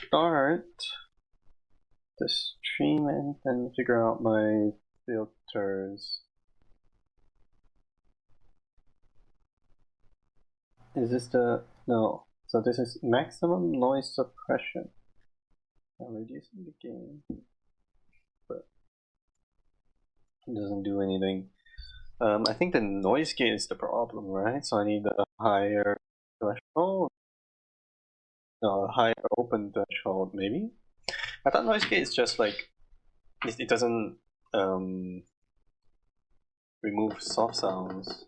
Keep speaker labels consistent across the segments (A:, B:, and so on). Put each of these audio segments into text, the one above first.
A: start the stream and then figure out my filters. Is this the... no. So this is maximum noise suppression. I'm reducing the gain, but it doesn't do anything. I think the noise gate is the problem, right? So I need a higher threshold. No, a higher open threshold, maybe? I thought noise gate is just like... it doesn't remove soft sounds.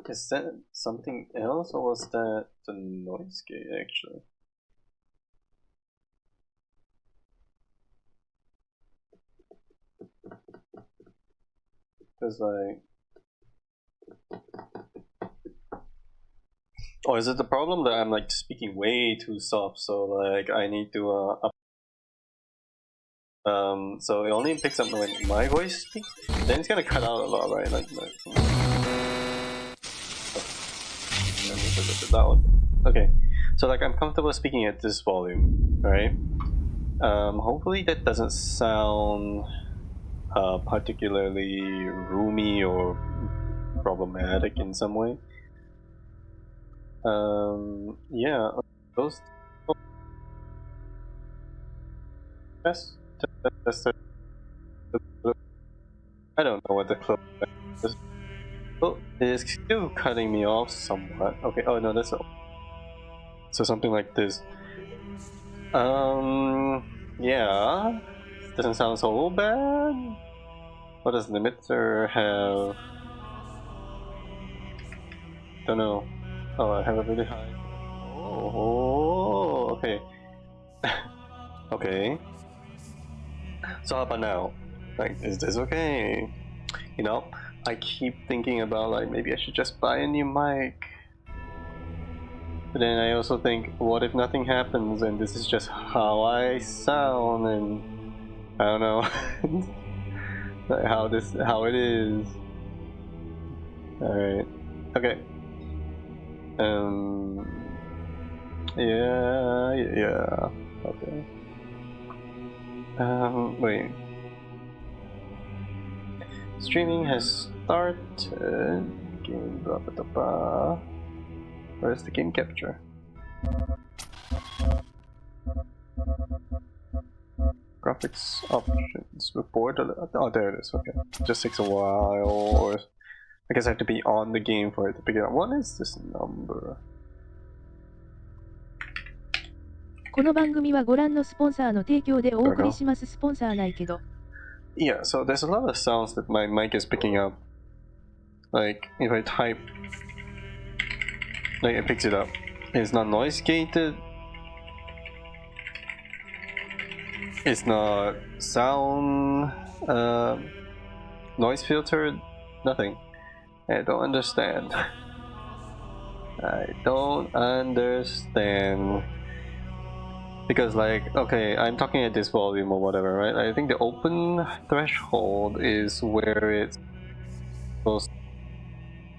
A: Is that something else, or was that the noise gate actually? Because like... or is it the problem that I'm like speaking way too soft, so like I need to up... so it only picks up when my voice speaks, then it's gonna cut out a lot, right? Like loud. Okay, so like I'm comfortable speaking at this volume, right? Hopefully that doesn't sound particularly roomy or problematic in some way. Yeah, those... yes, I don't know what the close is. Oh, it is still cutting me off somewhat. Okay, oh no, that's... so something like this. Yeah, doesn't sound so bad. What does limiter have? Don't know. Oh, I have a really high... oh, okay. Okay. So how about now? Like, is this okay? You know, I keep thinking about like maybe I should just buy a new mic. But then I also think, what if nothing happens and this is just how I sound, and I don't know like how it is. Alright. Okay. Yeah. Okay. Wait. Streaming has started. Game blah blah blah. Where's the game capture? Graphics options report. Oh, there it is. Okay, just takes a while, or I guess I have to be on the game for it to pick it up. What is this number?
B: この番組はご覧のスポンサーの提供でお送りします。スポンサーないけど。
A: Yeah, so there's a lot of sounds that my mic is picking up. Like if I type, like it picks it up. It's not noise gated. It's not sound noise filtered. Nothing. I don't understand. I don't understand. Because like, okay, I'm talking at this volume or whatever, right? I think the open threshold is where it's supposed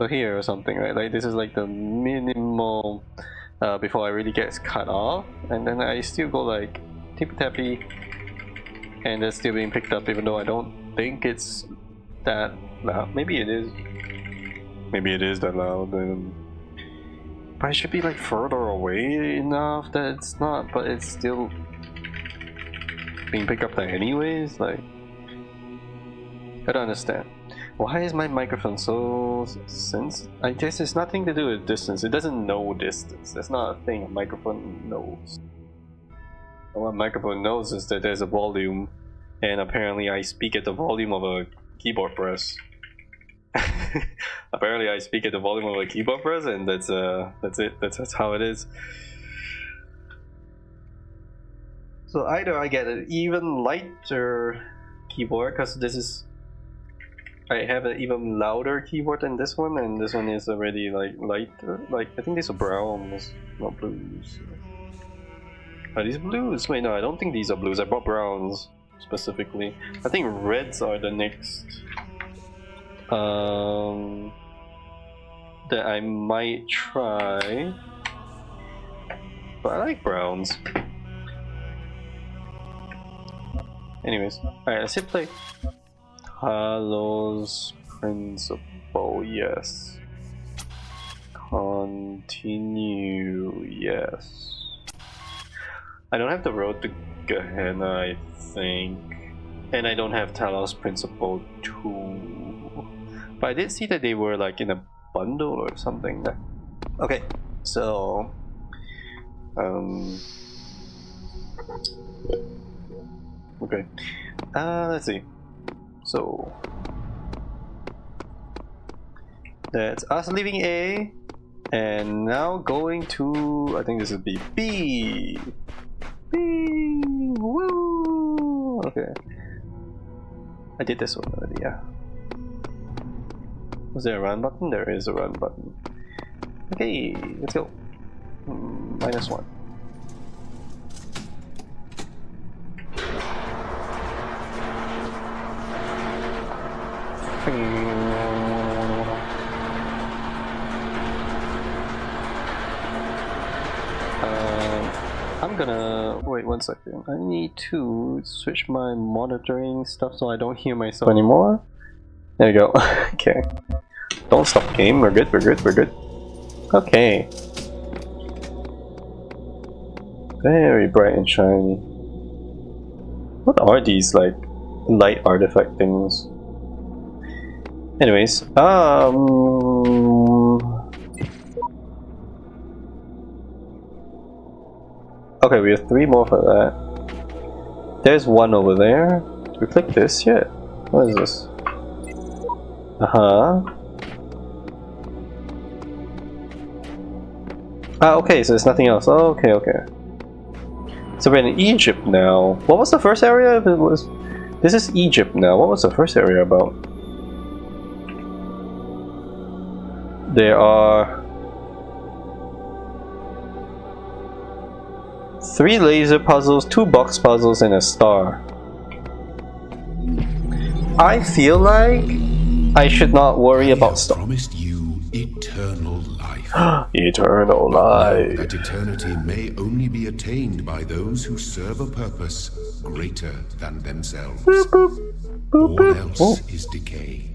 A: to here or something, right? Like this is like the minimal before I really get cut off, and then I still go like tippy tappy, and it's still being picked up even though I don't think it's that loud. Maybe it is. Maybe it is that loud. But I should be like further away enough that it's not, but it's still being picked up there anyways. Like, I don't understand. Why is my microphone so sensitive? I guess it's nothing to do with distance. It doesn't know distance. That's not a thing a microphone knows. What a microphone knows is that there's a volume, and apparently I speak at the volume of a keyboard press. Apparently I speak at the volume of a keyboard press, and that's it. That's how it is. So either I get an even lighter keyboard, because this is... I have an even louder keyboard than this one, and this one is already like lighter. Like, I think these are browns, not blues. Are these blues? Wait, no, I don't think these are blues. I bought browns specifically. I think reds are the next that I might try, but I like browns. Anyways, alright, let's hit play. Talos Principle, yes. Continue, yes. I don't have the road to Gehenna, I think. And I don't have Talos Principle 2. But I did see that they were like in a bundle or something. Okay, so okay. Let's see. So that's us leaving A and now going to, I think this would be B. B. Woo! Okay. I did this one already, yeah. Was there a run button? There is a run button. Okay, let's go. -1. I'm gonna wait 1 second. I need to switch my monitoring stuff so I don't hear myself anymore. There you go. Okay. Don't stop game. We're good. We're good. We're good. Okay. Very bright and shiny. What are these like light artifact things? Anyways, okay, we have 3 more for that. There's one over there. Did we click this yet? What is this? Okay, so there's nothing else. Oh, okay, okay. So we're in Egypt now. What was the first area? If it was... This is Egypt now. What was the first area about? There are 3 laser puzzles, 2 box puzzles, and a star. I feel like I should not worry about stuff.
C: Promised you eternal life.
A: Eternal life.
C: That eternity may only be attained by those who serve a purpose greater than themselves. All else is decay.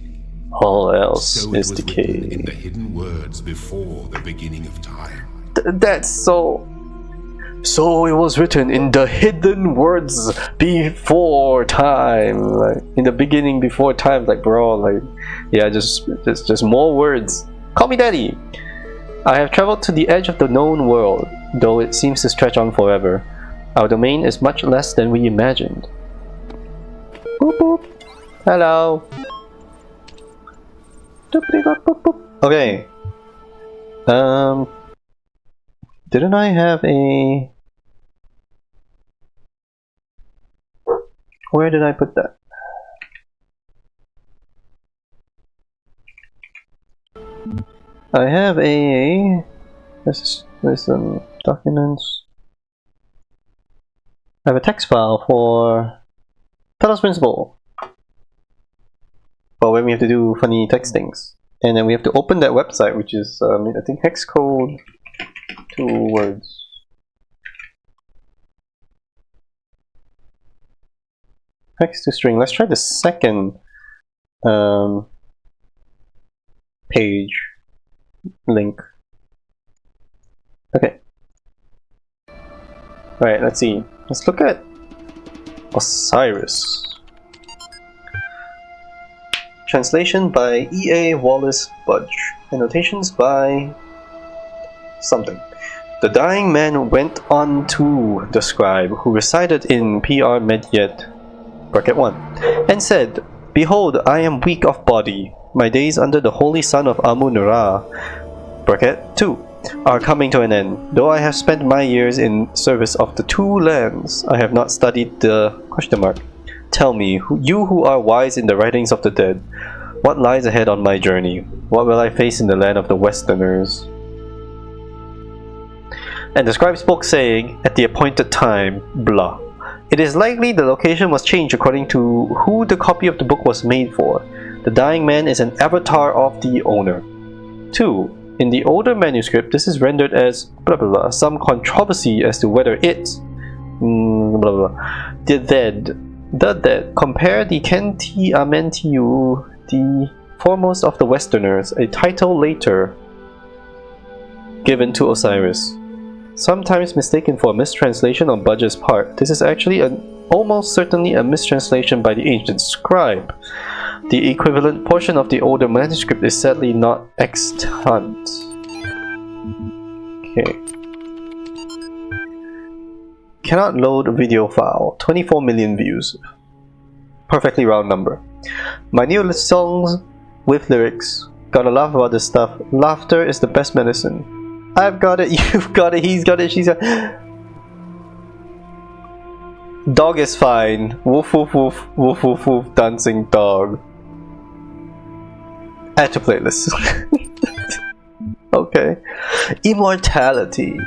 A: All else
C: So
A: is
C: it was written in
A: decay.
C: the hidden words before the beginning of time.
A: That's so... So it was written in the hidden words before time, like in the beginning before time, like bro, like yeah, just more words. Call me daddy. I have traveled to the edge of the known world, though it seems to stretch on forever. Our domain is much less than we imagined. Boop boop. Hello. Okay. Didn't I have a... Where did I put that? I have a... There's some documents. I have a text file for Talos Principle. But when we have to do funny text things. And then we have to open that website, which is, I think, hex code 2 words. Hex to string. Let's try the second page link. Okay. Alright, let's see. Let's look at Osiris. Translation by E.A. Wallace Budge. Annotations by something. The dying man went on to the scribe, who resided in PR Medyet, bracket 1, and said, Behold, I am weak of body. My days under the holy sun of Amun-Ra, bracket 2, are coming to an end. Though I have spent my years in service of the 2 lands, I have not studied the question mark. Tell me, you who are wise in the writings of the dead, what lies ahead on my journey? What will I face in the land of the Westerners? And the scribe spoke, saying, At the appointed time, blah. It is likely the location was changed according to who the copy of the book was made for. The dying man is an avatar of the owner. 2. In the older manuscript, this is rendered as blah blah blah, some controversy as to whether it blah blah, the dead The dead. Compare the Kenti Amentiu, the foremost of the Westerners, a title later given to Osiris. Sometimes mistaken for a mistranslation on Budge's part, this is actually almost certainly a mistranslation by the ancient scribe. The equivalent portion of the older manuscript is sadly not extant. Okay. Cannot load video file. 24 million views. Perfectly round number. My new songs with lyrics. Gotta laugh about this stuff. Laughter is the best medicine. I've got it, you've got it, he's got it, she's got it. Dog is fine. Woof woof woof, woof woof woof, dancing dog. Add to playlist. Okay. Immortality.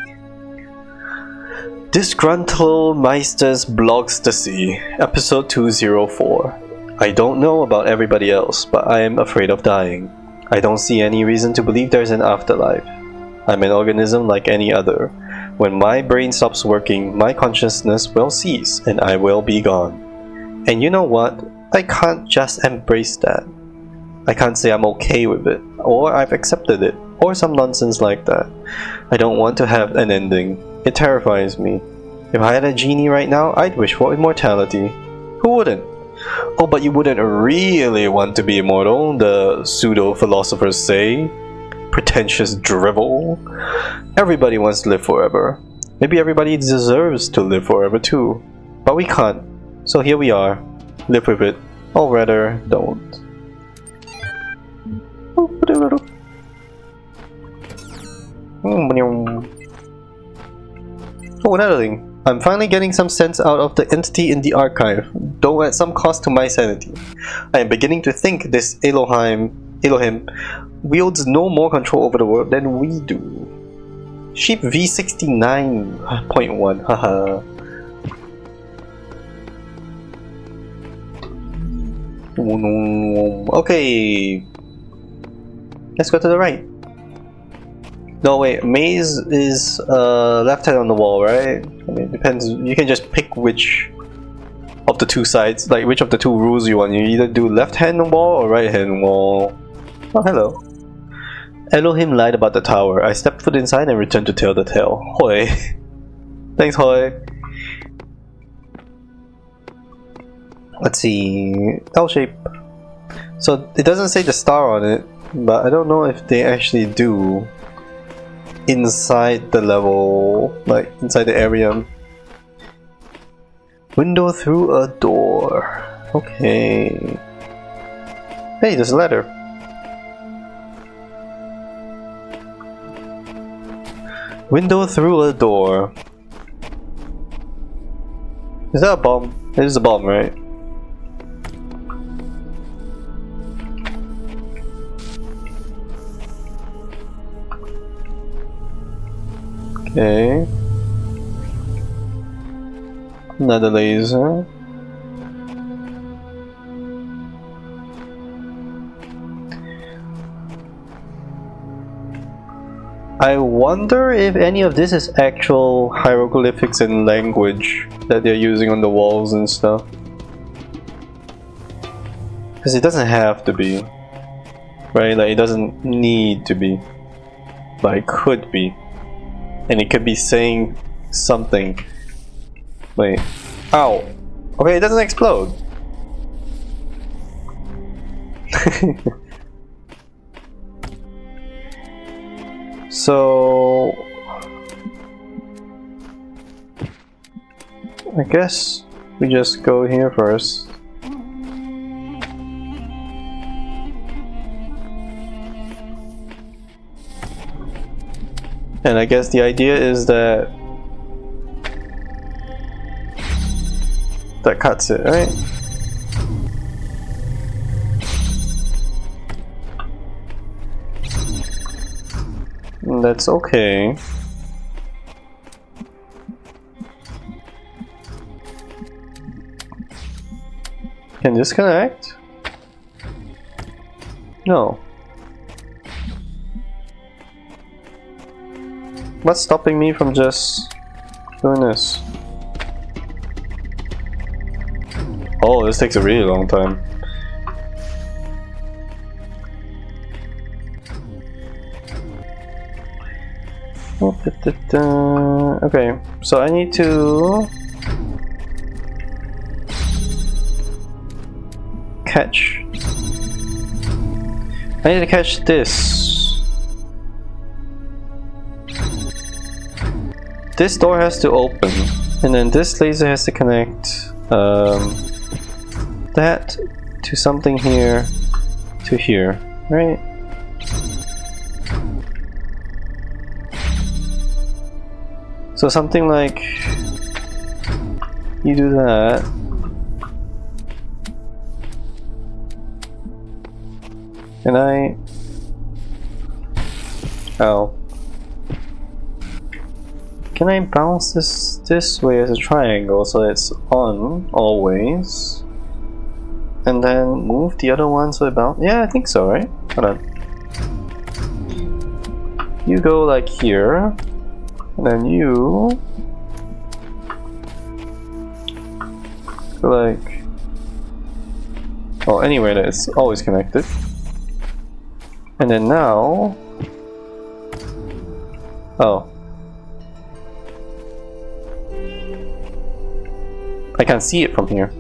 A: Disgruntled Meister's Blogstasy, episode 204. I don't know about everybody else, but I am afraid of dying. I don't see any reason to believe there's an afterlife. I'm an organism like any other. When my brain stops working, my consciousness will cease and I will be gone. And you know what? I can't just embrace that. I can't say I'm okay with it, or I've accepted it, or some nonsense like that. I don't want to have an ending. It terrifies me. If I had a genie right now, I'd wish for immortality. Who wouldn't? Oh, but you wouldn't really want to be immortal, the pseudo-philosophers say. Pretentious drivel. Everybody wants to live forever. Maybe everybody deserves to live forever too. But we can't. So here we are. Live with it. Or rather, don't. Oh, another thing. I'm finally getting some sense out of the entity in the archive, though at some cost to my sanity. I am beginning to think this Elohim wields no more control over the world than we do. Sheep V69.1, haha. Okay. Let's go to the right. No, wait, maze is left hand on the wall, right? I mean, it depends. You can just pick which of the two sides, like which of the two rules you want. You either do left hand wall or right hand wall. Oh, hello. Elohim lied about the tower. I stepped foot inside and returned to tell the tale. Hoi. Thanks, Hoi. Let's see. L shape. So it doesn't say the star on it, but I don't know if they actually do. Inside the level, like inside the area. Window through a door. Okay. Hey, there's a ladder. Window through a door. Is that a bomb? It is a bomb, right? Okay. Another laser. I wonder if any of this is actual hieroglyphics in language that they're using on the walls and stuff. Because it doesn't have to be. Right? Like, it doesn't need to be. But it could be. And it could be saying something. Wait. Ow! Okay, it doesn't explode. So I guess we just go here first. And I guess the idea is that cuts it, right? And that's okay. Can this connect? No. What's stopping me from just doing this? Oh, this takes a really long time. Okay, so I need to catch. I need to catch this. This door has to open, and then this laser has to connect that to something here to here, right? So something like you do that. And oh. Can I bounce this way as a triangle so it's on always? And then move the other one so it bounce? Yeah, I think so, right? Hold on. You go like here. And then you go like, well, anyway, it's always connected. And then now, oh, I can't see it from here.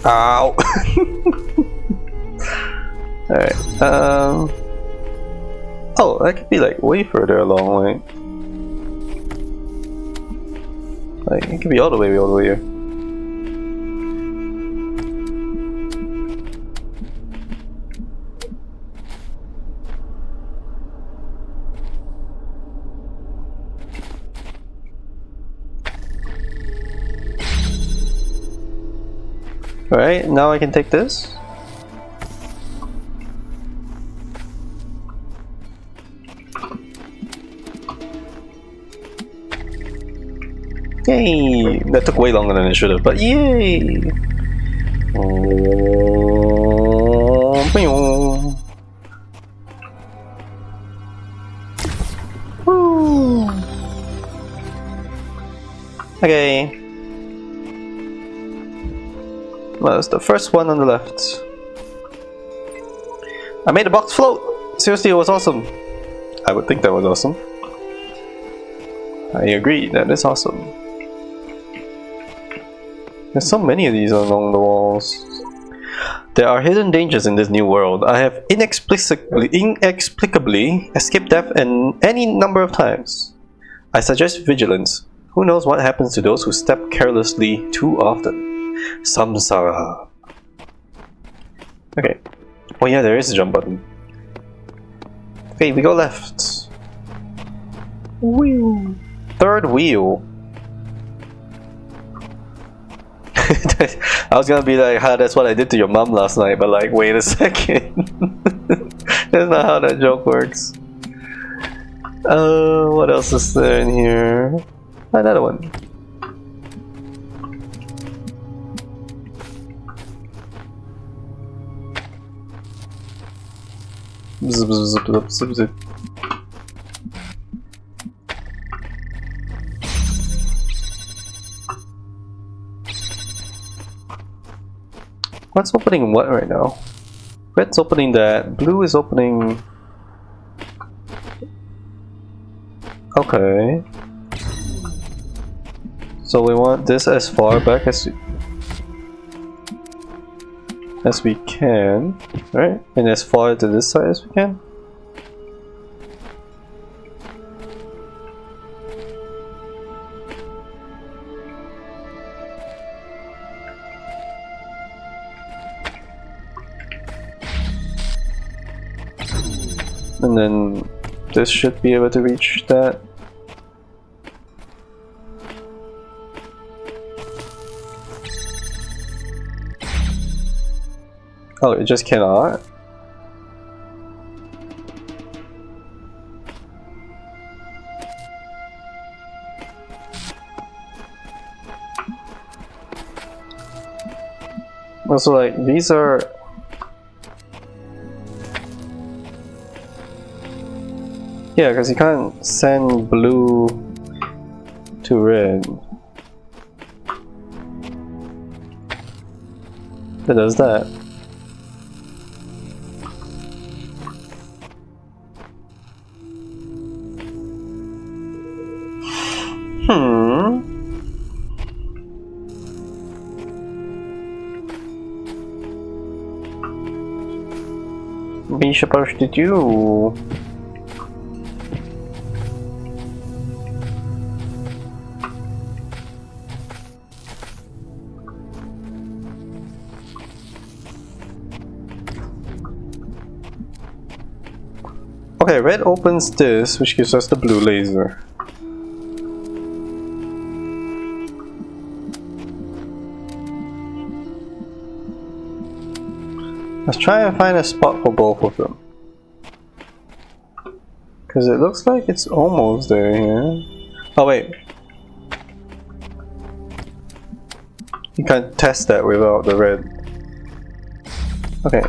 A: Ow! Alright, oh, that could be like way further along, like it could be all the way here. Alright, now I can take this. Yay! That took way longer than it should have, but yay! Woo! Okay. Well, that's the first one on the left. I made the box float! Seriously, it was awesome. I would think that was awesome. I agree, that is awesome. There's so many of these along the walls. There are hidden dangers in this new world. I have inexplicably escaped death any number of times. I suggest vigilance. Who knows what happens to those who step carelessly too often? Samsara. Okay. Oh yeah, there is a jump button. Okay, we go left. Wheel. Third wheel. I was gonna be like, that's what I did to your mom last night, but like, wait a second. That's not how that joke works. What else is there in here? Another one. Zip, zip, zip, zip, zip. What's opening what right now? Red's opening that, blue is opening... Okay. So we want this as far back as we can, right? And as far to this side as we can. And then this should be able to reach that. Oh, it just cannot? Also, like, these are... Yeah, because you can't send blue to red. That does that. What are you supposed to do? Okay, red opens this, which gives us the blue laser. Let's try and find a spot for both of them. Because it looks like it's almost there, yeah? Oh wait. You can't test that without the red. Okay.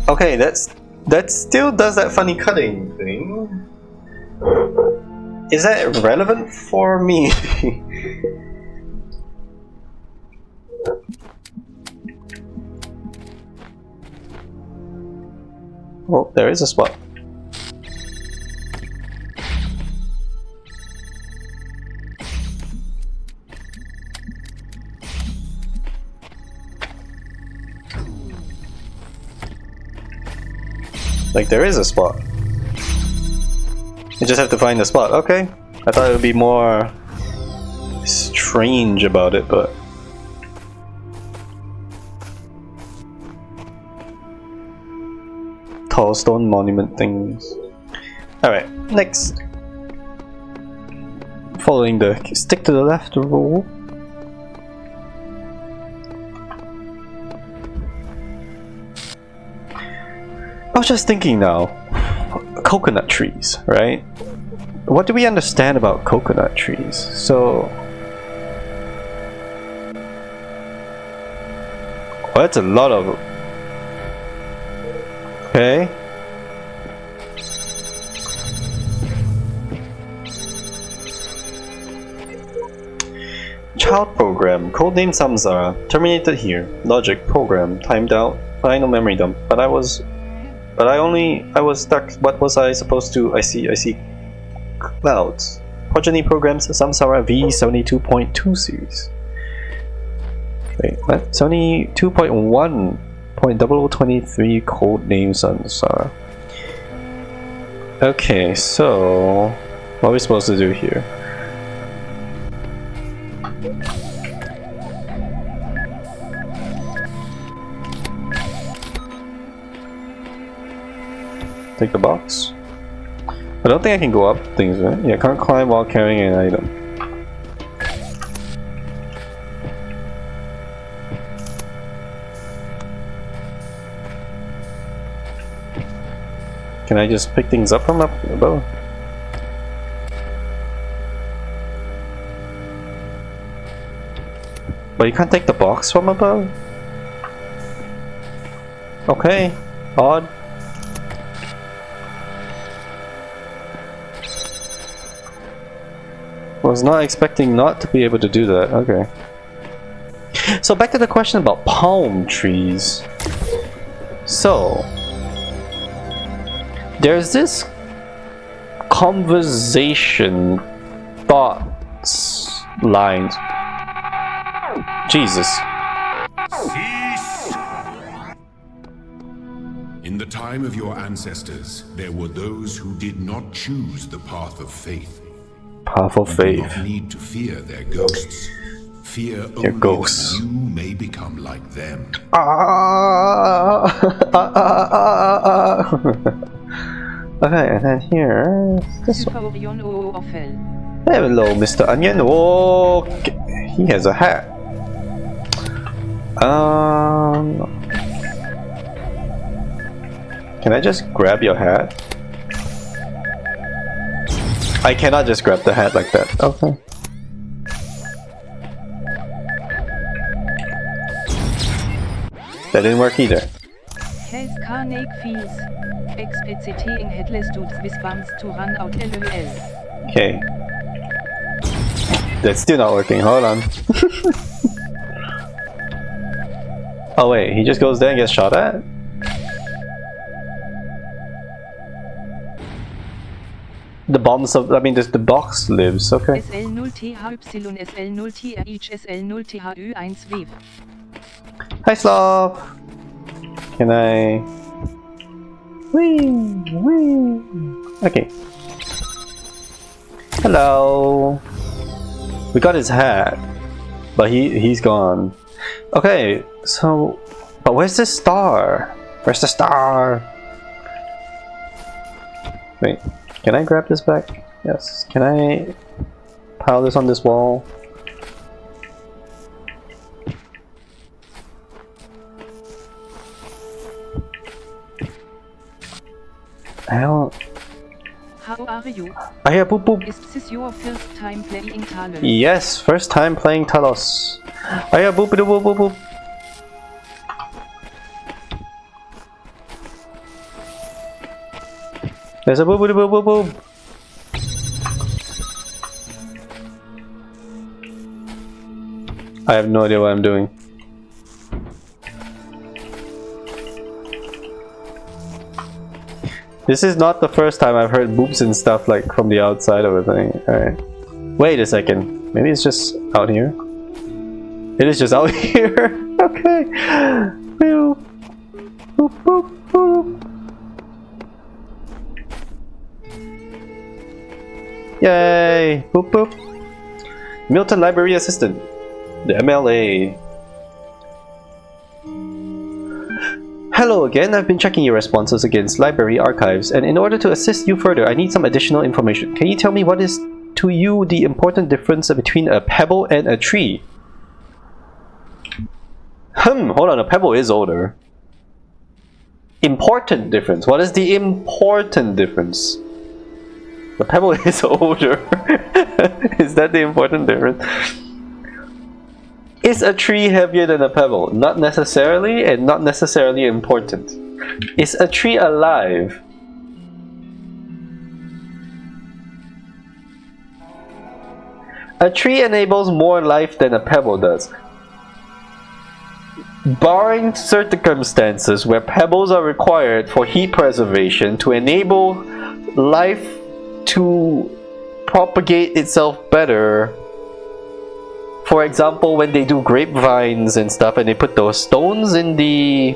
A: Okay, that still does that funny cutting thing. Is that relevant for me? Oh, there is a spot. Like, there is a spot. You just have to find the spot. Okay. I thought it would be more strange about it, but... Tall stone monument things. Alright, next. Following the stick to the left rule. I was just thinking now, coconut trees, right? What do we understand about coconut trees? So... well, that's a lot of... okay. Child program, codename Samsara, terminated here. Logic program, timed out, final memory dump. But I was stuck. What was I supposed to? I see clouds. Progeny programs Samsara V72.2 series. Wait, what? 72.1.0023 codename Samsara. Okay, so what are we supposed to do here? Take the box. I don't think I can go up things, right? Yeah, I can't climb while carrying an item. Can I just pick things up from up above? But you can't take the box from above? Okay, odd. Was not expecting not to be able to do that. Okay. So back to the question about palm trees. So there's this conversation thoughts lines. Jesus.
C: Cease! In the time of your ancestors, there were those who did not choose the path of faith.
A: Path of
C: You do
A: faith.
C: not need to fear their ghosts. Fear only
A: ghosts.
C: that you may become like them.
A: Okay, and then here, this one. Hello, Mr. Onion. Oh, he has a hat. Can I just grab your hat? I cannot just grab the hat like that. Okay. That didn't work either.
B: case carnage fees. Expecting headless dudes with bumps to run out LOL.
A: Okay. That's still not working. Hold on. Oh wait, he just goes there and gets shot at? The bombs of, I mean, the box lives, okay.
B: SL0THY SL0TH SL0THY1
A: Hi Slav! Can I... Whee! Okay. Hello! We got his hat, but he's gone. Okay, so... But where's the star? Where's the star? Wait, can I grab this back? Yes. Can I pile this on this wall? Hell.
B: How are you?
A: Aya, boop boop.
B: Is this your first time playing Talos?
A: Yes, first time playing Talos. Aya, boop boop boop boop boop. There's a boop boop boop boop boop. I have no idea what I'm doing. This is not the first time I've heard boops and stuff like from the outside of a thing. Alright. Wait a second. Maybe it's just out here. It is just out here. Okay. Boop, boop, boop, boop. Yay! Boop boop. Milton Library Assistant. The MLA. Hello again, I've been checking your responses against library archives, and in order to assist you further, I need some additional information. Can you tell me what is to you the important difference between a pebble and a tree? Hold on, a pebble is older. Important difference. What is the important difference? The pebble is older. Is that the important difference? Is a tree heavier than a pebble? Not necessarily, and not necessarily important. Is a tree alive? A tree enables more life than a pebble does. Barring circumstances where pebbles are required for heat preservation to enable life to propagate itself better. For example, when they do grapevines and stuff, and they put those stones in the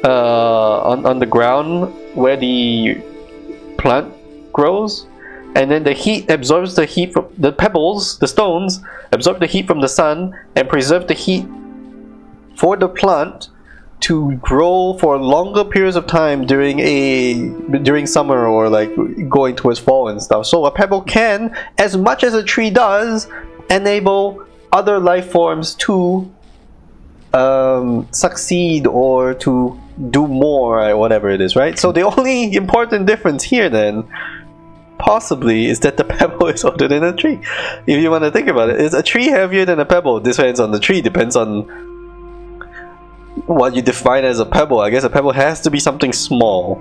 A: on the ground where the plant grows, and then the heat absorbs the heat from the pebbles, the stones absorb the heat from the sun and preserve the heat for the plant to grow for longer periods of time during summer or like going towards fall and stuff. So a pebble can, as much as a tree does, enable other life forms to succeed or to do more, whatever it is, right? So the only important difference here then possibly is that the pebble is older than a tree. If you want to think about it, is a tree heavier than a pebble? This depends on the tree, depends on what you define as a pebble. I guess a pebble has to be something small,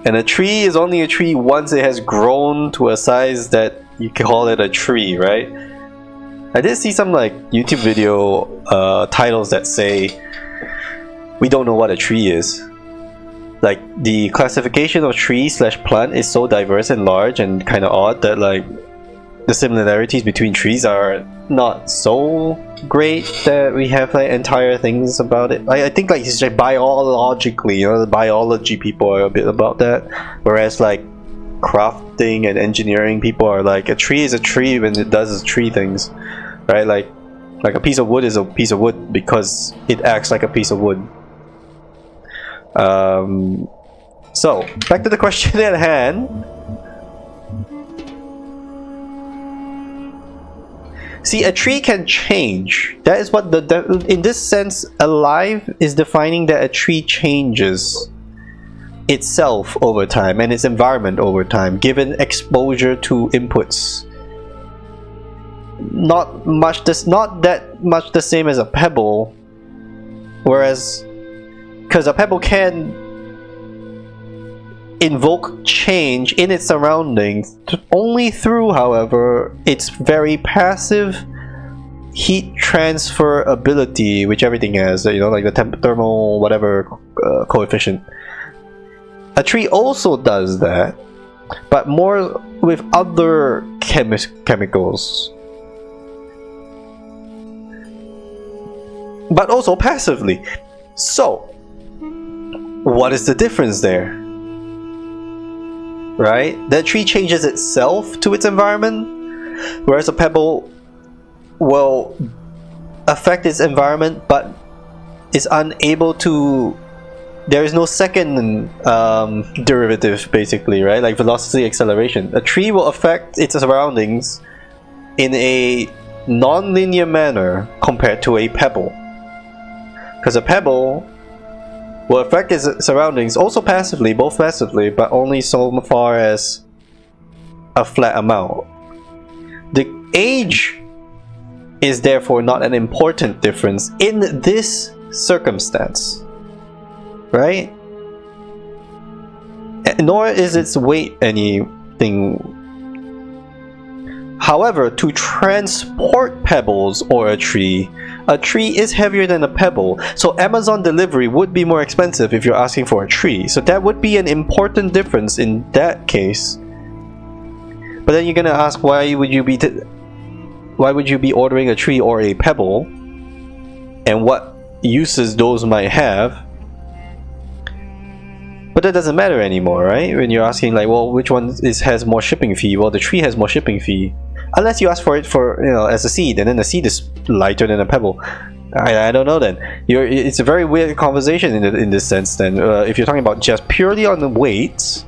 A: and a tree is only a tree once it has grown to a size that you can call it a tree, right? I did see some like YouTube video titles that say we don't know what a tree is. Like the classification of tree / plant is so diverse and large and kind of odd that like the similarities between trees are not so great that we have like entire things about it. I think like it's just biologically, you know, the biology people are a bit about that, whereas like crafting and engineering people are like a tree is a tree when it does tree things, right? Like a piece of wood is a piece of wood because it acts like a piece of wood. So back to the question at hand. See, a tree can change. That is what in this sense, alive is defining that a tree changes itself over time and its environment over time, given exposure to inputs. Not that much the same as a pebble, whereas because a pebble can invoke change in its surroundings only through, however, its very passive heat transfer ability, which everything has, you know, like the thermal whatever coefficient. A tree also does that, but more with other chemicals, but also passively. So what is the difference there? Right? The tree changes itself to its environment, whereas a pebble will affect its environment but is unable to. There is no second derivative, basically, right? Like velocity acceleration. A tree will affect its surroundings in a non-linear manner compared to a pebble, because a pebble will affect its surroundings also passively, both passively, but only so far as a flat amount. The age is therefore not an important difference in this circumstance, right? Nor is its weight anything. However, to transport pebbles or a tree is heavier than a pebble, so Amazon delivery would be more expensive if you're asking for a tree. So that would be an important difference in that case. But then you're gonna ask, why would you be ordering a tree or a pebble, and what uses those might have? But that doesn't matter anymore, right? When you're asking like, well, which one has more shipping fee? Well, the tree has more shipping fee, unless you ask for it for, you know, as a seed, and then the seed is lighter than a pebble. I don't know then. It's a very weird conversation in this sense then. If you're talking about just purely on the weight,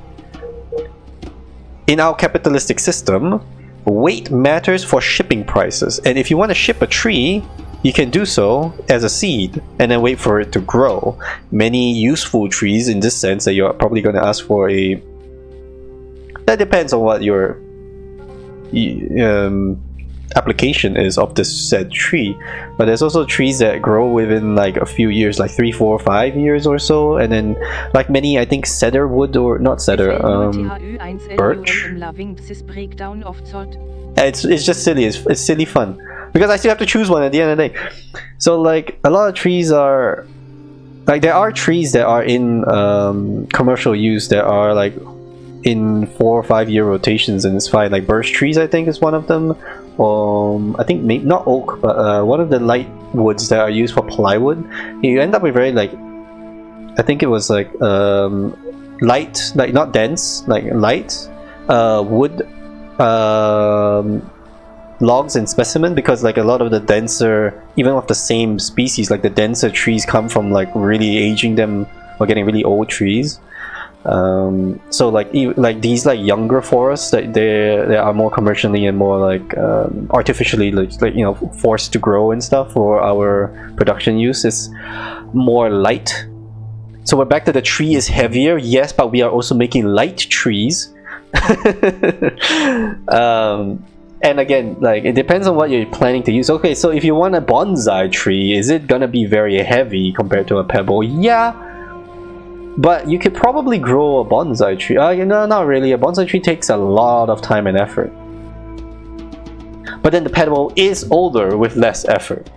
A: in our capitalistic system, weight matters for shipping prices. And if you want to ship a tree, you can do so as a seed and then wait for it to grow. Many useful trees in this sense that you're probably going to ask for a... That depends on what your application is of this said tree. But there's also trees that grow within like a few years, like 3, 4, 5 years or so. And then like many, I think cedar wood, or not cedar, birch. It's just silly. It's silly fun. Because I still have to choose one at the end of the day. So like a lot of trees are like, there are trees that are in commercial use that are like in 4 or 5 year rotations, and it's fine. Like birch trees, I think, is one of them. I think maybe not oak, but one of the light woods that are used for plywood. You end up with very like, I think it was like light, like not dense, like light wood logs and specimen, because like a lot of the denser, even of the same species, like the denser trees come from like really aging them or getting really old trees. So like these like younger forests, that they are more commercially and more like artificially like you know, forced to grow and stuff for our production use, is more light. So we're back to the tree is heavier, yes, but we are also making light trees. And again, like, it depends on what you're planning to use. Okay, so if you want a bonsai tree, is it gonna be very heavy compared to a pebble? Yeah, but you could probably grow a bonsai tree. You know, not really. A bonsai tree takes a lot of time and effort. But then the pebble is older with less effort.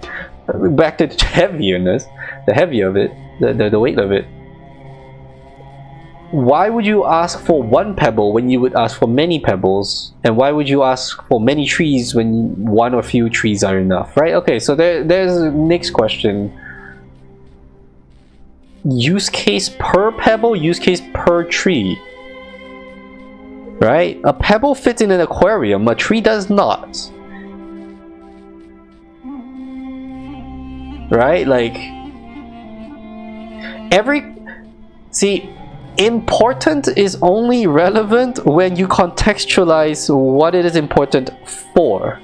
A: Back to the heaviness, the heavy of it, the weight of it. Why would you ask for one pebble when you would ask for many pebbles? And why would you ask for many trees when one or few trees are enough, right? Okay, so there's the next question. Use case per pebble, use case per tree. Right? A pebble fits in an aquarium, a tree does not. Right? Like, important is only relevant when you contextualize what it is important for.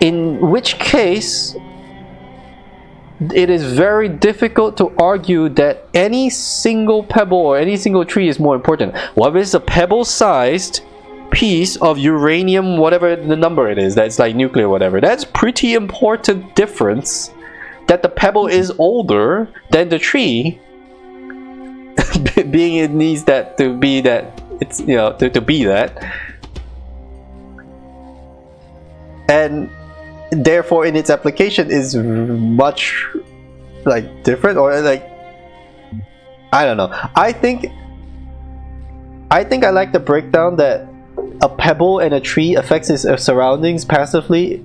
A: In which case, it is very difficult to argue that any single pebble or any single tree is more important. What is a pebble-sized piece of uranium, whatever the number it is, that's like nuclear whatever, that's pretty important difference. That the pebble is older than the tree being it needs that to be that. It's to be that, and therefore in its application is much like different, or like I don't know. I think I like the breakdown that a pebble and a tree affects its surroundings passively,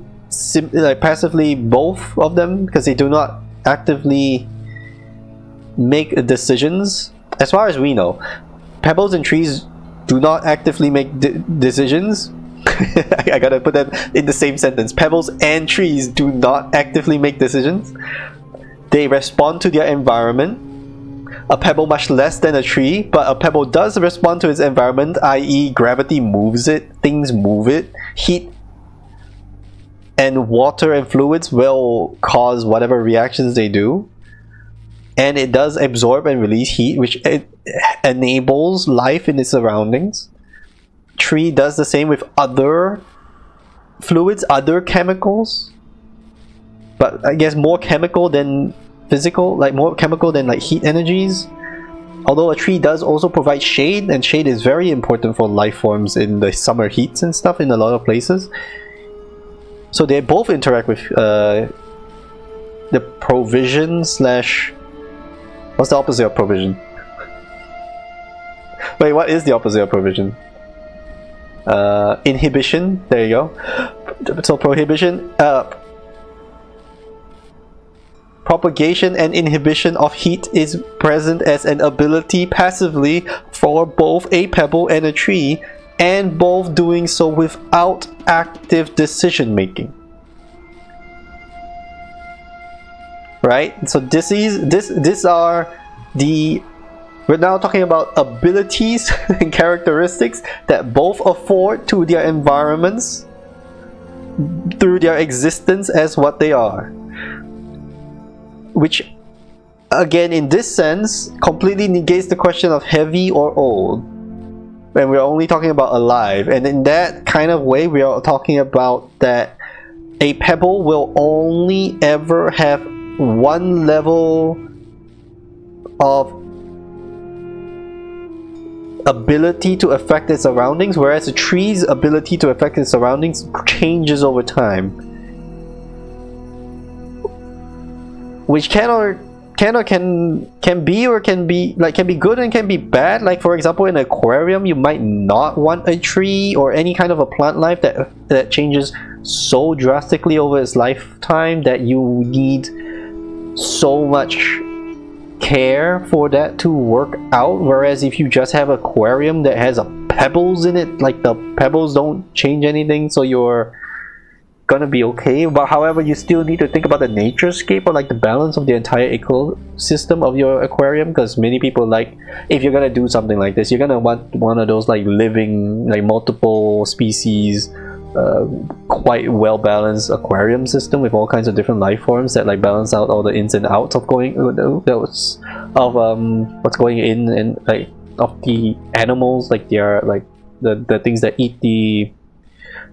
A: passively both of them, because they do not actively make decisions. As far as we know, pebbles and trees do not actively make decisions. I gotta put that in the same sentence. Pebbles and trees do not actively make decisions. They respond to their environment. A pebble much less than a tree, but a pebble does respond to its environment, i.e. gravity moves it, things move it, heat and water and fluids will cause whatever reactions they do. And it does absorb and release heat, which it enables life in its surroundings. Tree does the same with other fluids, other chemicals, but I guess more chemical than physical, like more chemical than like heat energies. Although a tree does also provide shade, and shade is very important for life forms in the summer heats and stuff in a lot of places. So they both interact with the provision slash... What's the opposite of provision? Wait, what is the opposite of provision? Inhibition. There you go. So prohibition, propagation and inhibition of heat is present as an ability passively for both a pebble and a tree, and both doing so without active decision making. Right? So these are the... We're now talking about abilities and characteristics that both afford to their environments through their existence as what they are. Which, again, in this sense, completely negates the question of heavy or old. And we're only talking about alive. And in that kind of way, we are talking about that a pebble will only ever have one level of ability to affect its surroundings, whereas a tree's ability to affect its surroundings changes over time, which can be good and can be bad. Like for example, in an aquarium, you might not want a tree or any kind of a plant life that changes so drastically over its lifetime that you need so much care for that to work out. Whereas if you just have an aquarium that has pebbles in it, like the pebbles don't change anything, so you're gonna be okay. But however, you still need to think about the naturescape, or like the balance of the entire ecosystem of your aquarium, because many people, like, if you're gonna do something like this, you're gonna want one of those like living, like multiple species, quite well balanced aquarium system with all kinds of different life forms that like balance out all the ins and outs of what's going in, and like of the animals, like they are like the things that eat the...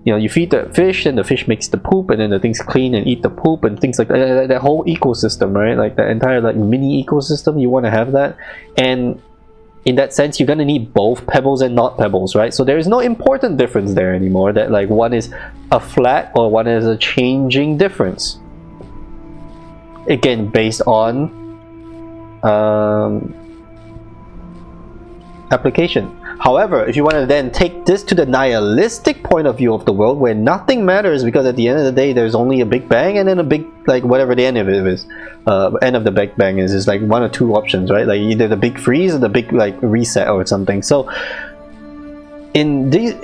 A: you feed the fish and the fish makes the poop, and then the things clean and eat the poop and things like that. That whole ecosystem, right? Like the entire like mini ecosystem, you want to have that. And in that sense, you're gonna need both pebbles and not pebbles, right? So there is no important difference there anymore, that like one is a flat or one is a changing difference. Again, based on application. However, if you want to then take this to the nihilistic point of view of the world, where nothing matters, because at the end of the day there's only a big bang and then a big, like whatever the end of it is, end of the big bang is like one or two options, right? Like either the big freeze or the big like reset or something. So in these,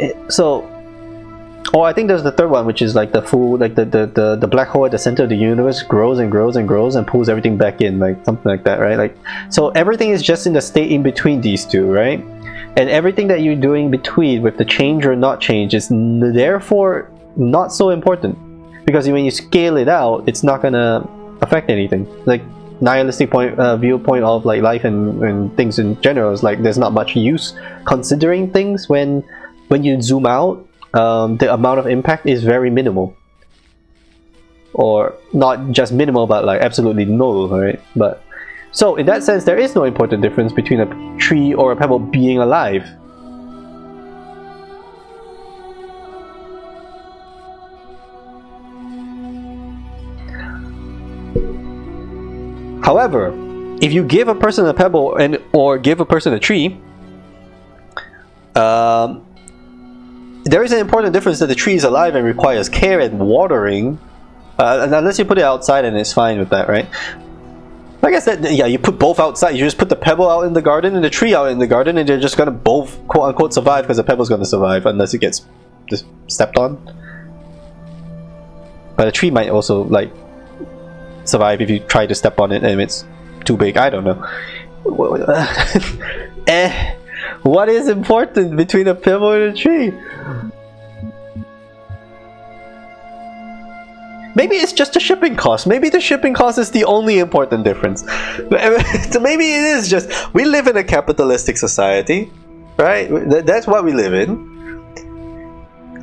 A: or I think there's the third one, which is like the full, like the black hole at the center of the universe grows and grows and grows and pulls everything back in, like something like that, right? Like, so everything is just in the state in between these two, right? And everything that you're doing between, with the change or not change, is therefore not so important, because when you scale it out, it's not gonna affect anything. Like nihilistic viewpoint of like life and things in general is like there's not much use considering things when you zoom out. The amount of impact is very minimal, or not just minimal, but like absolutely null, right? But So in that sense, there is no important difference between a tree or a pebble being alive. However, if you give a person a pebble or give a person a tree, there is an important difference that the tree is alive and requires care and watering. Unless you put it outside and it's fine with that, right? Like I said, yeah, you put both outside. You just put the pebble out in the garden and the tree out in the garden, and they're just gonna both quote unquote survive because the pebble's gonna survive unless it gets just stepped on. But a tree might also like survive if you try to step on it and it's too big. I don't know. What is important between a pebble and a tree? Maybe it's just the shipping cost. Maybe the shipping cost is the only important difference. So maybe it is just, we live in a capitalistic society, right? That's what we live in.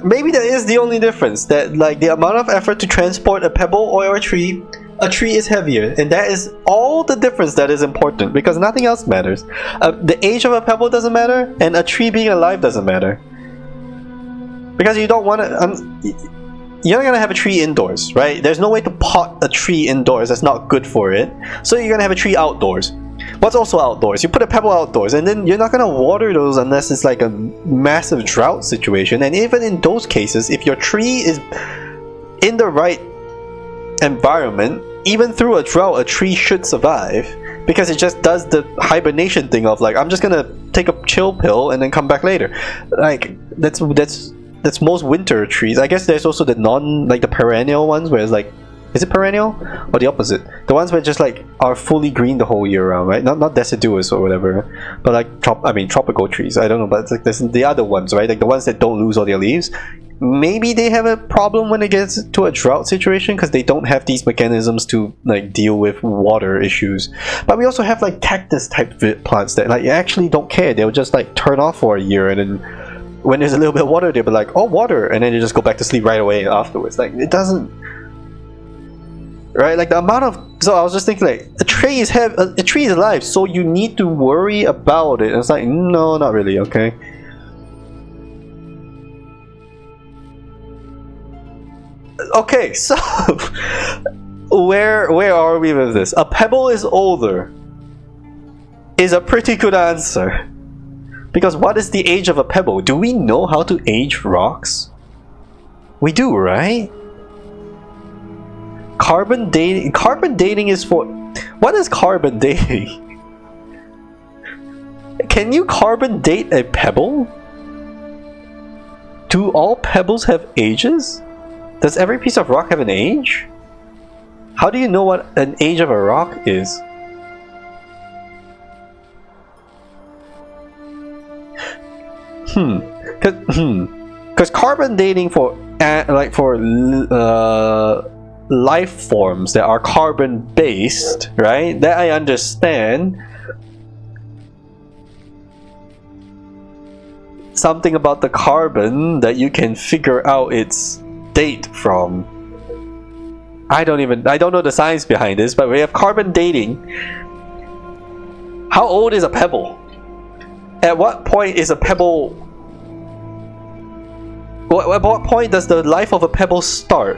A: Maybe that is the only difference, that like the amount of effort to transport a pebble or a tree is heavier, and that is all the difference that is important, because nothing else matters. The age of a pebble doesn't matter, and a tree being alive doesn't matter, because you don't want to. You're not gonna have a tree indoors, right? There's no way to pot a tree indoors. That's not good for it. So you're gonna have a tree outdoors. What's also outdoors? You put a pebble outdoors, and then you're not gonna water those unless it's like a massive drought situation. And even in those cases, if your tree is in the right environment, even through a drought, a tree should survive, because it just does the hibernation thing of like, I'm just gonna take a chill pill and then come back later. Like that's most winter trees. I guess there's also the the perennial ones where it's like, is it perennial or the opposite? The ones where just like are fully green the whole year round, right? Not deciduous or whatever, but like tropical trees. I don't know, but it's like there's the other ones, right? Like the ones that don't lose all their leaves. Maybe they have a problem when it gets to a drought situation because they don't have these mechanisms to like deal with water issues. But we also have like cactus type plants that like actually don't care. They'll just like turn off for a year, and then when there's a little bit of water, they'll be like, oh, water, and then they just go back to sleep right away afterwards. Like it doesn't, right? Like the amount of, so I was just thinking like a tree is alive, so you need to worry about it. And it's like, no, not really. Okay. Okay, so where are we with this? A pebble is older is a pretty good answer. Because what is the age of a pebble? Do we know how to age rocks? We do, right? Carbon dating is for... What is carbon dating? Can you carbon date a pebble? Do all pebbles have ages? Does every piece of rock have an age? How do you know what an age of a rock is? Because carbon dating for life forms that are carbon based, right? That I understand. Something about the carbon that you can figure out its date from. I don't know the science behind this, but we have carbon dating. How old is a pebble? At what point is a pebble... At what point does the life of a pebble start?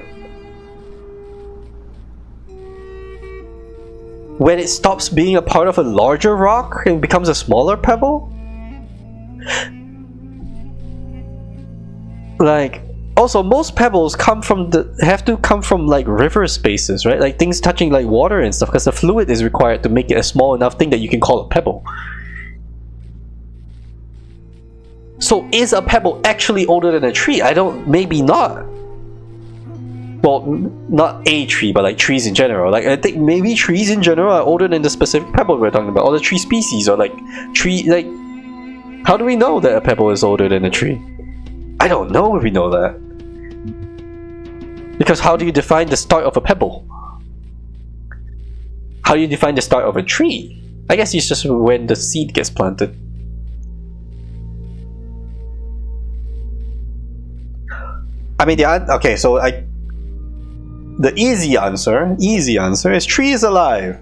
A: When it stops being a part of a larger rock and becomes a smaller pebble? Like... Also, most pebbles have to come from like river spaces, right? Like things touching like water and stuff, because the fluid is required to make it a small enough thing that you can call a pebble. So is a pebble actually older than a tree? Maybe not. Well, not a tree, but like trees in general. Like I think maybe trees in general are older than the specific pebble we're talking about, or the tree species, or like tree, like how do we know that a pebble is older than a tree? I don't know if we know that. Because how do you define the start of a pebble? How do you define the start of a tree? I guess it's just when the seed gets planted. I mean, okay, so the easy answer is tree is alive.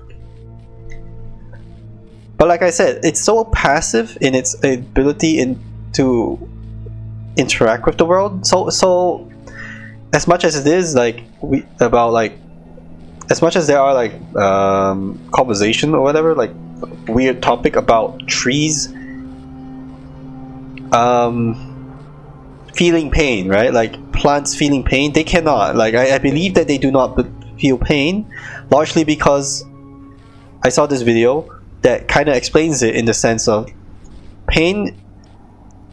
A: But like I said, it's so passive in its ability to interact with the world. So as much as it is like as much as there are like conversation or whatever, like weird topic about trees feeling pain, right? Like plants feeling pain, they cannot. Like I believe that they do not feel pain, largely because I saw this video that kind of explains it in the sense of pain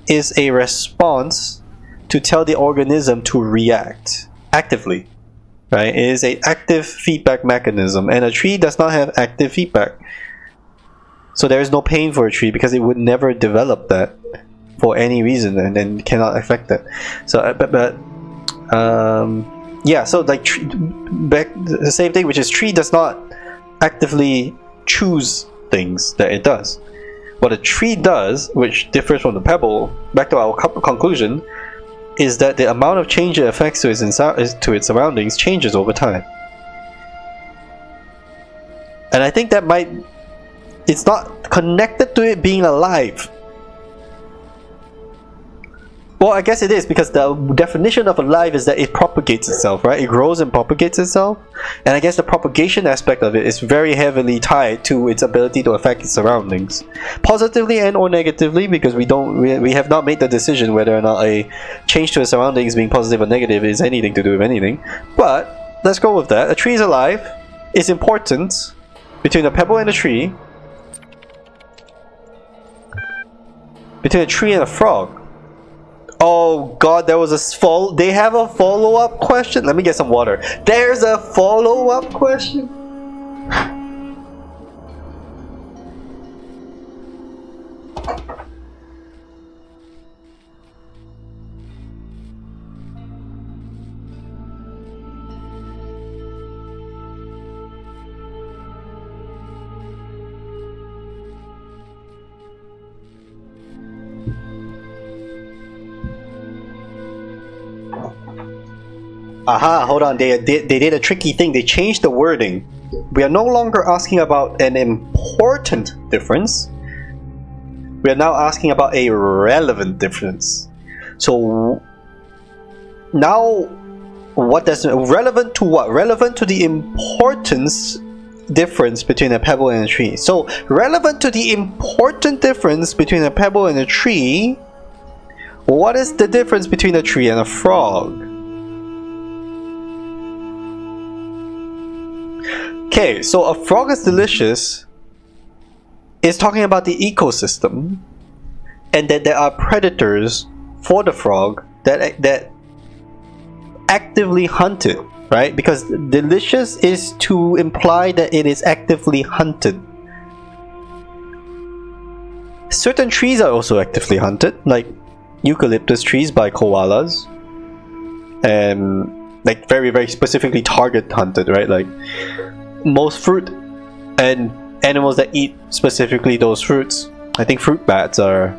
A: is a response to tell the organism to react actively, right? It is an active feedback mechanism, and a tree does not have active feedback. So there is no pain for a tree because it would never develop that for any reason, and then cannot affect that. So, yeah. So like, back the same thing, which is tree does not actively choose things that it does. What a tree does, which differs from the pebble, back to our conclusion, is that the amount of change it affects to its surroundings changes over time. And I think that it's not connected to it being alive. Well, I guess it is, because the definition of alive is that it propagates itself, right? It grows and propagates itself. And I guess the propagation aspect of it is very heavily tied to its ability to affect its surroundings, positively and or negatively, because we have not made the decision whether or not a change to its surroundings being positive or negative is anything to do with anything. But let's go with that. A tree is alive. It's important. Between a pebble and a tree. Between a tree and a frog. Oh god, there was they have a follow-up question? Let me get some water. There's a follow-up question? Aha, hold on, they did a tricky thing. They changed the wording. We are no longer asking about an important difference. We are now asking about a relevant difference. So now, what does relevant to what? Relevant to the importance difference between a pebble and a tree. So relevant to the important difference between a pebble and a tree, what is the difference between a tree and a frog? Okay, so a frog is delicious is talking about the ecosystem, and that there are predators for the frog that actively hunt it, right? Because delicious is to imply that it is actively hunted. Certain trees are also actively hunted, like eucalyptus trees by koalas, and like very, very specifically target hunted, right? Like most fruit and animals that eat specifically those fruits. I think fruit bats are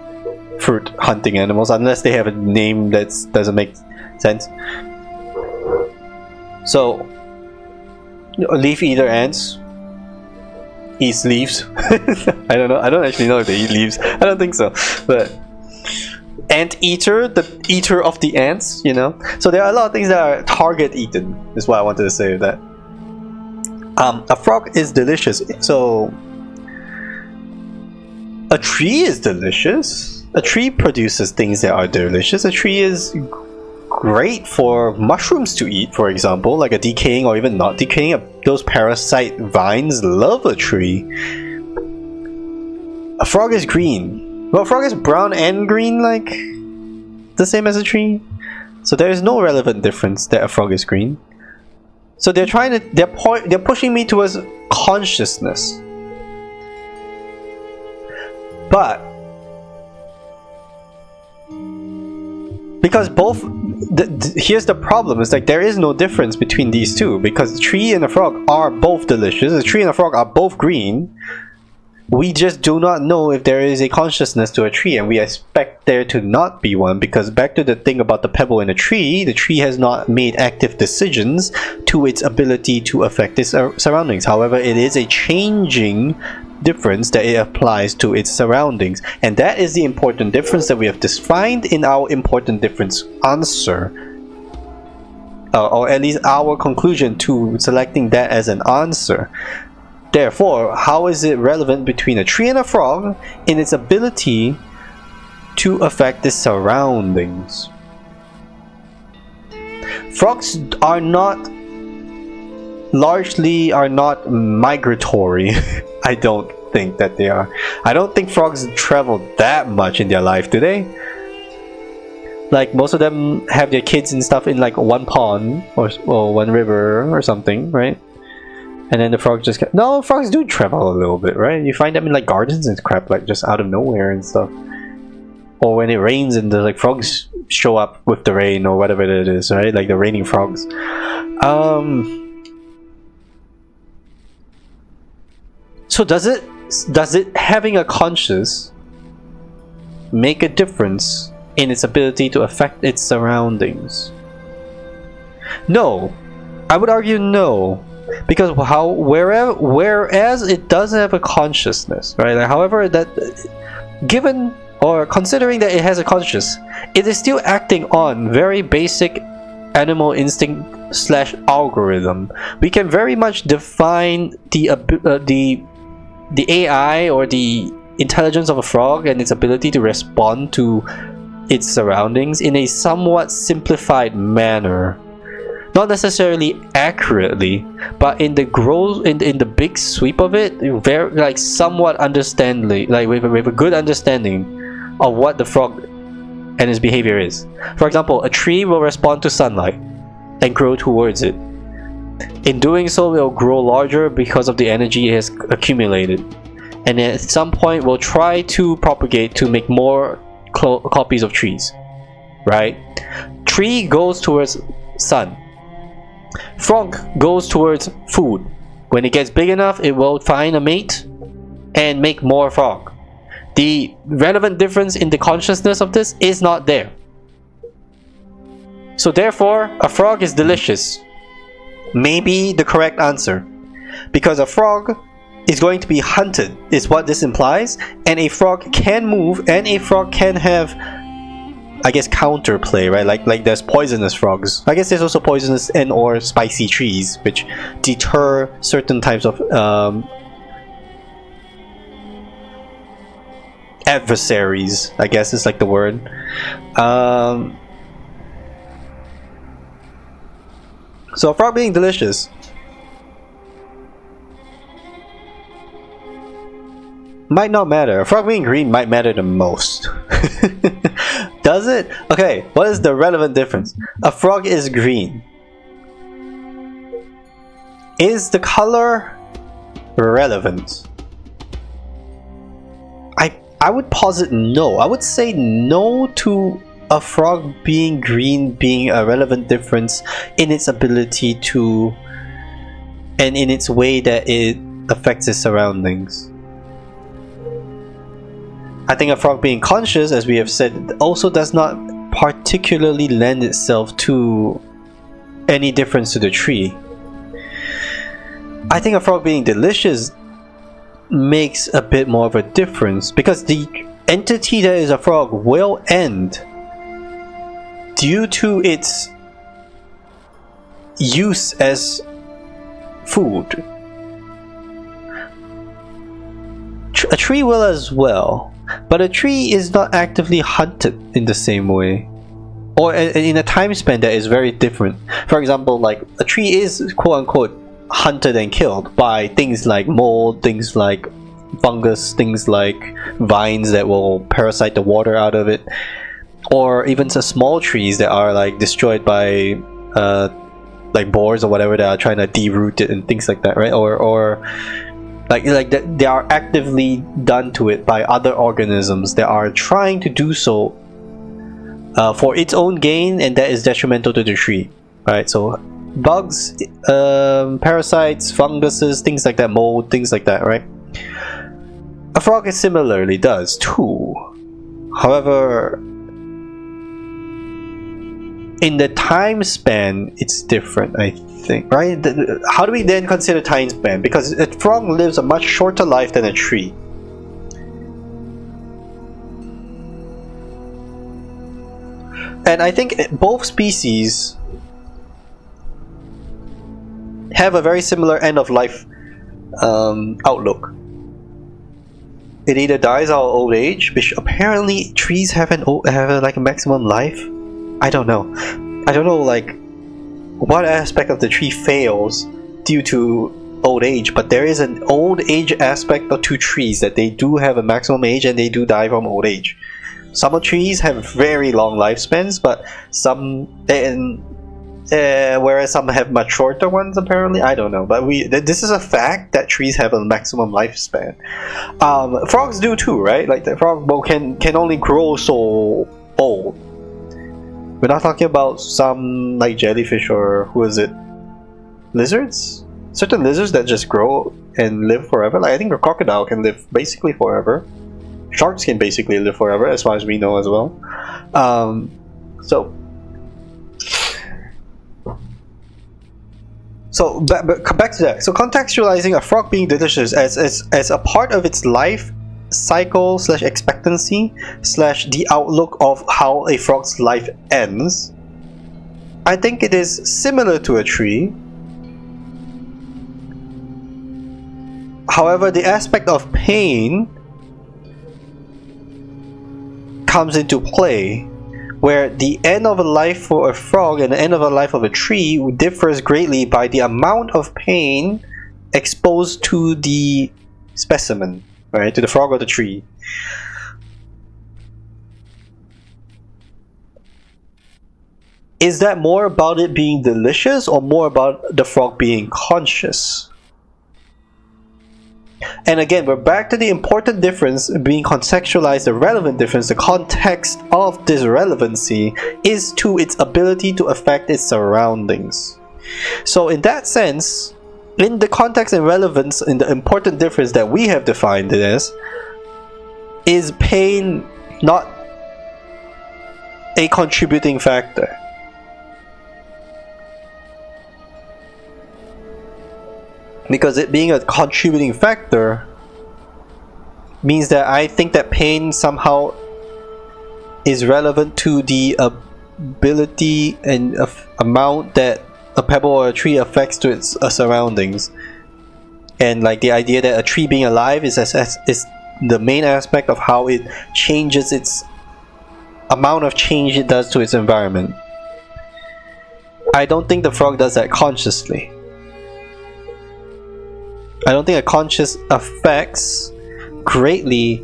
A: fruit hunting animals, unless they have a name that doesn't make sense. So leaf eater ants eat leaves. I don't know. I don't actually know if they eat leaves. I don't think so. But ant eater, the eater of the ants, you know. So there are a lot of things that are target eaten, is what I wanted to say with that. A frog is delicious. So a tree is delicious. A tree produces things that are delicious. A tree is great for mushrooms to eat, for example, like a decaying or even not decaying. Those parasite vines love a tree. A frog is green. Well, a frog is brown and green, like the same as a tree. So there is no relevant difference that a frog is green. So they're pushing me towards consciousness. But because both, here's the problem, it's like there is no difference between these two, because the tree and the frog are both delicious, the tree and the frog are both green. We just do not know if there is a consciousness to a tree, and we expect there to not be one, because back to the thing about the pebble in a tree, the tree has not made active decisions to its ability to affect its surroundings. However, it is a changing difference that it applies to its surroundings. And that is the important difference that we have defined in our important difference answer. Or at least our conclusion to selecting that as an answer. Therefore, how is it relevant between a tree and a frog in its ability to affect the surroundings? Frogs are not migratory. I don't think that they are. I don't think frogs travel that much in their life, do they? Like most of them have their kids and stuff in like one pond or one river or something, right? And then the frogs just no, frogs do travel a little bit, right? You find them in like gardens and crap, like just out of nowhere and stuff. Or when it rains and the like frogs show up with the rain or whatever it is, right? Like the raining frogs. So does it having a conscious make a difference in its ability to affect its surroundings? No, I would argue no, because whereas it does have a consciousness, right? Like, however, that given or considering that it has a conscious, it is still acting on very basic animal instinct / algorithm. We can very much define the AI or the intelligence of a frog and its ability to respond to its surroundings in a somewhat simplified manner. Not necessarily accurately, but in the big sweep of it, very like somewhat understandably, like with a good understanding of what the frog and its behavior is. For example, a tree will respond to sunlight and grow towards it. In doing so, it will grow larger because of the energy it has accumulated, and at some point will try to propagate to make more copies of trees, right? Tree goes towards sun. Frog goes towards food. When it gets big enough, it will find a mate and make more frog. The relevant difference in the consciousness of this is not there. So therefore, a frog is delicious. Maybe the correct answer. Because a frog is going to be hunted, is what this implies, and a frog can move, and a frog can have, I guess, counterplay, right? Like there's poisonous frogs. I guess there's also poisonous and or spicy trees, which deter certain types of adversaries, I guess is like the word. So a frog being delicious might not matter. A frog being green might matter the most. Does it? Okay, what is the relevant difference? A frog is green. Is the color relevant? I would posit no. I would say no to a frog being green being a relevant difference in its ability to and in its way that it affects its surroundings. I think a frog being conscious, as we have said, also does not particularly lend itself to any difference to the tree. I think a frog being delicious makes a bit more of a difference, because the entity that is a frog will end due to its use as food. A tree will as well, but a tree is not actively hunted in the same way, or in a time span that is very different. For example, like a tree is quote-unquote hunted and killed by things like mold, things like fungus, things like vines that will parasite the water out of it, or even some small trees that are like destroyed by like boars or whatever that are trying to deroot it and things like that, right? Or like that they are actively done to it by other organisms that are trying to do so for its own gain, and that is detrimental to the tree, right? So bugs, parasites, funguses, things like that, mold, things like that, right? A frog similarly does too. However, in the time span, it's different, I think, right? How do we then consider time span? Because a frog lives a much shorter life than a tree. And I think both species have a very similar end of life outlook. It either dies out of old age, which apparently trees have like a maximum life. I don't know like what aspect of the tree fails due to old age, but there is an old age aspect to trees, that they do have a maximum age and they do die from old age. Some trees have very long lifespans, but whereas some have much shorter ones, apparently. I don't know, but this is a fact that trees have a maximum lifespan. Frogs do too, right? Like the frog can only grow so old. We're not talking about some like jellyfish or lizards? Certain lizards that just grow and live forever. Like I think a crocodile can live basically forever. Sharks can basically live forever, as far as we know as well. So back to that. So contextualizing a frog being delicious as a part of its life cycle / expectancy / the outlook of how a frog's life ends, I think it is similar to a tree. However, the aspect of pain comes into play, where the end of a life for a frog and the end of a life of a tree differs greatly by the amount of pain exposed to the specimen, right, to the frog or the tree. Is that more about it being delicious or more about the frog being conscious? And again, we're back to the important difference being contextualized. The relevant difference, the context of this relevancy is to its ability to affect its surroundings. So in that sense, in the context and relevance, in the important difference that we have defined it as, is pain not a contributing factor? Because it being a contributing factor means that I think that pain somehow is relevant to the ability and amount that a pebble or a tree affects to its surroundings. And like the idea that a tree being alive is the main aspect of how it changes its amount of change it does to its environment. I don't think the frog does that consciously. I don't think a conscious affects greatly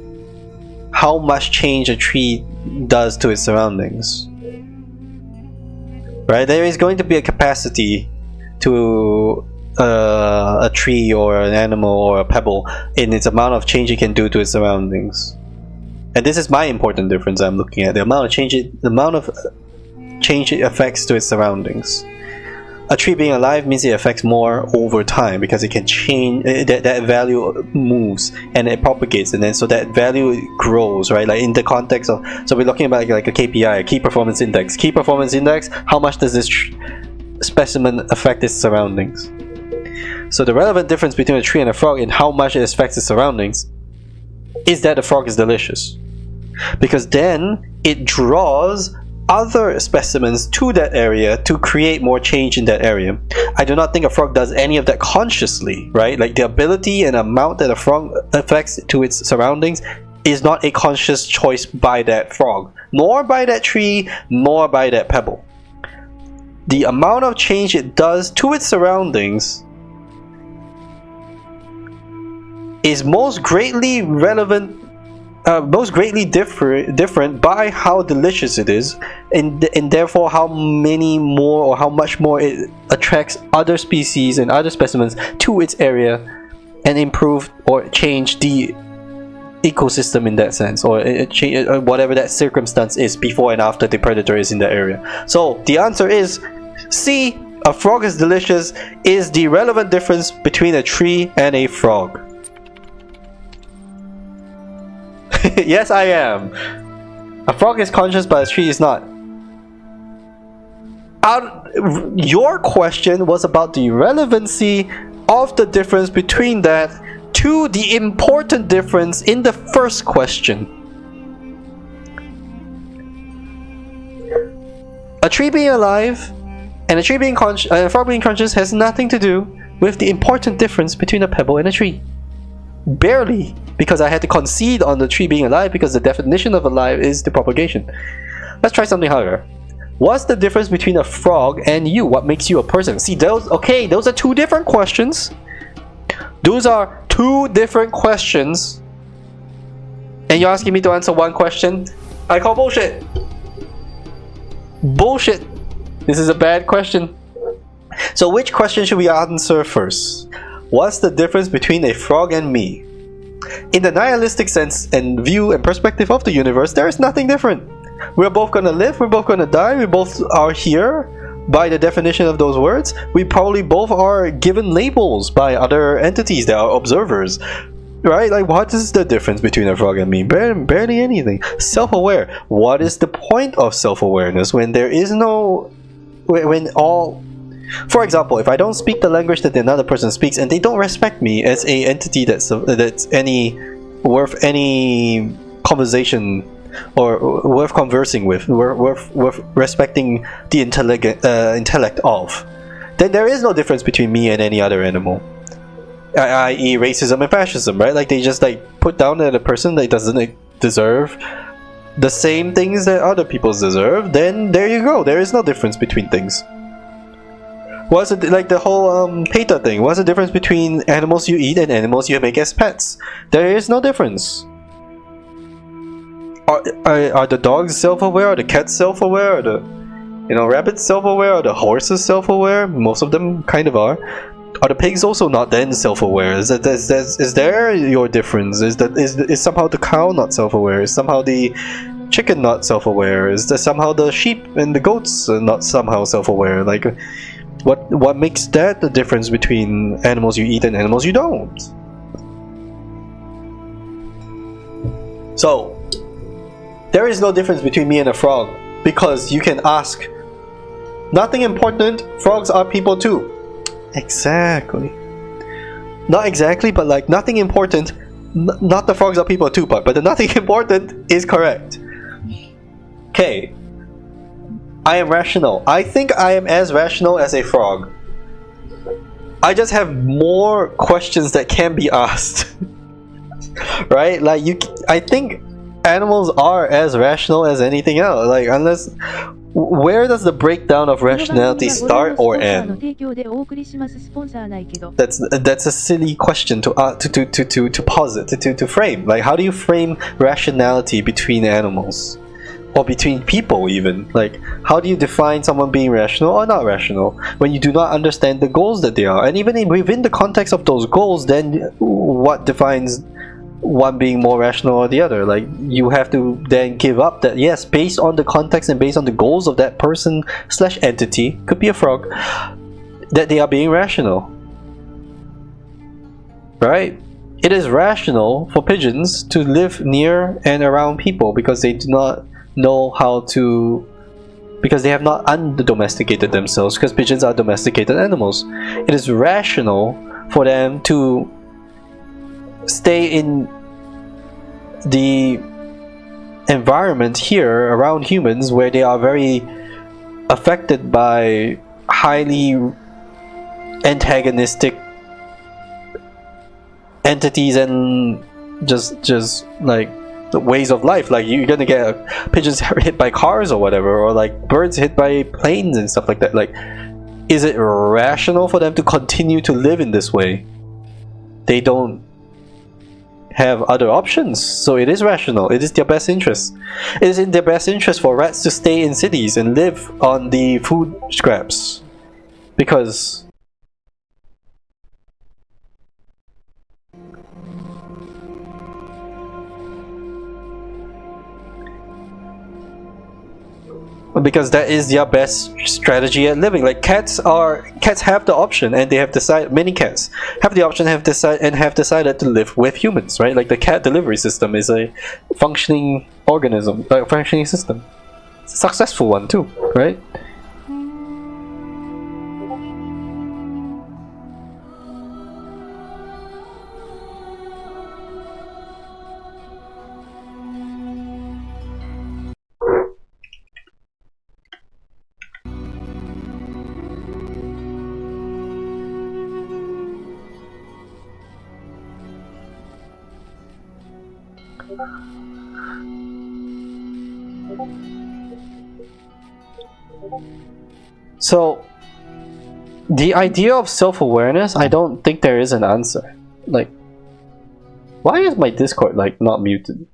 A: how much change a tree does to its surroundings. Right? There is going to be a capacity to a tree or an animal or a pebble in its amount of change it can do to its surroundings. And this is my important difference I'm looking at. The amount of change it affects to its surroundings. A tree being alive means it affects more over time because it can change, that value moves and it propagates, and then so that value grows, right? Like in the context of, so we're looking about like a KPI, a key performance index. Key performance index, how much does this specimen affect its surroundings? So the relevant difference between a tree and a frog in how much it affects its surroundings is that the frog is delicious. Because then it draws other specimens to that area to create more change in that area. I do not think a frog does any of that consciously, right? Like the ability and amount that a frog affects to its surroundings is not a conscious choice by that frog, nor by that tree, nor by that pebble. The amount of change it does to its surroundings is most greatly relevant, most greatly different by how delicious it is, and therefore how many more or how much more it attracts other species and other specimens to its area and improve or change the ecosystem in that sense, or whatever that circumstance is before and after the predator is in the area. So the answer is C. A frog is delicious is the relevant difference between a tree and a frog. Yes, I am. A frog is conscious, but a tree is not. Your question was about the relevancy of the difference between that to the important difference in the first question. A tree being alive and a frog being conscious has nothing to do with the important difference between a pebble and a tree. Barely, because I had to concede on the tree being alive because the definition of alive is the propagation. Let's try something harder. What's the difference between a frog and you? What makes you a person? See, those are two different questions. Those are two different questions. And you're asking me to answer one question? I call bullshit. Bullshit. This is a bad question. So which question should we answer first? What's the difference between a frog and me? In the nihilistic sense and view and perspective of the universe, there is nothing different. We're both gonna live, we're both gonna die, we both are here by the definition of those words. We probably both are given labels by other entities that are observers. Right? Like, what is the difference between a frog and me? Barely anything. Self-aware. What is the point of self-awareness when there is no... when all... For example, if I don't speak the language that another person speaks and they don't respect me as a entity that's worth any conversation or worth conversing with, worth respecting the intellect of, then there is no difference between me and any other animal. I.e. racism and fascism, right? Like, they just put down at a person that doesn't deserve the same things that other people deserve, then there you go. There is no difference between things. What's it like the whole PETA thing? What's the difference between animals you eat and animals you make as pets? There is no difference. Are the dogs self-aware? Are the cats self-aware? Are the rabbits self-aware? Are the horses self-aware? Most of them kind of are. Are the pigs also not then self-aware? Is there your difference? Is somehow the cow not self-aware? Is somehow the chicken not self-aware? Is there somehow the sheep and the goats not somehow self-aware? Like, what makes that the difference between animals you eat and animals you don't? So, there is no difference between me and a frog, because you can ask, nothing important, frogs are people too. Exactly. Not exactly, but like, nothing important, not the frogs are people too part, but the nothing important is correct. Okay. I am rational. I think I am as rational as a frog. I just have more questions that can be asked. Right? Like, I think animals are as rational as anything else. Like, unless... Where does the breakdown of rationality start or end? That's a silly question to posit, to frame. Like, how do you frame rationality between animals? Or between people even? Like, how do you define someone being rational or not rational when you do not understand the goals that they are? And even within the context of those goals, then what defines one being more rational or the other? Like, you have to then give up that, yes, based on the context and based on the goals of that person / entity, could be a frog, that they are being rational. Right? It is rational for pigeons to live near and around people because they do not know how to, because they have not undomesticated themselves, because pigeons are domesticated animals. It is rational for them to stay in the environment here around humans where they are very affected by highly antagonistic entities and just like the ways of life. Like, you're gonna get pigeons hit by cars or whatever, or like birds hit by planes and stuff like that. Like, is it rational for them to continue to live in this way? They don't have other options, so it is rational. It is their best interest. It is in their best interest for rats to stay in cities and live on the food scraps, because that is their best strategy at living. Like, cats have the option, and they have decided, many cats have the option, have decided to live with humans, right? Like, the cat delivery system is a functioning organism, a functioning system. It's a successful one too, right? So, the idea of self-awareness, I don't think there is an answer. Like, why is my Discord like not muted?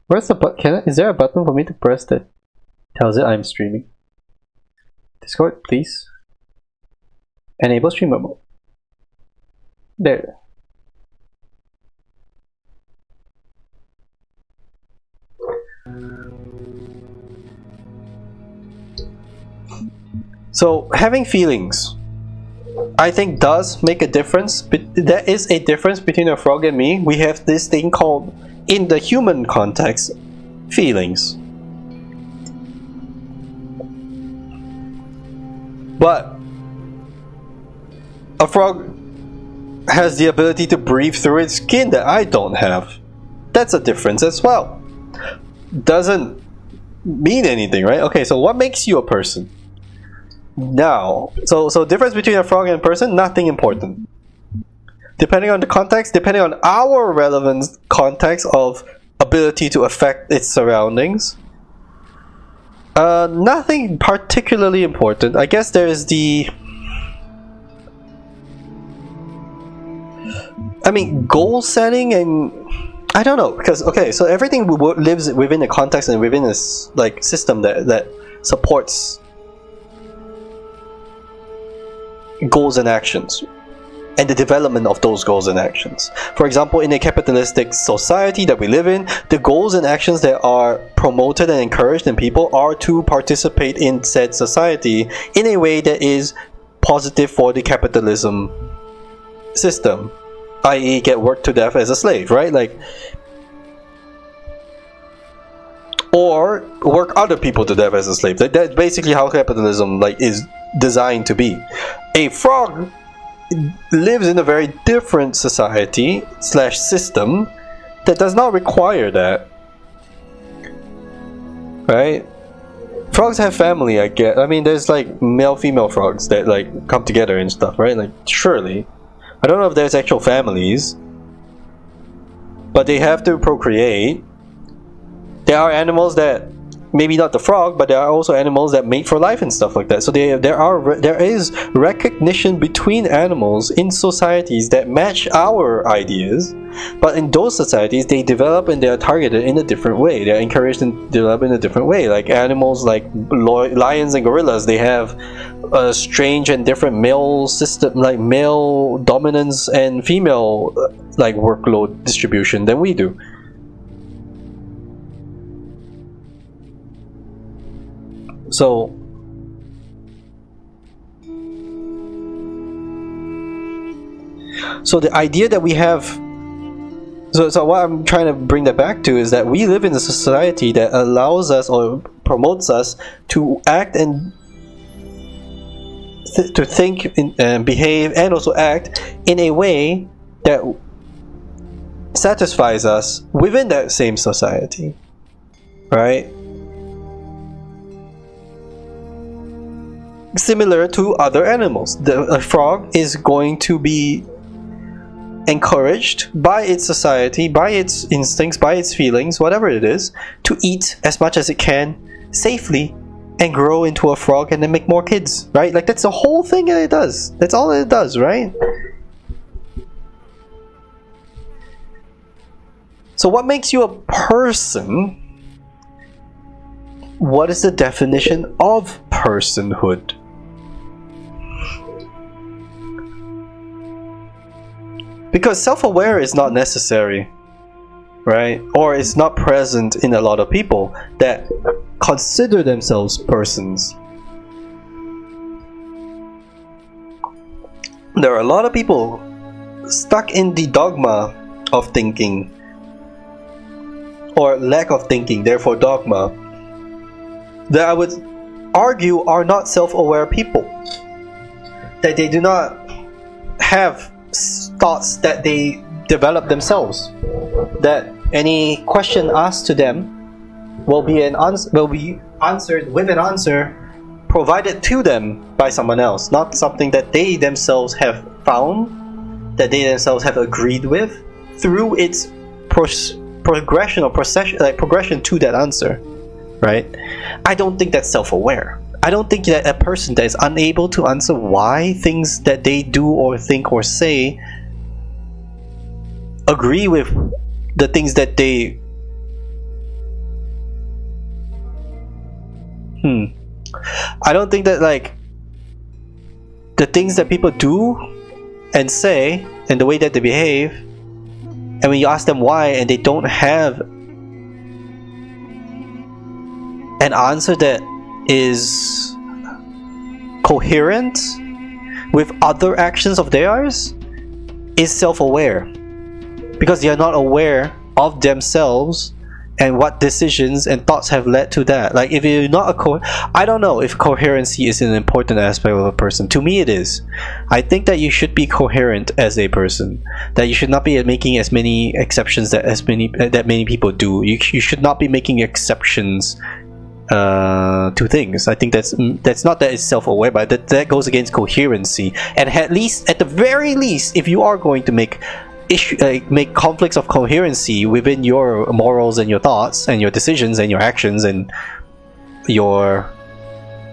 A: Where's the button? Is there a button for me to press that tells it I'm streaming? Discord, please. Enable streamer mode. There. So, having feelings, I think, does make a difference. But there is a difference between a frog and me. We have this thing called, in the human context, feelings. But a frog has the ability to breathe through its skin that I don't have. That's a difference as well. Doesn't mean anything, right? Okay, so what makes you a person? Now, so difference between a frog and a person, nothing important. Depending on the context, depending on our relevant context of ability to affect its surroundings, nothing particularly important. I guess there is the, goal setting, and I don't know, because okay, so everything lives within a context and within this like system that supports goals and actions, and the development of those goals and actions. For example, in a capitalistic society that we live in, the goals and actions that are promoted and encouraged in people are to participate in said society in a way that is positive for the capitalism system, i.e. get worked to death as a slave, right? Like, or work other people to death as a slave. That's basically how capitalism is designed to be. A frog lives in a very different society / system that does not require that, right? Frogs have family, I get. There's like male female frogs that like come together and stuff, right? Like, surely, I don't know if there's actual families, but they have to procreate. There are animals that, maybe not the frog, but there are also animals that mate for life and stuff like that. So there is recognition between animals in societies that match our ideas, but in those societies they develop and they are targeted in a different way. They're encouraged and develop in a different way. Like animals like lions and gorillas, they have a strange and different male system, like male dominance and female like workload distribution than we do. So the idea that we have, so what I'm trying to bring that back to is that we live in a society that allows us or promotes us to act and to think and behave and also act in a way that satisfies us within that same society, right? Similar to other animals, a frog is going to be encouraged by its society, by its instincts, by its feelings, whatever it is, to eat as much as it can safely and grow into a frog and then make more kids, right? Like, that's the whole thing that it does. That's all it does, right? So what makes you a person? What is the definition of personhood? Because self-aware is not necessary, right? Or it's not present in a lot of people that consider themselves persons. There are a lot of people stuck in the dogma of thinking, or lack of thinking, therefore dogma, that I would argue are not self-aware people. That they do not have thoughts that they develop themselves. That any question asked to them will be answered with an answer provided to them by someone else, not something that they themselves have found, that they themselves have agreed with through its progression or procession, like progression to that answer, right? I don't think that's self-aware. I don't think that a person that is unable to answer why things that they do or think or say agree with the things that they I don't think that like the things that people do and say and the way that they behave, and when you ask them why and they don't have an answer that is coherent with other actions of theirs, is self-aware, because they are not aware of themselves and what decisions and thoughts have led to that. Like if you're not I don't know if coherency is an important aspect of a person. To me it is. I think that you should be coherent as a person, that you should not be making as many exceptions that many people do. You should not be making exceptions to things. I think that's not that it's self-aware, but that goes against coherency. And at the very least, if you are going to make conflicts of coherency within your morals and your thoughts and your decisions and your actions and your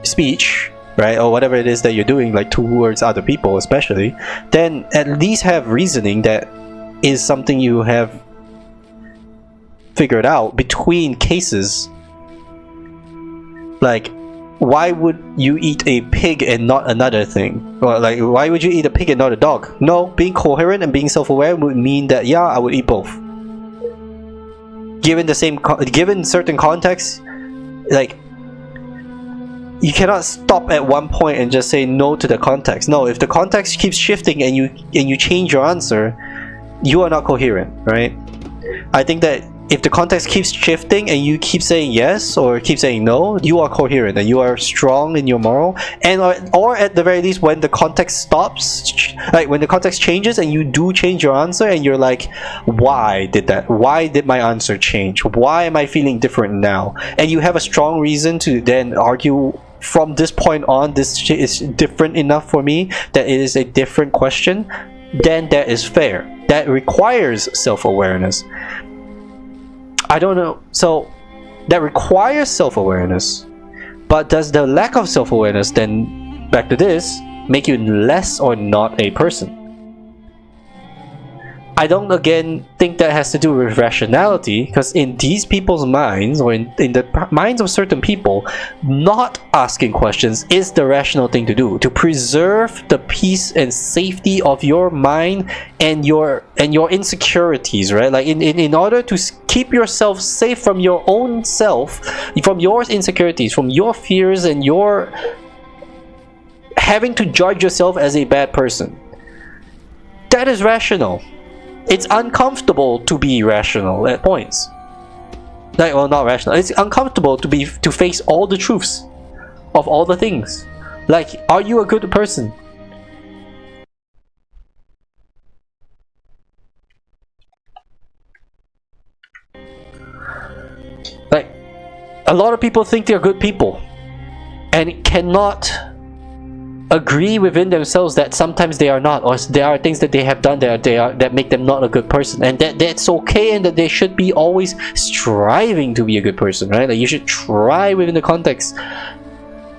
A: speech, right, or whatever it is that you're doing, like towards other people especially, then at least have reasoning that is something you have figured out between cases. Like, why would you eat a pig and not another thing? Or like, why would you eat a pig and not a dog? No, being coherent and being self-aware would mean that yeah, I would eat both. Given certain context, like you cannot stop at one point and just say no to the context. No, if the context keeps shifting and you change your answer, you are not coherent, right? I think that if the context keeps shifting and you keep saying yes or keep saying no, you are coherent and you are strong in your moral. And or at the very least, when the context stops, like when the context changes and you do change your answer and you're like, why did that? Why did my answer change? Why am I feeling different now? And you have a strong reason to then argue, from this point on, this is different enough for me that it is a different question, then that is fair. That requires self-awareness. I don't know. So that requires self-awareness. But does the lack of self-awareness, then back to this, make you less or not a person? I don't again think that has to do with rationality, because in these people's minds, or in the minds of certain people, not asking questions is the rational thing to do, to preserve the peace and safety of your mind and your insecurities, right? Like in order to keep yourself safe from your own self, from your insecurities, from your fears, and your having to judge yourself as a bad person. That is rational. It's uncomfortable to be rational at points. Like, well, not rational. It's uncomfortable to face all the truths of all the things. Like, are you a good person? Like, a lot of people think they're good people and cannot agree within themselves that sometimes they are not, or there are things that they have done that make them not a good person, and that's okay, and that they should be always striving to be a good person, right? Like, you should try within the context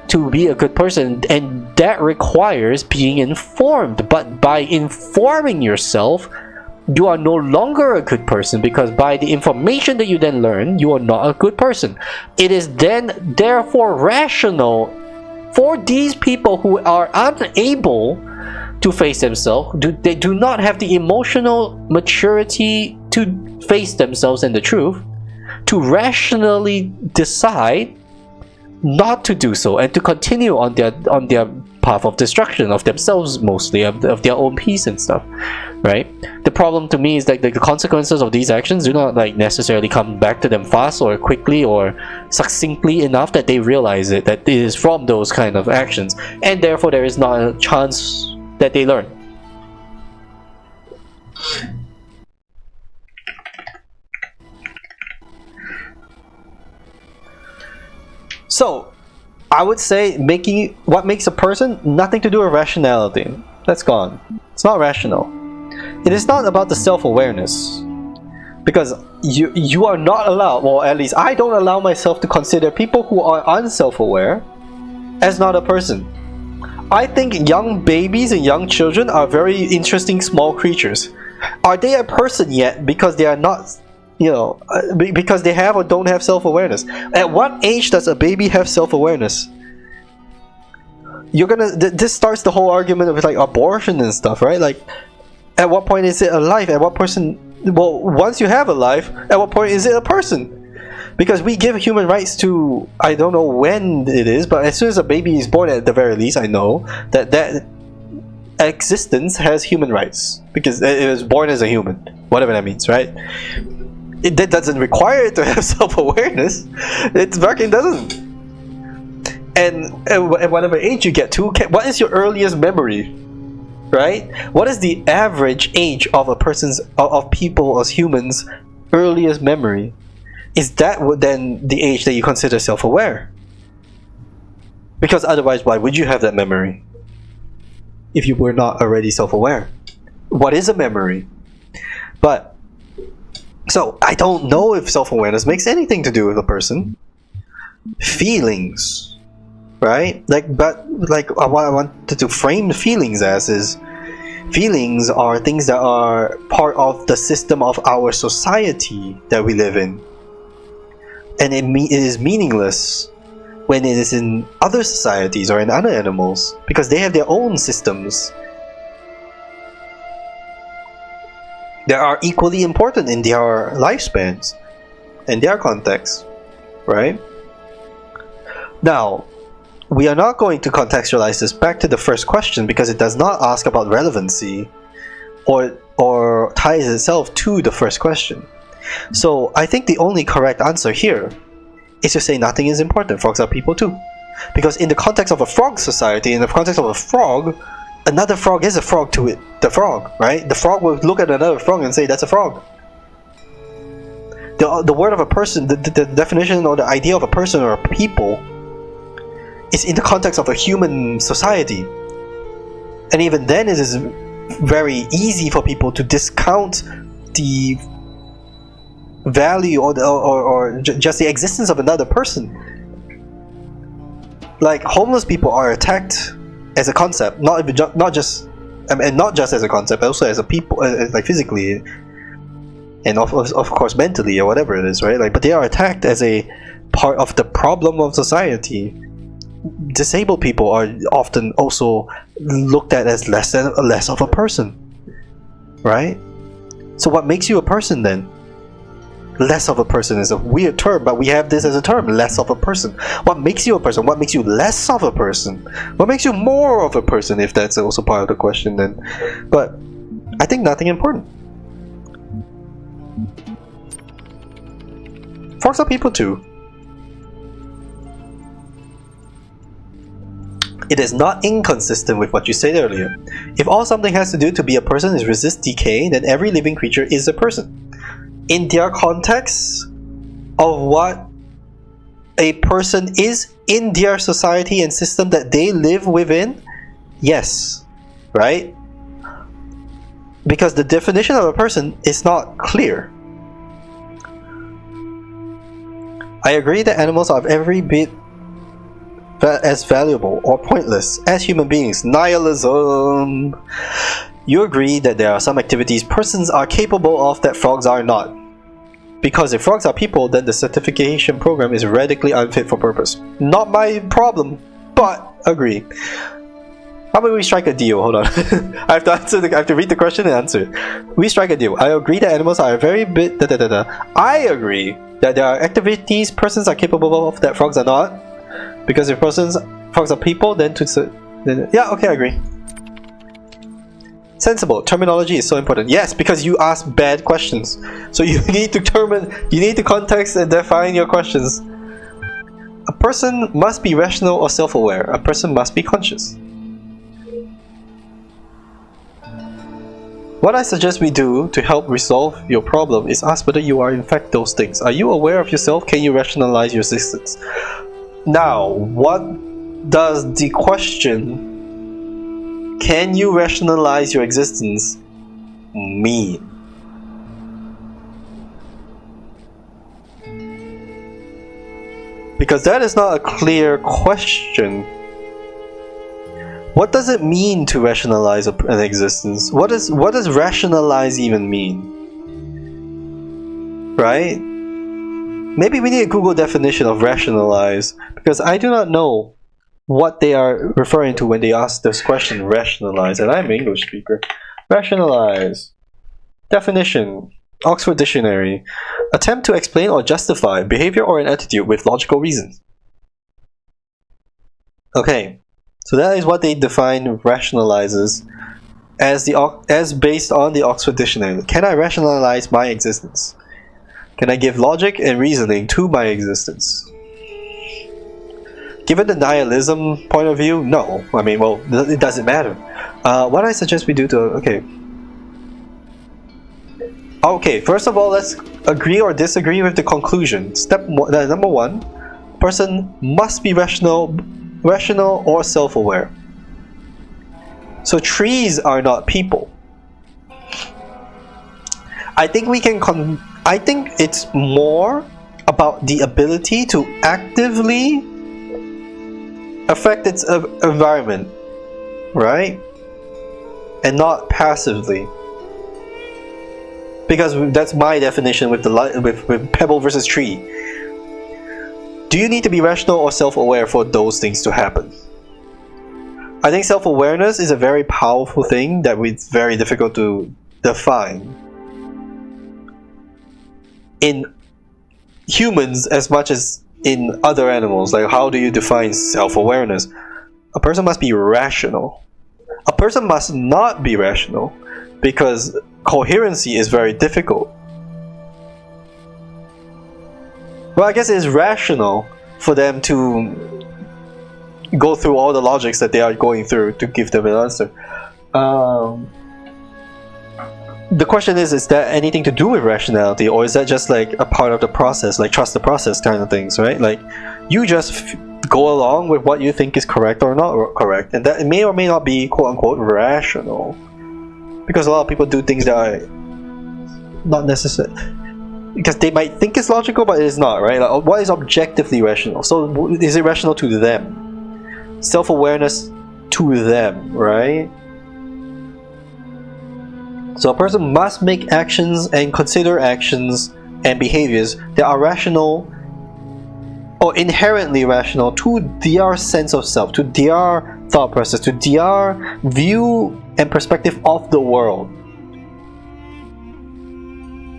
A: to be a good person, and that requires being informed. But by informing yourself, you are no longer a good person, because by the information that you then learn, you are not a good person. It is then therefore rational for these people who are unable to face themselves, they do not have the emotional maturity to face themselves and the truth, to rationally decide not to do so and to continue on their path of destruction of themselves, mostly of their own peace and stuff, right? The problem to me is that the consequences of these actions do not like necessarily come back to them fast or quickly or succinctly enough that they realize that it is from those kind of actions, and therefore there is not a chance that they learn. So I would say what makes a person, nothing to do with rationality. That's gone. It's not rational. It is not about the self-awareness. Because you are not allowed, well, at least I don't allow myself to consider people who are unself-aware as not a person. I think young babies and young children are very interesting small creatures. Are they a person yet because they are not, because they have or don't have self-awareness? At what age does a baby have self-awareness? This starts the whole argument of like abortion and stuff, right? Like, at what point is it alive? At what person? Well, once you have a life, at what point is it a person? Because we give human rights to, I don't know when it is, but as soon as a baby is born, at the very least, I know that existence has human rights because it was born as a human, whatever that means, right? That doesn't require it to have self-awareness. It fucking doesn't. And at whatever age you get to, what is your earliest memory? Right? What is the average age of of people as humans' earliest memory? Is that then the age that you consider self-aware? Because otherwise, why would you have that memory if you were not already self-aware? What is a memory? But so I don't know if self-awareness makes anything to do with a person. Feelings. Right? What I wanted to frame the feelings as is, feelings are things that are part of the system of our society that we live in. And it is meaningless when it is in other societies or in other animals, because they have their own systems that are equally important in their lifespans and their context, right? Now, we are not going to contextualize this back to the first question because it does not ask about relevancy or ties itself to the first question. So I think the only correct answer here is to say nothing is important. Frogs are people too. Because in the context of a frog society, in the context of a frog, another frog is a frog to it. The frog, right? The frog will look at another frog and say that's a frog. The word of a person, the definition or the idea of a person or a people is in the context of a human society. And even then it is very easy for people to discount the value or just the existence of another person. Like, homeless people are attacked as a concept, not just as a concept, also as a people, like physically and of course mentally or whatever it is, right? Like, but they are attacked as a part of the problem of society. Disabled people are often also looked at as less of a person, right? So what makes you a person then? Less of a person is a weird term, but we have this as a term, less of a person. What makes you a person? What makes you less of a person? What makes you more of a person, if that's also part of the question then? But I think nothing important. Frogs are people too. It is not inconsistent with what you said earlier. If all something has to do to be a person is resist decay, then every living creature is a person. In their context of what a person is in their society and system that they live within, yes, right? Because the definition of a person is not clear. I agree that animals are every bit as valuable or pointless as human beings. Nihilism. You agree that there are some activities persons are capable of that frogs are not. Because if frogs are people, then the certification program is radically unfit for purpose. Not my problem, but agree. How about we strike a deal? Hold on. I have to read the question and answer it. We strike a deal. I agree that animals are a very bit I agree that there are activities persons are capable of that frogs are not. Because if frogs are people, then yeah, okay, I agree. Sensible. Terminology is so important. Yes, because you ask bad questions. So you need to context and define your questions. A person must be rational or self-aware. A person must be conscious. What I suggest we do to help resolve your problem is ask whether you are in fact those things. Are you aware of yourself? Can you rationalize your existence?
D: Now, what does the question, can you rationalize your existence, mean? Because that is not a clear question. What does it mean to rationalize an existence? What does rationalize even mean? Right? Maybe we need a Google definition of rationalize, because I do not know what they are referring to when they ask this question, rationalize, and I'm an English speaker. Rationalize. Definition. Oxford Dictionary. Attempt to explain or justify behavior or an attitude with logical reasons. Okay, so that is what they define rationalizes as based on the Oxford Dictionary. Can I rationalize my existence? Can I give logic and reasoning to my existence? Given the nihilism point of view, no. I mean, well, it doesn't matter. What I suggest we do to... Okay, first of all, let's agree or disagree with the conclusion. Number one, person must be rational or self-aware. So trees are not people. I think it's more about the ability to actively affect its environment, right? And not passively. Because that's my definition with with pebble versus tree. Do you need to be rational or self-aware for those things to happen? I think self-awareness is a very powerful thing that it's very difficult to define in humans as much as in other animals. Like, how do you define self-awareness? A person must be rational. A person must not be rational, because coherency is very difficult. Well, I guess it is rational for them to go through all the logics that they are going through to give them an answer. The question is that anything to do with rationality, or is that just like a part of the process, like trust the process kind of things, right? Like, you just go along with what you think is correct or not correct, and that it may or may not be quote-unquote rational. Because a lot of people do things that are not necessary. Because they might think it's logical, but it is not, right? Like, what is objectively rational? So is it rational to them? Self-awareness to them, right? So a person must make actions and consider actions and behaviors that are rational or inherently rational to their sense of self, to their thought process, to their view and perspective of the world.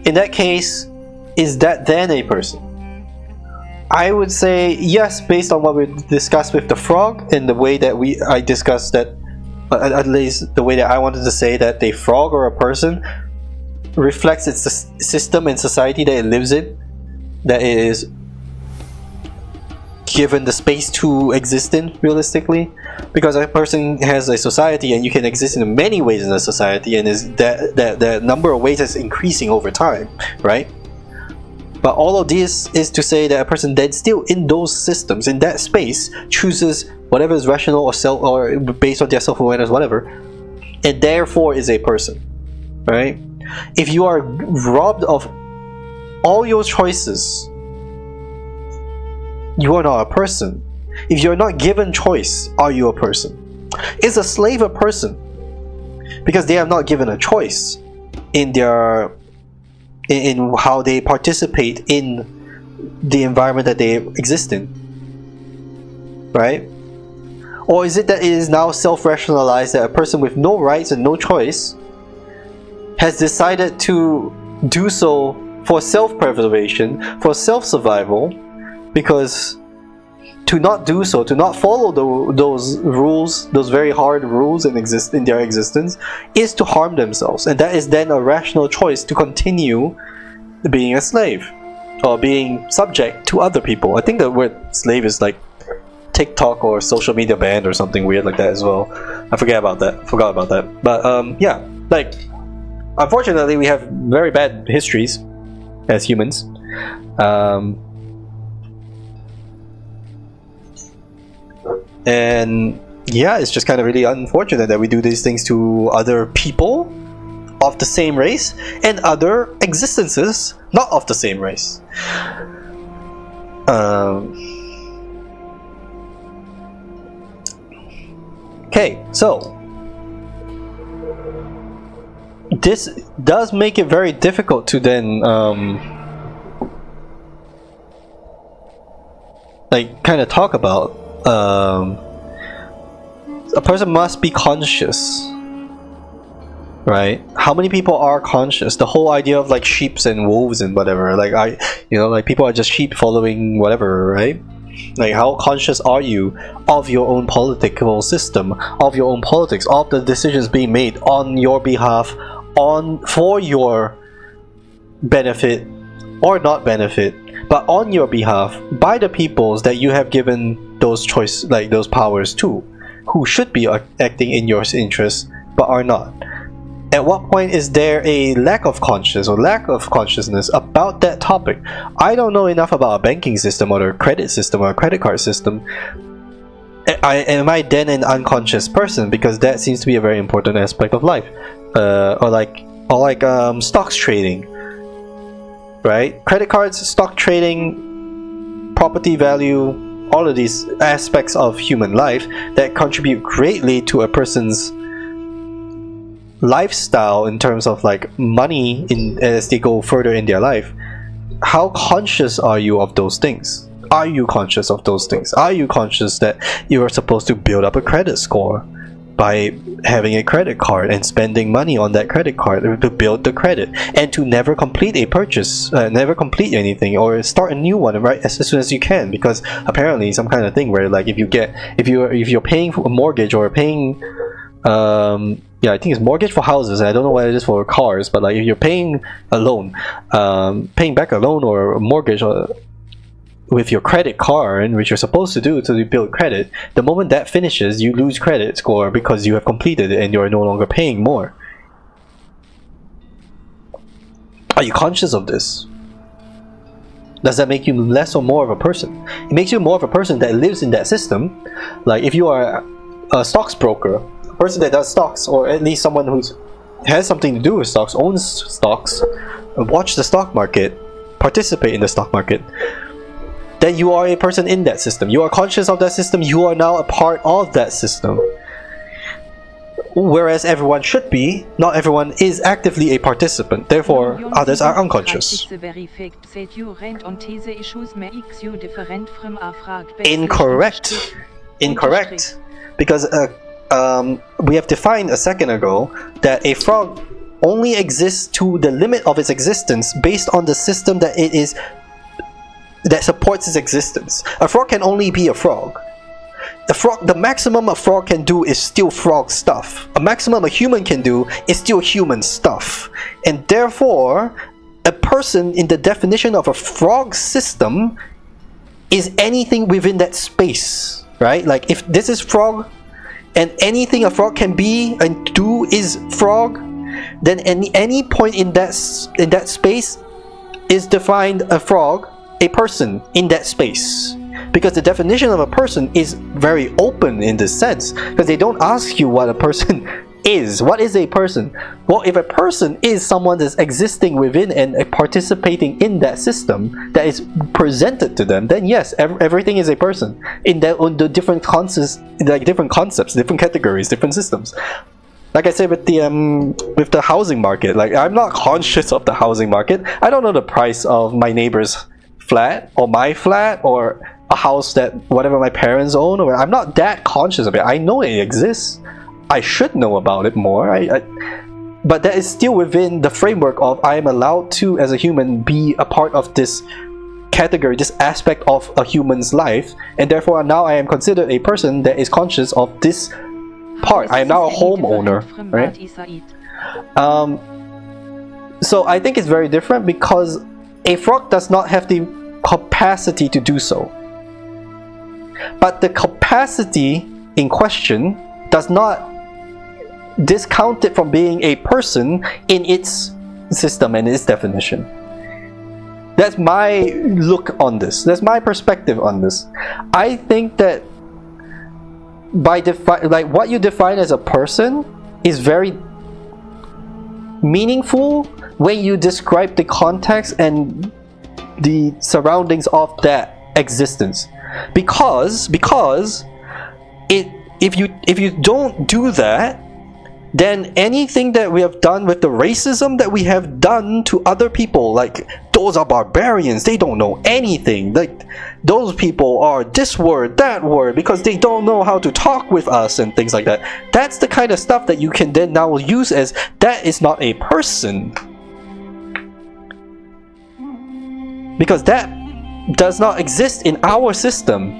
D: In that case, is that then a person? I would say yes, based on what we discussed with the frog and the way that I discussed that, at least the way that I wanted to say that a frog or a person reflects its system and society that it lives in, that it is given the space to exist in, realistically. Because a person has a society, and you can exist in many ways in a society, and is that number of ways is increasing over time, right? But all of this is to say that a person then still in those systems, in that space, chooses whatever is rational or based on their self-awareness, whatever, and therefore is a person, right? If you are robbed of all your choices, you are not a person. If you are not given choice, are you a person? Is a slave a person? Because they are not given a choice in how they participate in the environment that they exist in, right? Or is it that it is now self-rationalized that a person with no rights and no choice has decided to do so for self-preservation, for self-survival, because to not do so, to not follow those rules, those very hard rules in their existence, is to harm themselves, and that is then a rational choice to continue being a slave or being subject to other people. I think the word slave is like TikTok or social media banned or something weird like that as well. I forgot about that. But yeah, like, unfortunately, we have very bad histories as humans. And yeah, it's just kind of really unfortunate that we do these things to other people of the same race and other existences not of the same race. Okay, so this does make it very difficult to then like kind of talk about a person must be conscious, right? How many people are conscious? The whole idea of like sheeps and wolves and whatever, like like people are just sheep following whatever, right? Like, how conscious are you of your own political system, of your own politics, of the decisions being made on your behalf, for your benefit or not benefit, but on your behalf by the peoples that you have given those those powers to, who should be acting in your interest but are not? At what point is there a lack of consciousness about that topic? I don't know enough about a banking system or a credit system or a credit card system. Am I then an unconscious person? Because that seems to be a very important aspect of life. Or like stocks trading, right? Credit cards, stock trading, property value, all of these aspects of human life that contribute greatly to a person's lifestyle in terms of like money as they go further in their life. How conscious are you of those things? Are you conscious of those things? Are you conscious that you are supposed to build up a credit score by having a credit card and spending money on that credit card to build the credit, and to never complete a purchase, never complete anything, or start a new one right as soon as you can? Because apparently some kind of thing where like if you're paying for a mortgage or paying I think it's mortgage for houses, and I don't know what it is for cars, but like if you're paying a loan, paying back a loan or a mortgage with your credit card, which you're supposed to do to build credit, the moment that finishes, you lose credit score because you have completed it and you're no longer paying more. Are you conscious of this? Does that make you less or more of a person? It makes you more of a person that lives in that system. Like if you are a stocks broker, a person that does stocks, or at least someone who has something to do with stocks, owns stocks, watch the stock market, participate in the stock market, then you are a person in that system. You are conscious of that system. You are now a part of that system. Whereas everyone should be, not everyone is actively a participant. Therefore, others are unconscious. Incorrect. Incorrect. Because we have defined a second ago that a frog only exists to the limit of its existence based on the system that supports its existence. A frog can only be a frog. The maximum a frog can do is still frog stuff. A maximum a human can do is still human stuff. And therefore, a person in the definition of a frog system is anything within that space, right? Like if this is frog, and anything a frog can be and do is frog, then any point in that space is defined a frog, a person in that space. Because the definition of a person is very open in this sense, because they don't ask you what a person is. What is a person? Well, if a person is someone that's existing within and participating in that system that is presented to them, then yes, everything is a person in the different concepts, different categories, different systems. Like I said with the housing market, like I'm not conscious of the housing market. I don't know the price of my neighbor's flat or my flat or a house that whatever my parents own, or I'm not that conscious of it. I know it exists. I should know about it more. But that is still within the framework of I am allowed to, as a human, be a part of this category, this aspect of a human's life, and therefore now I am considered a person that is conscious of this part. I am now a homeowner, right? So I think it's very different because a frog does not have the capacity to do so. But the capacity in question does not discount it from being a person in its system and its definition. That's my look on this. That's my perspective on this. I think that like what you define as a person is very meaningful when you describe the context and the surroundings of that existence, because if you don't do that, then anything that we have done with the racism that we have done to other people, like those are barbarians, they don't know anything, like those people are this word, that word, because they don't know how to talk with us and things like that. That's the kind of stuff that you can then now use as that is not a person, because that does not exist in our system.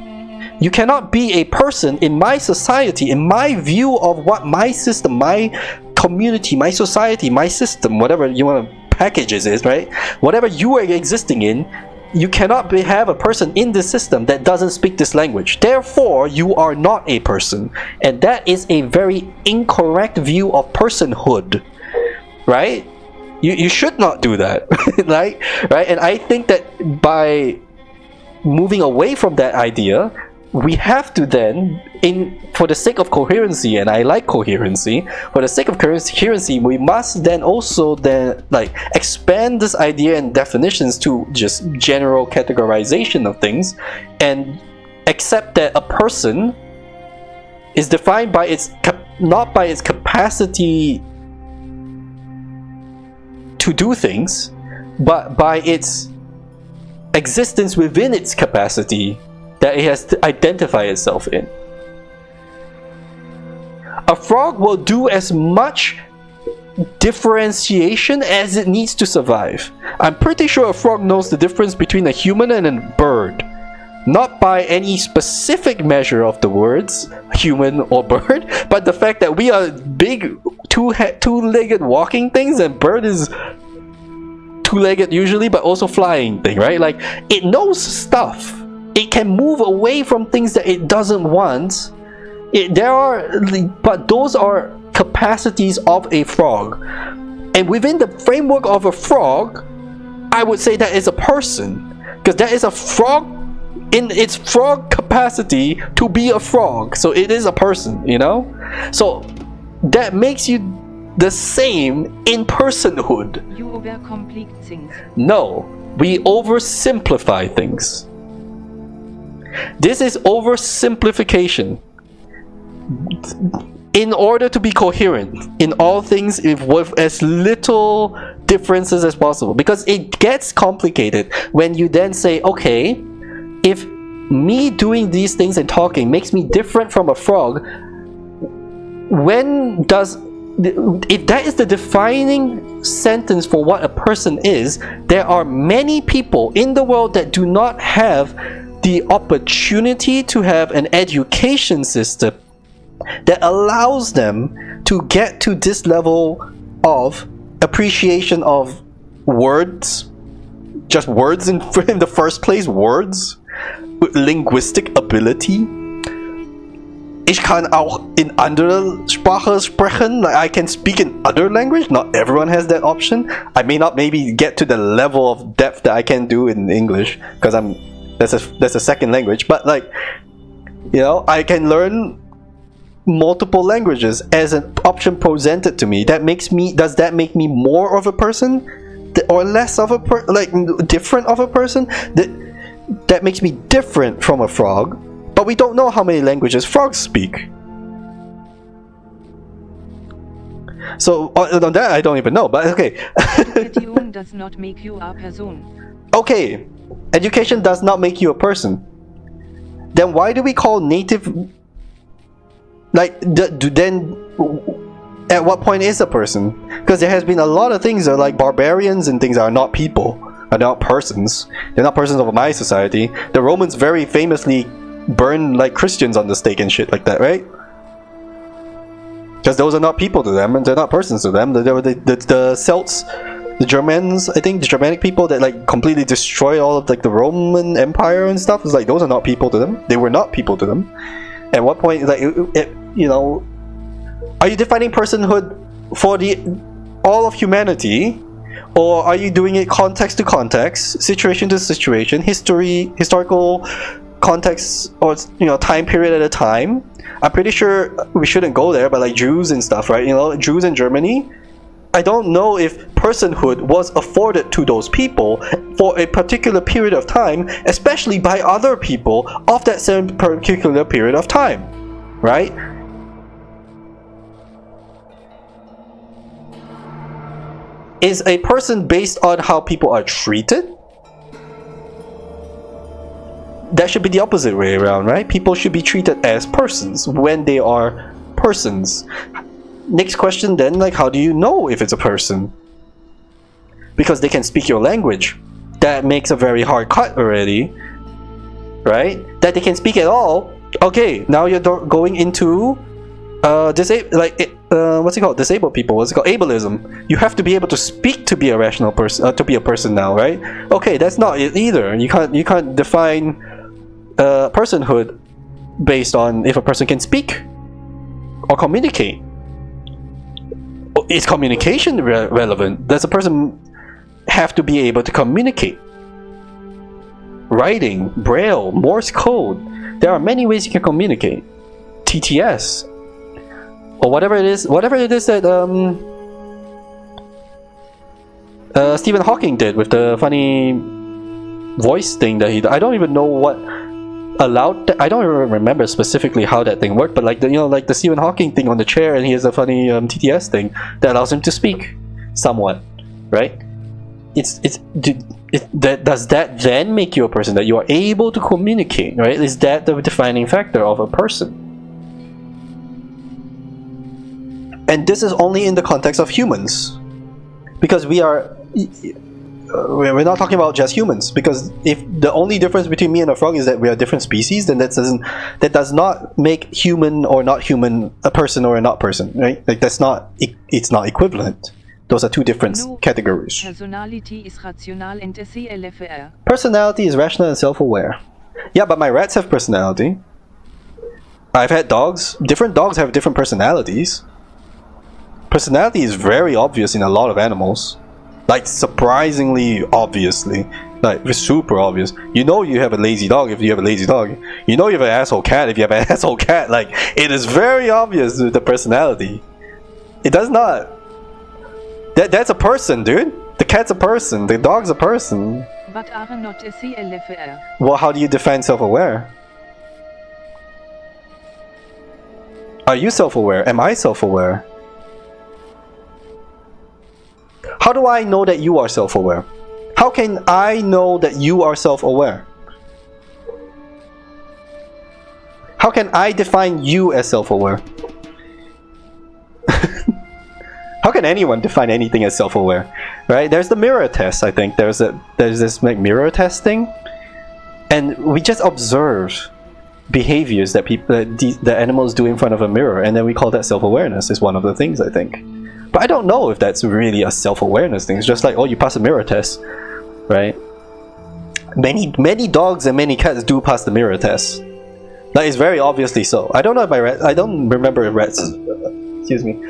D: You cannot be a person in my society, in my view of what my system, my community, my society, my system, whatever you want to package it is, right? Whatever you are existing in, you cannot have a person in this system that doesn't speak this language. Therefore, you are not a person. And that is a very incorrect view of personhood, right? You should not do that, right? And I think that by moving away from that idea, we have to then, for the sake of coherency, and I like coherency, for the sake of coherency, we must then also like expand this idea and definitions to just general categorization of things, and accept that a person is defined by not by its capacity to do things, but by its existence within its capacity that it has to identify itself in. A frog will do as much differentiation as it needs to survive. I'm pretty sure a frog knows the difference between a human and a bird. Not by any specific measure of the words, human or bird, but the fact that we are big two-legged walking things, and bird is two-legged usually, but also flying thing, right? Like, it knows stuff. It can move away from things that it doesn't want. But those are capacities of a frog. And within the framework of a frog, I would say that is a person. Because that is a frog in its frog capacity to be a frog. So it is a person, you know? So that makes you the same in personhood.
B: You overcomplicate things.
D: No, we oversimplify things. This is oversimplification. In order to be coherent in all things with as little differences as possible, because it gets complicated when you then say, okay, if me doing these things and talking makes me different from a frog, if that is the defining sentence for what a person is, there are many people in the world that do not have the opportunity to have an education system that allows them to get to this level of appreciation of words, just words in the first place, words, linguistic ability. Ich kann auch in andere Sprache sprechen. Like, I can speak in other language. Not everyone has that option. I may not maybe get to the level of depth that I can do in English, because that's a second language. But like, you know, I can learn multiple languages as an option presented to me. Does that make me more of a person, or less of a different of a person? That makes me different from a frog. But we don't know how many languages frogs speak. So on that I don't even know. But okay.
B: Education does not make you a person.
D: Okay, education does not make you a person. Then why do we call native? Like, then at what point is a person? Because there has been a lot of things that are like barbarians and things are not people, are not persons. They're not persons of my society. The Romans very famously burned like Christians on the stake and shit like that, right? Because those are not people to them, and they're not persons to them. They were the Celts, the Germans, I think, the Germanic people that like completely destroyed all of like the Roman Empire and stuff. It's like, those are not people to them. They were not people to them. At what point, like, you know, are you defining personhood for all of humanity, or are you doing it context to context, situation to situation, historical context, or, you know, time period at a time? I'm pretty sure we shouldn't go there, but like Jews and stuff, right? You know, Jews in Germany, I don't know if personhood was afforded to those people for a particular period of time, especially by other people of that same particular period of time, right? Is a person based on how people are treated? That should be the opposite way around, right? People should be treated as persons when they are persons. Next question then, like, how do you know if it's a person? Because they can speak your language. That makes a very hard cut already, right? That they can speak at all. Okay, now you're going into what's it called? Disabled people. What's it called? Ableism. You have to be able to speak to be a rational person, to be a person now, right? Okay, that's not it either. You can't define personhood based on if a person can speak or communicate. Is communication relevant? Does a person have to be able to communicate? Writing, Braille, Morse code. There are many ways you can communicate. TTS, or whatever it is that Stephen Hawking did with the funny voice thing that he. I don't even know what allowed. I don't even remember specifically how that thing worked, but like the Stephen Hawking thing on the chair, and he has a funny TTS thing that allows him to speak somewhat, right? Does that then make you a person, that you are able to communicate, right? Is that the defining factor of a person? And this is only in the context of humans, because we're not talking about just humans. Because if the only difference between me and a frog is that we are different species, then that does not make human or not human a person or a not person, right? Like it's not equivalent. Those are two different categories.
B: Personality is rational and self-aware.
D: Personality is rational and self-aware. Yeah, but my rats have personality. I've had dogs. Different dogs have different personalities. Personality is very obvious in a lot of animals. Like, surprisingly obviously. Like, it's super obvious. You know you have a lazy dog if you have a lazy dog. You know you have an asshole cat if you have an asshole cat. Like, it is very obvious with the personality. It does not. That's a person, dude. The cat's a person. The dog's a person.
B: But are not self-aware.
D: Well, how do you define self-aware? Are you self-aware? Am I self-aware? How do I know that you are self-aware? How can I know that you are self-aware? How can I define you as self-aware? How can anyone define anything as self-aware? Right? There's the mirror test, I think. There's this like mirror test thing. And we just observe behaviors that the animals do in front of a mirror, and then we call that self-awareness. Is one of the things, I think. But I don't know if that's really a self-awareness thing. It's just like, oh, you pass a mirror test, right? Many dogs and many cats do pass the mirror test. Like, it's very obviously so. I don't know if I don't remember if rats. Excuse me.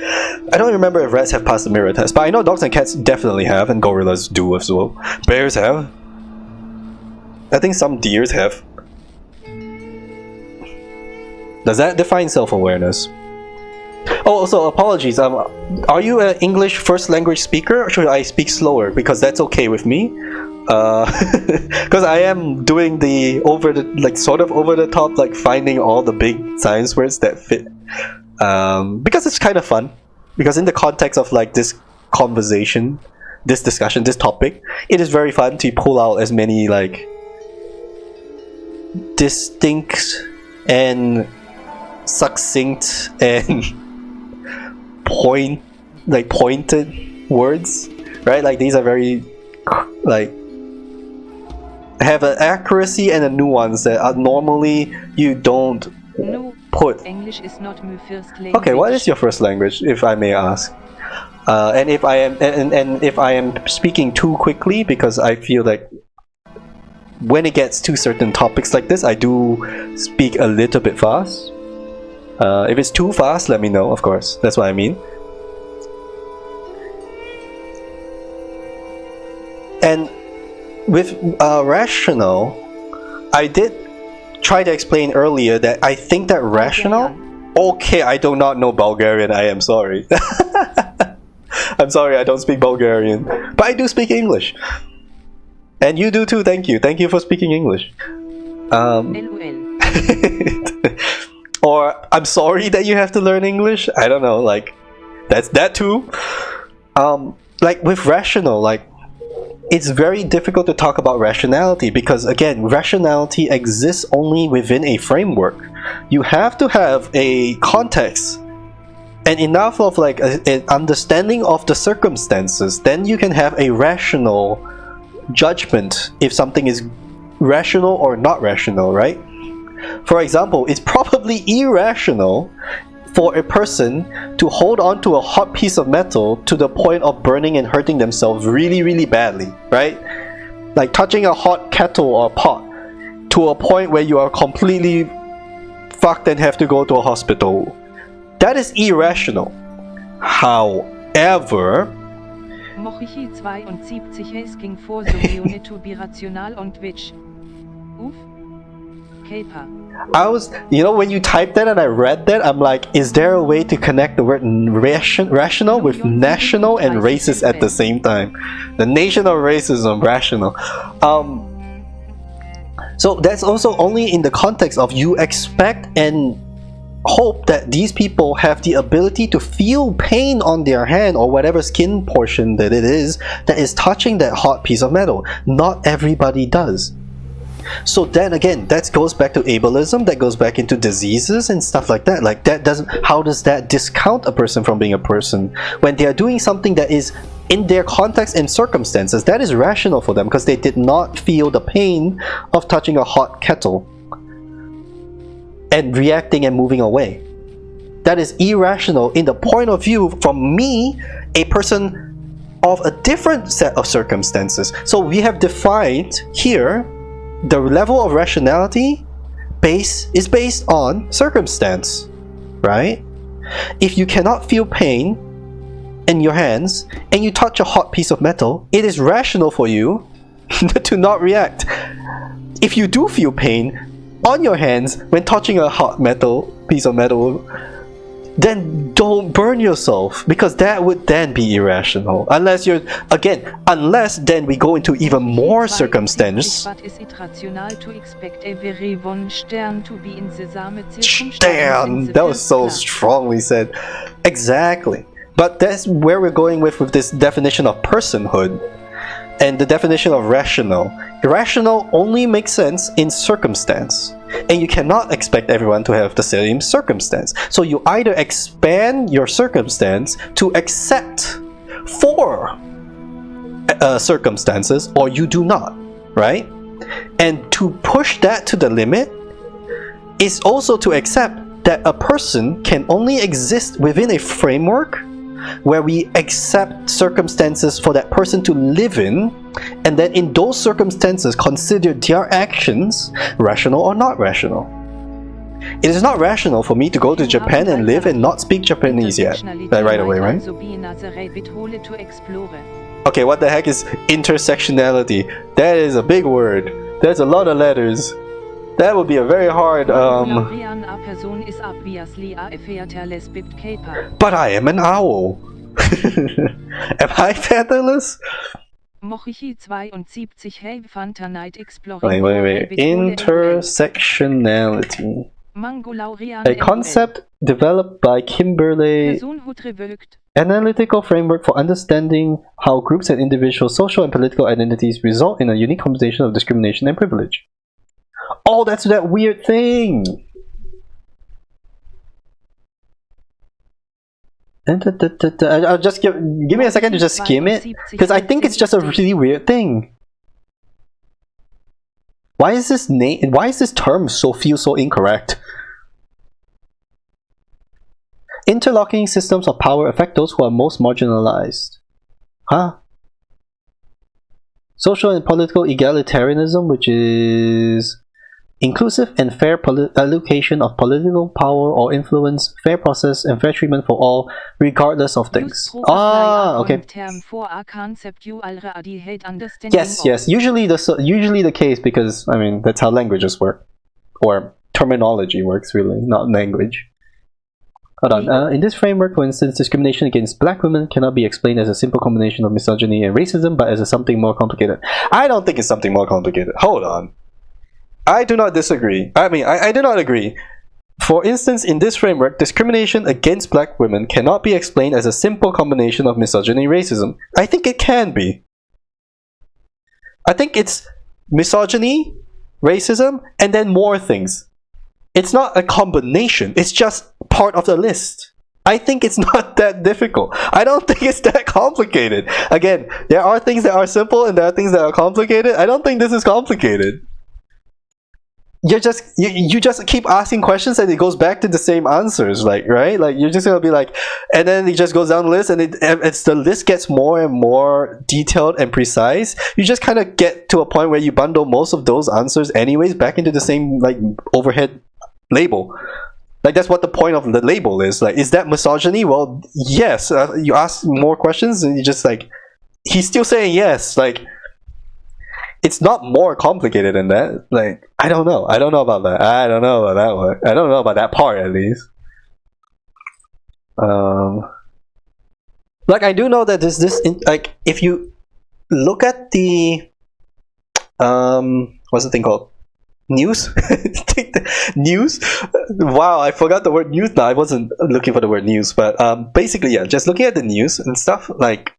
D: I don't remember if rats have passed the mirror test, but I know dogs and cats definitely have, and gorillas do as well. Bears have. I think some deers have. Does that define self-awareness? Oh, also, apologies. Are you an English first language speaker, or should I speak slower? Because that's okay with me. Because I am doing the sort of over the top, like finding all the big science words that fit. Because it's kind of fun. Because in the context of like this conversation, this discussion, this topic, it is very fun to pull out as many like distinct and succinct and pointed words, right? Like these are very like have an accuracy and a nuance that normally you don't put.
B: English is not my first language.
D: Okay, what is your first language, if I may ask? And if I am speaking too quickly, because I feel like when it gets to certain topics like this, I do speak a little bit fast. If it's too fast, let me know, of course. That's what I mean. And with rational, I did try to explain earlier that I think that rational... Okay, I do not know Bulgarian. I am sorry. I'm sorry, I don't speak Bulgarian, but I do speak English. And you do too. Thank you. Thank you for speaking English.
B: LOL.
D: Or I'm sorry that you have to learn English. I don't know. Like that's that too. Like with rational, like it's very difficult to talk about rationality because again, rationality exists only within a framework. You have to have a context and enough of like an understanding of the circumstances, then you can have a rational judgment if something is rational or not rational, right? For example, it's probably irrational for a person to hold on to a hot piece of metal to the point of burning and hurting themselves really, really badly, right? Like touching a hot kettle or pot to a point where you are completely fucked and have to go to a hospital. That is irrational. However,
B: Mochichi 72 es ging vor so birational und witch. Uff. Caper.
D: I was, you know, when you typed that and I read that, I'm like, is there a way to connect the word rational with national and racist at the same time? The nation of racism, rational. So that's also only in the context of you expect and hope that these people have the ability to feel pain on their hand or whatever skin portion that it is that is touching that hot piece of metal. Not everybody does. So then again, that goes back to ableism, that goes back into diseases and stuff like that. Like that doesn't, how does that discount a person from being a person? When they are doing something that is in their context and circumstances, that is rational for them because they did not feel the pain of touching a hot kettle and reacting and moving away. That is irrational in the point of view from me, a person of a different set of circumstances. So we have defined here the level of rationality is based on circumstance, right? If you cannot feel pain in your hands and you touch a hot piece of metal, it is rational for you to not react. If you do feel pain on your hands when touching a hot piece of metal, then don't burn yourself because that would then be irrational. Unless then we go into even more circumstance.
B: But is it rational to expect a very one Stern to be in the same
D: Damn, that was so strongly said. Exactly. But that's where we're going with this definition of personhood and the definition of rational. Rational only makes sense in circumstance. And you cannot expect everyone to have the same circumstance. So you either expand your circumstance to accept for circumstances or you do not, right? And to push that to the limit is also to accept that a person can only exist within a framework where we accept circumstances for that person to live in, and then in those circumstances consider their actions rational or not rational. It is not rational for me to go to Japan and live and not speak Japanese yet. Right away, right? Okay, what the heck is intersectionality? That is a big word. There's a lot of letters. That would be a very hard But I am an owl. Am I featherless?
B: Mochichi 72 have Fanta Night exploring.
D: Wait. Intersectionality. A concept developed by Kimberley. Analytical framework for understanding how groups and individual social and political identities result in a unique combination of discrimination and privilege. Oh, that's that weird thing! I'll just give me a second to just skim it, because I think it's just a really weird thing. Why is this term feel so incorrect? Interlocking systems of power affect those who are most marginalized. Huh? Social and political egalitarianism, which is inclusive and fair allocation of political power or influence, fair process and fair treatment for all, regardless of things. Ah, okay. Yes. Usually the case, because I mean that's how languages work, or terminology works, really, not language. Hold on. In this framework, for instance, discrimination against black women cannot be explained as a simple combination of misogyny and racism, but as something more complicated. I don't think it's something more complicated. Hold on. I do not disagree. I do not agree. For instance, in this framework, discrimination against black women cannot be explained as a simple combination of misogyny and racism. I think it can be. I think it's misogyny, racism, and then more things. It's not a combination, it's just part of the list. I think it's not that difficult. I don't think it's that complicated. Again, there are things that are simple and there are things that are complicated. I don't think this is complicated. You just keep asking questions and it goes back to the same answers, like, right? Like, you're just gonna be like, and then it just goes down the list, and it's the list gets more and more detailed and precise. You just kind of get to a point where you bundle most of those answers anyways back into the same, like, overhead label. Like, that's what the point of the label is. Like, is that misogyny? Well, yes. You ask more questions and you just like, he's still saying yes. Like, it's not more complicated than that. Like, I don't know about that. I don't know about that one. I don't know about that part, at least. Like, I do know that like, if you look at the what's the thing called? News? News? Wow, I forgot the word news now. I wasn't looking for the word news, but basically, yeah, just looking at the news and stuff, like,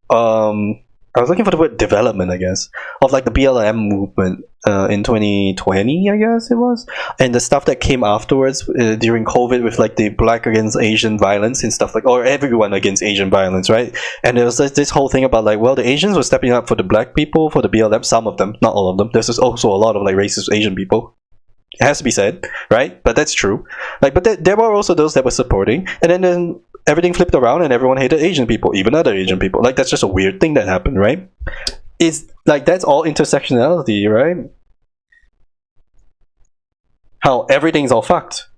D: I was looking for the word development, I guess, of like the BLM movement in 2020, I guess it was, and the stuff that came afterwards during COVID with like the Black against Asian violence and stuff, like, or everyone against Asian violence, right? And there was this whole thing about like, well, the Asians were stepping up for the black people, for the BLM, some of them, not all of them. There's also a lot of like racist Asian people. It has to be said, right? But that's true. Like, but there were also those that were supporting, and then everything flipped around and everyone hated Asian people, even other Asian people. Like, that's just a weird thing that happened, right? It's like, that's all intersectionality, right? How everything's all fucked.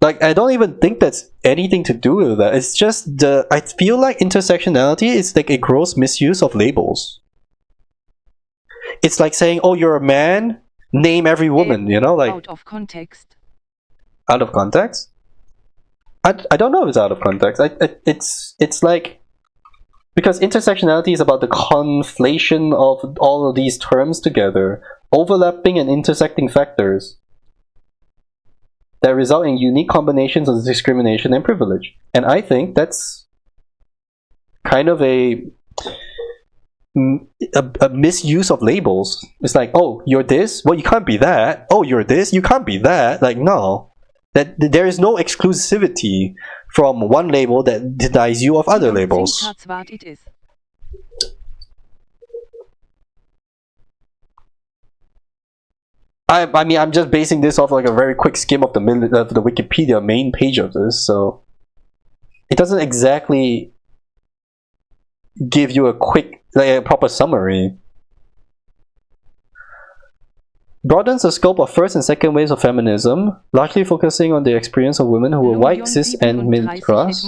D: Like, I don't even think that's anything to do with that. It's just I feel like intersectionality is like a gross misuse of labels. It's like saying, oh, you're a man, name every woman, you know, like,
B: Out of context.
D: Out of context? I don't know if it's out of context. It's like, because intersectionality is about the conflation of all of these terms together, overlapping and intersecting factors that result in unique combinations of discrimination and privilege. And I think that's kind of a misuse of labels. It's like, oh, you're this? Well, you can't be that. Oh, you're this? You can't be that. Like, no. That there is no exclusivity from one label that denies you of other labels.
B: That's what it is.
D: I mean, I'm just basing this off like a very quick skim of the Wikipedia main page of this, so it doesn't exactly give you a quick, like, a proper summary. Broadens the scope of first and second waves of feminism, largely focusing on the experience of women who were white, cis, and mid-class.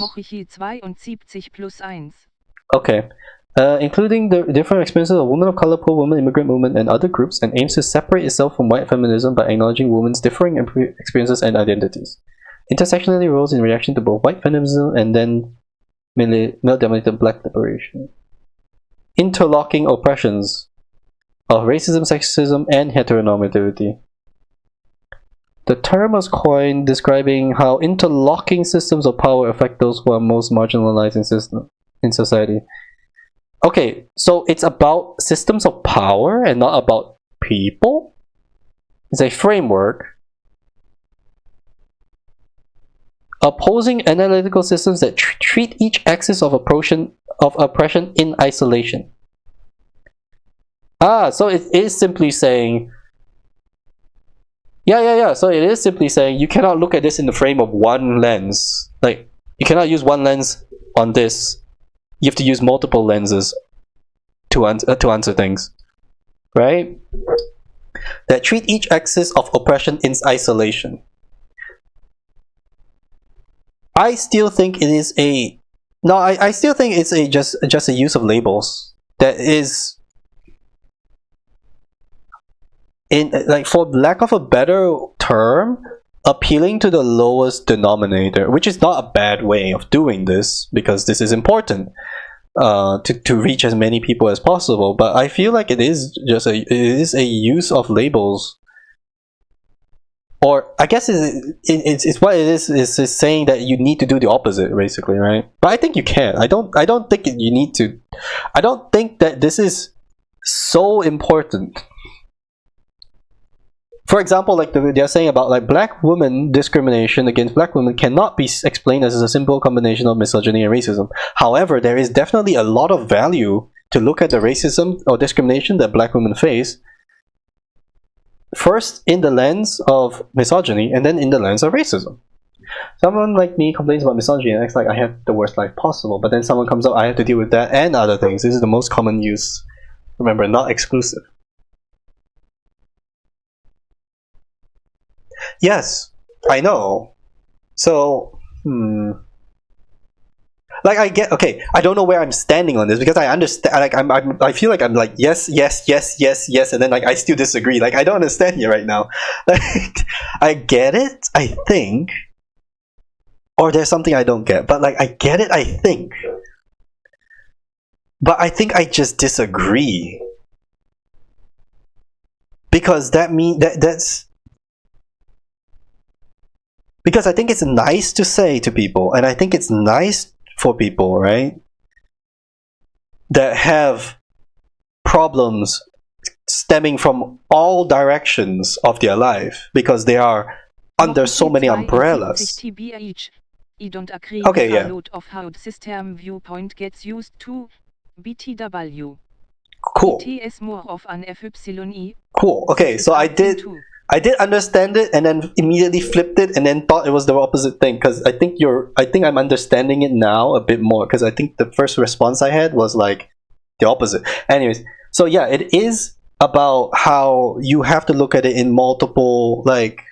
D: Okay. Including the different experiences of women of color, poor women, immigrant movement, and other groups, and aims to separate itself from white feminism by acknowledging women's differing experiences and identities. Intersectionality rose in reaction to both white feminism and then male-dominated black liberation. Interlocking oppressions of racism, sexism, and heteronormativity. The term was coined describing how interlocking systems of power affect those who are most marginalized in society. Okay, so it's about systems of power and not about people? It's a framework opposing analytical systems that treat each axis of oppression in isolation. So it is simply saying, so it is simply saying you cannot look at this in the frame of one lens. Like, you cannot use one lens on this. You have to use multiple lenses to answer things, right? That treat each axis of oppression in isolation. I still think it is I still think it's just a use of labels that is in like, for lack of a better term, appealing to the lowest denominator, which is not a bad way of doing this because this is important to reach as many people as possible. But I feel like it is a use of labels, or I guess it's what it is. Is saying that you need to do the opposite, basically, right? But I think you can. I don't think you need to. I don't think that this is so important. For example, like they're saying about like black women discrimination against black women cannot be explained as a simple combination of misogyny and racism. However, there is definitely a lot of value to look at the racism or discrimination that black women face, first in the lens of misogyny and then in the lens of racism. Someone like me complains about misogyny and acts like I have the worst life possible, but then someone comes up, I have to deal with that and other things. This is the most common use. Remember, not exclusive. Yes, I know. So, like I get, okay, I don't know where I'm standing on this because I understand. Like I feel like I'm like yes, yes, yes, yes, yes, and then like I still disagree. Like I don't understand here right now. Like I get it, I think, or there's something I don't get. But like I get it, I think, but I think I just disagree because that's. Because I think it's nice to say to people, and I think it's nice for people, right, that have problems stemming from all directions of their life because they are under so many umbrellas.
B: I don't agree
D: Okay,
B: with
D: yeah.
B: a lot of how the system viewpoint gets used to BTW.
D: Cool.
B: It is more of an FYE.
D: Cool. Okay, so I did understand it and then immediately flipped it and then thought it was the opposite thing because I think I'm understanding it now a bit more because I think the first response I had was like the opposite. Anyways, so yeah, it is about how you have to look at it in multiple like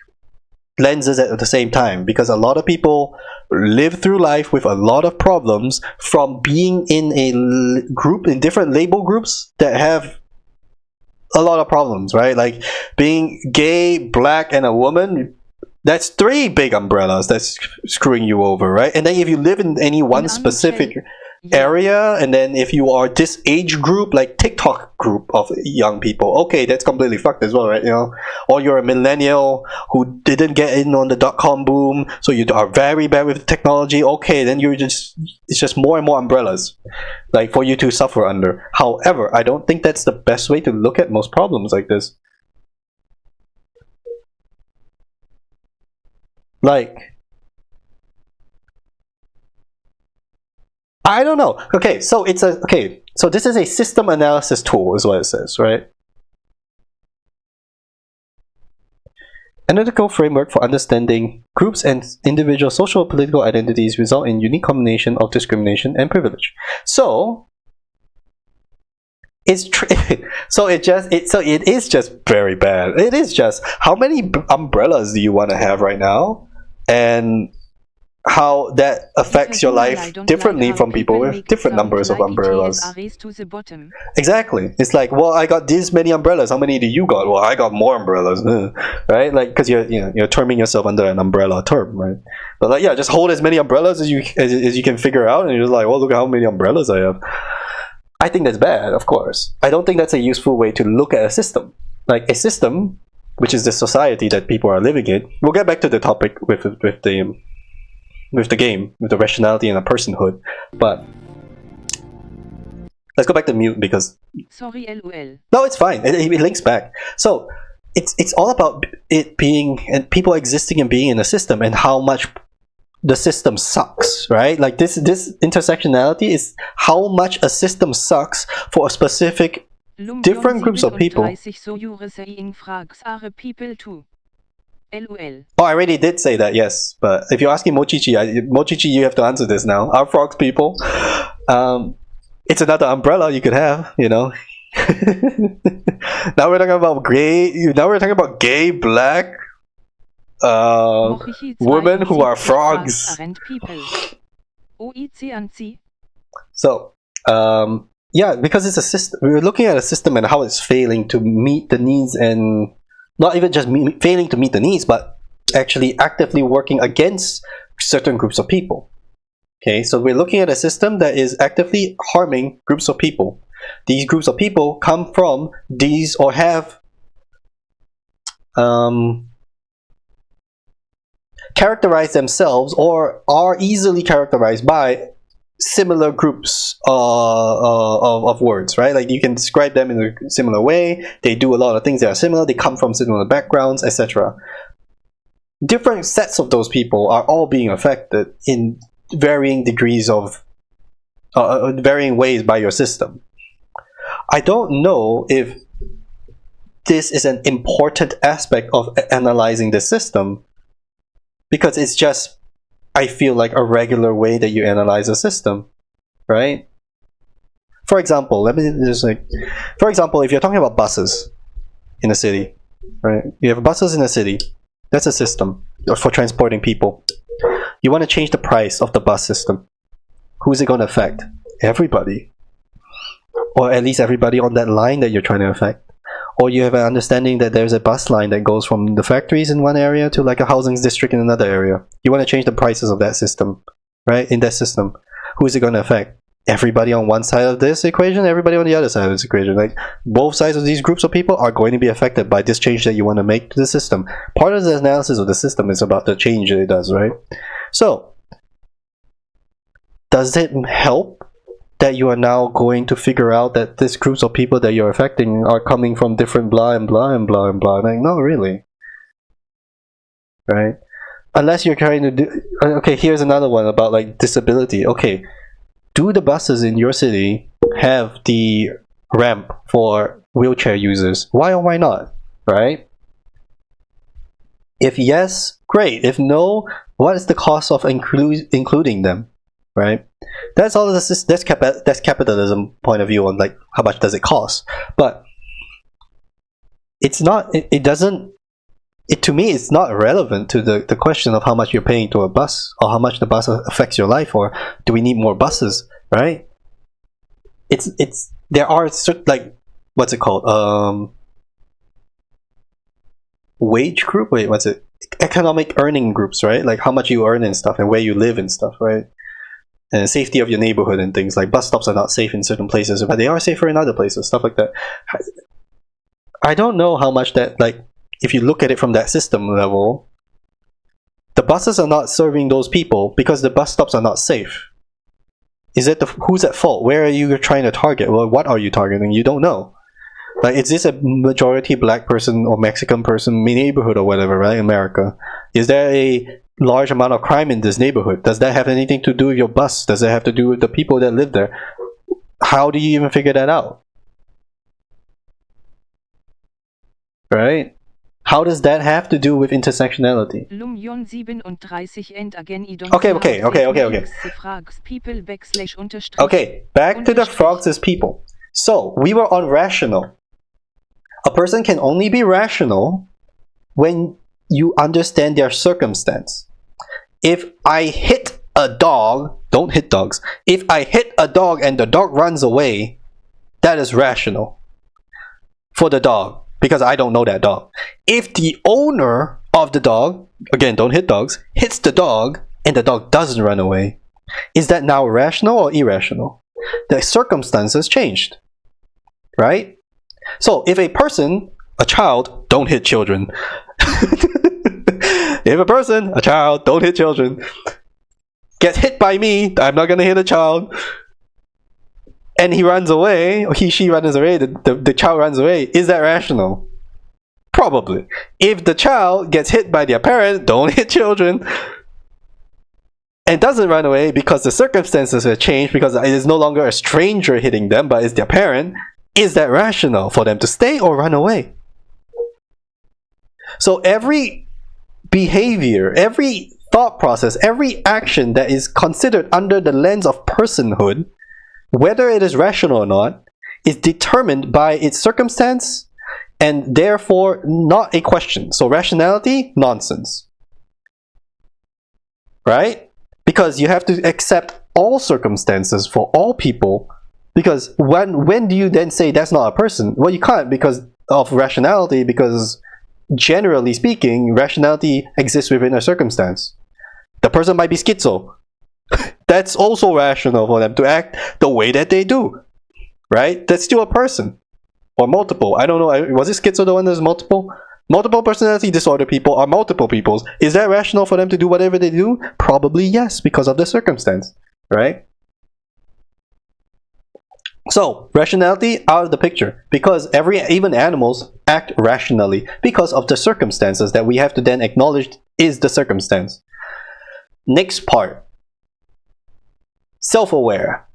D: lenses at the same time because a lot of people live through life with a lot of problems from being in a group, in different label groups that have a lot of problems, right? Like being gay, black, and a woman, that's 3 big umbrellas that's screwing you over, right? And then if you live in any one specific area, and then if you are this age group, like TikTok group of young people, okay, that's completely fucked as well, right? You know, or you're a millennial who didn't get in on the .com boom, so you are very bad with technology, okay, then it's just more and more umbrellas like for you to suffer under. However, I don't think that's the best way to look at most problems like this. Like, I don't know. Okay, so so this is a system analysis tool, is what it says, right? Analytical framework for understanding groups and individual social and political identities result in unique combination of discrimination and privilege. So it is just very bad. It is just how many umbrellas do you want to have right now, and how that affects your life differently from people with different numbers of umbrellas. Exactly. It's like, well, I got this many umbrellas. How many do you got? Well, I got more umbrellas, right? Like, because you're terming yourself under an umbrella term, right? But like, yeah, just hold as many umbrellas as you can figure out, and you're just like, well, look at how many umbrellas I have. I think that's bad, of course. I don't think that's a useful way to look at a system. Like a system, which is the society that people are living in. We'll get back to the topic with the game, with the rationality and the personhood. But let's go back to mute because
B: sorry, LOL.
D: No, it's fine. It links back. So it's all about it being and people existing and being in a system and how much the system sucks, right? Like this intersectionality is how much a system sucks for a specific different groups of people.
B: LOL.
D: Oh, I already did say that, yes. But if you're asking Mochichi, you have to answer this now. Are frogs people? It's another umbrella you could have, you know. Now we're talking about gay, black, women who are frogs. So, yeah, because it's a system. We're looking at a system and how it's failing to meet the needs and not even just failing to meet the needs, but actually actively working against certain groups of people. Okay, so we're looking at a system that is actively harming groups of people. These groups of people come from these or have characterized themselves or are easily characterized by similar groups of words, right? Like you can describe them in a similar way. They do a lot of things that are similar. They come from similar backgrounds, etc. Different sets of those people are all being affected in varying degrees of varying ways by your system. I don't know if this is an important aspect of analyzing the system, because it's just, I feel like, a regular way that you analyze a system, right? For example, for example, if you're talking about buses in a city, right? You have buses in a city. That's a system for transporting people. You want to change the price of the bus system. Who's it going to affect? Everybody. Or at least everybody on that line that you're trying to affect. Or you have an understanding that there's a bus line that goes from the factories in one area to like a housing district in another area. You want to change the prices of that system, right? In that system. Who is it going to affect? Everybody on one side of this equation, everybody on the other side of this equation. Like, both sides of these groups of people are going to be affected by this change that you want to make to the system. Part of the analysis of the system is about the change that it does, right? So, does it help that you are now going to figure out that these groups of people that you're affecting are coming from different blah and blah and blah and blah? Like, not really. Right? Unless you're trying to do... Okay, here's another one about like disability. Okay, do the buses in your city have the ramp for wheelchair users? Why or why not? Right? If yes, great. If no, what is the cost of including them? Right? That's all. That's capitalism point of view on like how much does it cost. But it's not. It doesn't. It, to me, it's not relevant to the question of how much you're paying to a bus or how much the bus affects your life, or do we need more buses, right? It's there are certain, like, what's it called, wage group, wait, what's it, economic earning groups, right? Like how much you earn and stuff and where you live and stuff, right? And safety of your neighborhood and things. Like bus stops are not safe in certain places, but they are safer in other places, stuff like that. I don't know how much that, like, if you look at it from that system level, the buses are not serving those people because the bus stops are not safe. Is it who's at fault? Where are you trying to target? Well, what are you targeting? You don't know. Like, is this a majority black person or Mexican person neighborhood or whatever, right? America. Is there a large amount of crime in this neighborhood? Does that have anything to do with your bus? Does it have to do with the people that live there? How do you even figure that out? Right? How does that have to do with intersectionality? Okay, back to the frogs as people. So, we were on rational. A person can only be rational when you understand their circumstance. If I hit a dog, don't hit dogs. If I hit a dog and the dog runs away, that is rational for the dog, because I don't know that dog. If the owner of the dog, again, don't hit dogs, hits the dog and the dog doesn't run away, is that now rational or irrational? The circumstances changed, right? So if a person, a child, don't hit children. If a person, a child, don't hit children, gets hit by me, I'm not gonna hit a child, and he runs away, or she runs away, the child runs away, is that rational? Probably. If the child gets hit by their parent, don't hit children, and doesn't run away because the circumstances have changed, because it is no longer a stranger hitting them, but it's their parent, is that rational for them to stay or run away? So every behavior, every thought process, every action that is considered under the lens of personhood, whether it is rational or not, is determined by its circumstance and therefore not a question. So rationality, nonsense. Right? Because you have to accept all circumstances for all people. Because when do you then say that's not a person? Well, you can't because of rationality, because generally speaking, rationality exists within a circumstance. The person might be schizo. That's also rational for them to act the way that they do, right? That's still a person. Or multiple. I don't know. Was it schizo the one that's multiple? Multiple personality disorder people are multiple peoples. Is that rational for them to do whatever they do? Probably yes, because of the circumstance, right? So, rationality out of the picture, because even animals act rationally because of the circumstances that we have to then acknowledge is the circumstance. Next part, self-aware.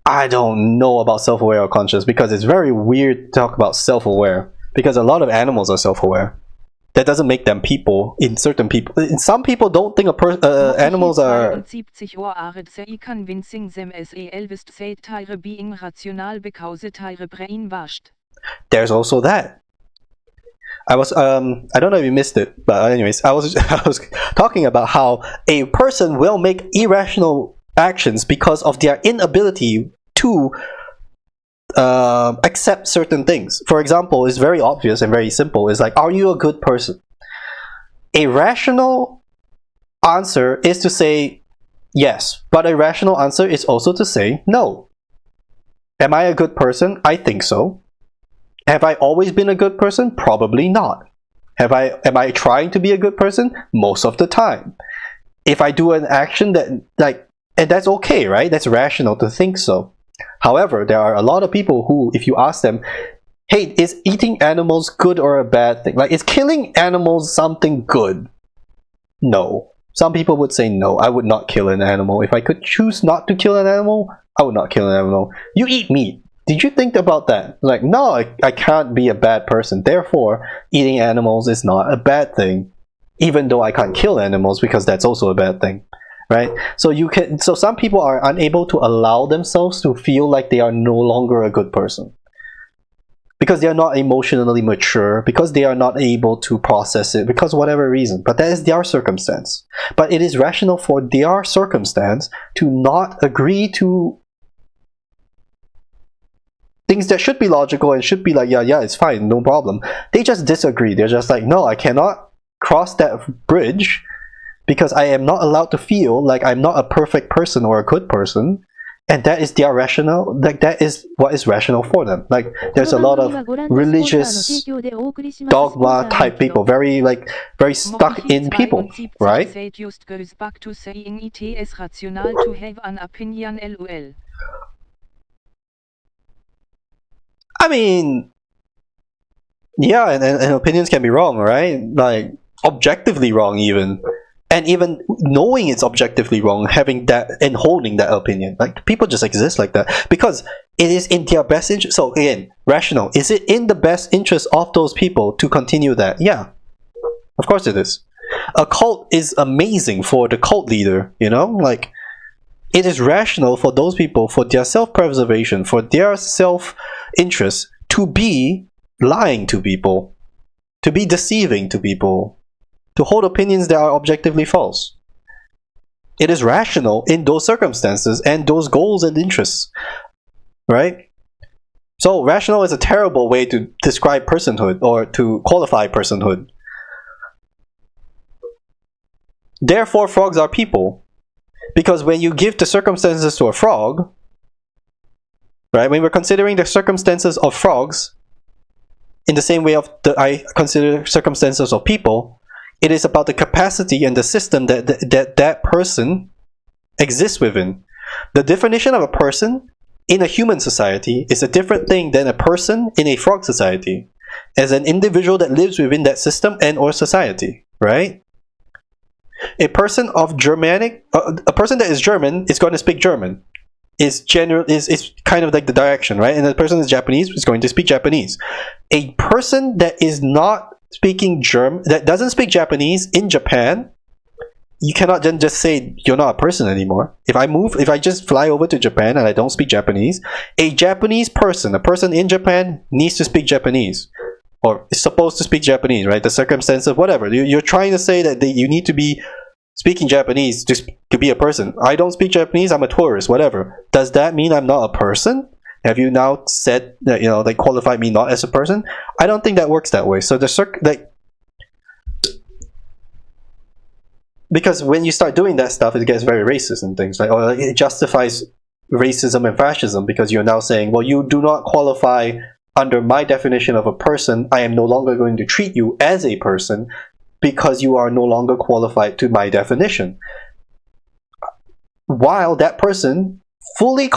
D: I don't know about self-aware or conscious because it's very weird to talk about self-aware because a lot of animals are self-aware. That doesn't make them people. In some people don't think animals are. There's also that. I don't know if you missed it, but anyways, I was talking about how a person will make irrational actions because of their inability to accept certain things. For example, it's very obvious and very simple. It's like, are you a good person? A rational answer is to say yes, but a rational answer is also to say no. Am I a good person? I think so. Have I always been a good person? Probably not. Am I trying to be a good person? Most of the time. If I do an action and that's okay, right? That's rational to think so. However, there are a lot of people who, if you ask them, hey, is eating animals good or a bad thing? Like, is killing animals something good? No. Some people would say no, I would not kill an animal. If I could choose not to kill an animal, I would not kill an animal. You eat meat. Did you think about that? Like, no, I can't be a bad person. Therefore, eating animals is not a bad thing. Even though I can't kill animals, because that's also a bad thing. Right? So some people are unable to allow themselves to feel like they are no longer a good person. Because they are not emotionally mature, because they are not able to process it, because whatever reason. But that is their circumstance. But it is rational for their circumstance to not agree to things that should be logical and should be like, yeah, it's fine, no problem. They just disagree. They're just like, no, I cannot cross that bridge because I am not allowed to feel like I'm not a perfect person or a good person. And that is their rational, like that is what is rational for them. Like there's a lot of religious dogma type people, very stuck in people, right? I mean, yeah, and opinions can be wrong, right? Like objectively wrong even. And even knowing it's objectively wrong, having that and holding that opinion. Like, people just exist like that. Because it is in their best interest. So, again, rational. Is it in the best interest of those people to continue that? Yeah. Of course it is. A cult is amazing for the cult leader, you know? Like, it is rational for those people, for their self-preservation, for their self-interest, to be lying to people. To be deceiving to people. To hold opinions that are objectively false. It is rational in those circumstances and those goals and interests, right? So rational is a terrible way to describe personhood or to qualify personhood. Therefore, frogs are people, because when you give the circumstances to a frog, right? When we're considering the circumstances of frogs, in the same way I consider circumstances of people. It is about the capacity and the system that person exists within. The definition of a person in a human society is a different thing than a person in a frog society, as an individual that lives within that system and or society, right? A person that is German is going to speak German. Is kind of like the direction, right? And the person is Japanese is going to speak Japanese. A person that is not speaking that doesn't speak Japanese in Japan, you cannot then just say you're not a person anymore. If I just fly over to Japan and I don't speak Japanese, a Japanese person, a person in Japan needs to speak Japanese, or is supposed to speak Japanese, right? The circumstance of whatever. You're trying to say that you need to be speaking Japanese to be a person. I don't speak Japanese, I'm a tourist, whatever. Does that mean I'm not a person? Have you now said that, they qualified me not as a person? I don't think that works that way. So because when you start doing that stuff, it gets very racist and things like, or it justifies racism and fascism because you're now saying, well, you do not qualify under my definition of a person. I am no longer going to treat you as a person because you are no longer qualified to my definition. While that person fully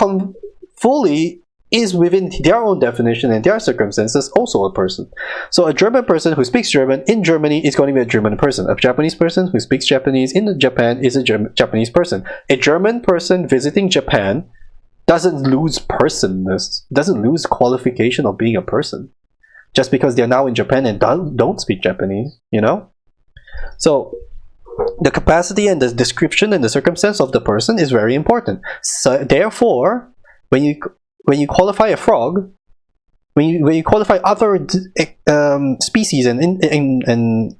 D: is within their own definition and their circumstances also a person. So a German person who speaks German in Germany is going to be a German person. A Japanese person who speaks Japanese in Japan is a Japanese person. A German person visiting Japan doesn't lose personness, doesn't lose qualification of being a person just because they're now in Japan and don't speak Japanese, you know? So the capacity and the description and the circumstance of the person is very important. So therefore, when you qualify a frog, when you qualify other species and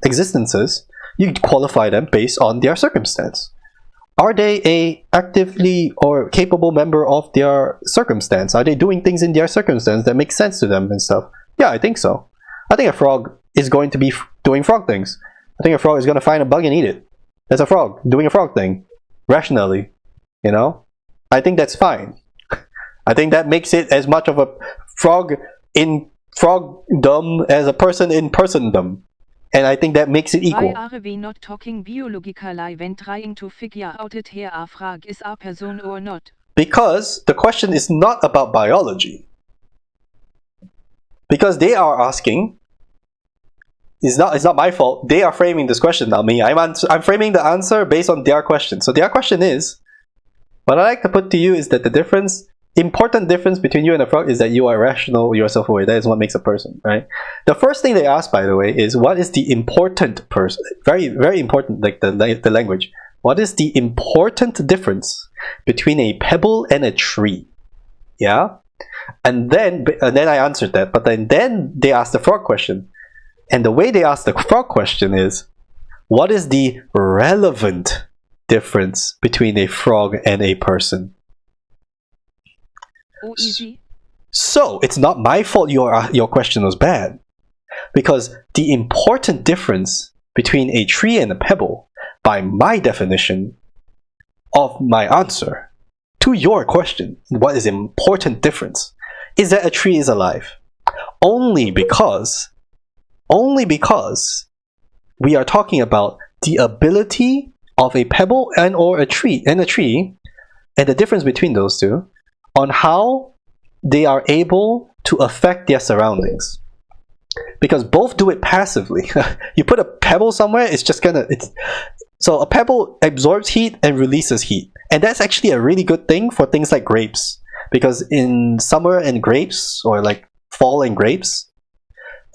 D: existences, you qualify them based on their circumstance. Are they a actively or capable member of their circumstance? Are they doing things in their circumstance that make sense to them and stuff? Yeah, I think so. I think a frog is going to be doing frog things. I think a frog is going to find a bug and eat it. That's a frog doing a frog thing, rationally, you know? I think that's fine. I think that makes it as much of a frog in frogdom as a person in persondom. And I think that makes it equal.
E: Why are we not talking biologically when trying to figure out if a frog is a person or not?
D: Because the question is not about biology. Because they are asking, it's not my fault. They are framing this question, not me. I'm framing the answer based on their question. So their question is, what I like to put to you is that the important difference between you and a frog is that you are rational, you are self-aware. That is what makes a person, right? The first thing they ask, by the way, is what is the important person? Very, very important, like the language. What is the important difference between a pebble and a tree? Yeah? And then I answered that, but then they asked the frog question. And the way they ask the frog question is, what is the relevant difference between a frog and a person?
E: Oh, easy.
D: So it's not my fault your question was bad, because the important difference between a tree and a pebble, by my definition of my answer to your question, what is the important difference, is that a tree is alive. Only because we are talking about the ability of a pebble and a tree, and the difference between those two, on how they are able to affect their surroundings. Because both do it passively. You put a pebble somewhere, so a pebble absorbs heat and releases heat. And that's actually a really good thing for things like grapes. Because in summer and grapes, or like fall and grapes,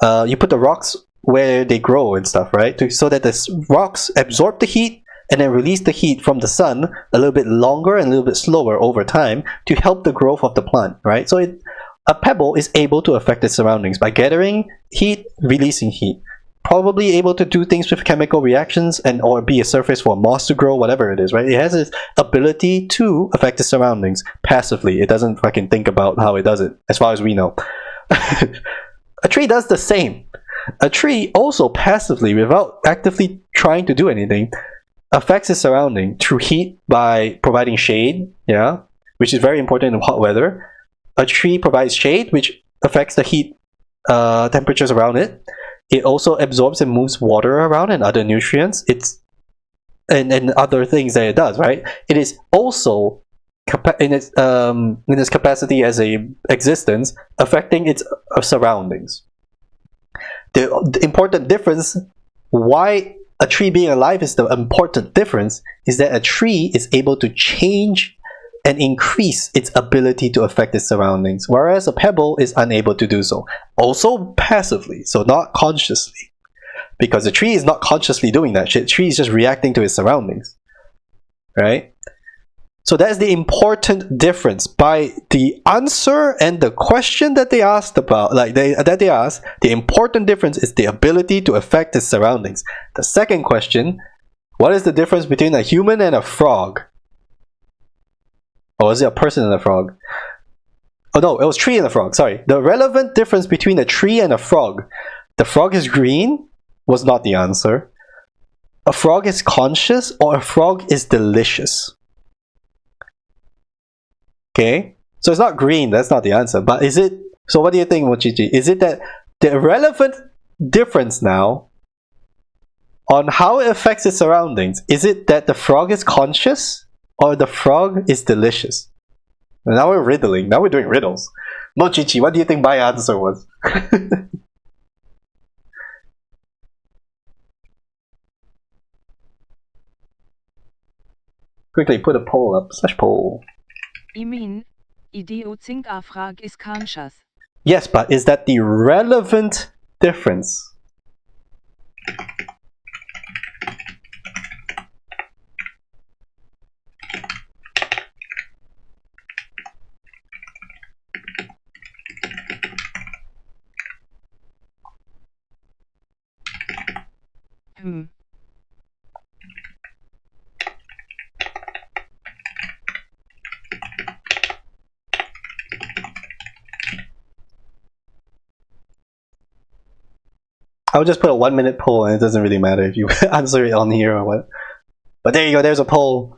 D: you put the rocks where they grow and stuff, right? So that the rocks absorb the heat and then release the heat from the sun a little bit longer and a little bit slower over time to help the growth of the plant, right? So a pebble is able to affect its surroundings by gathering heat, releasing heat. Probably able to do things with chemical reactions or be a surface for moss to grow, whatever it is, right? It has its ability to affect its surroundings passively. It doesn't fucking think about how it does it, as far as we know. A tree does the same. A tree also passively, without actively trying to do anything, affects its surrounding through heat by providing shade, yeah, which is very important in hot weather. A tree provides shade, which affects the heat temperatures around it. It also absorbs and moves water around and other nutrients. And other things that it does, right? It is also in its capacity as a existence affecting its surroundings. The important difference, why a tree being alive is the important difference, is that a tree is able to change and increase its ability to affect its surroundings, whereas a pebble is unable to do so. Also passively, so not consciously. Because the tree is not consciously doing that shit. The tree is just reacting to its surroundings. Right? So that's the important difference. By the answer and the question that they asked about, the important difference is the ability to affect its surroundings. The second question, what is the difference between a human and a frog? Or is it a person and a frog? Oh no, it was tree and a frog, sorry. The relevant difference between a tree and a frog. The frog is green was not the answer. a frog is conscious or a frog is delicious? Okay, so it's not green, that's not the answer, but is it? So what do you think, Mochichi? Is it that the relevant difference now on how it affects its surroundings, is it that the frog is conscious or the frog is delicious? And now we're riddling, now we're doing riddles. Mochichi, what do you think my answer was? Quickly put a poll up, /poll.
E: I mean, idiot frag is conscious.
D: Yes, but is that the relevant difference? I'll just put a 1 minute poll and it doesn't really matter if you answer it on here or what. But there you go, there's a poll.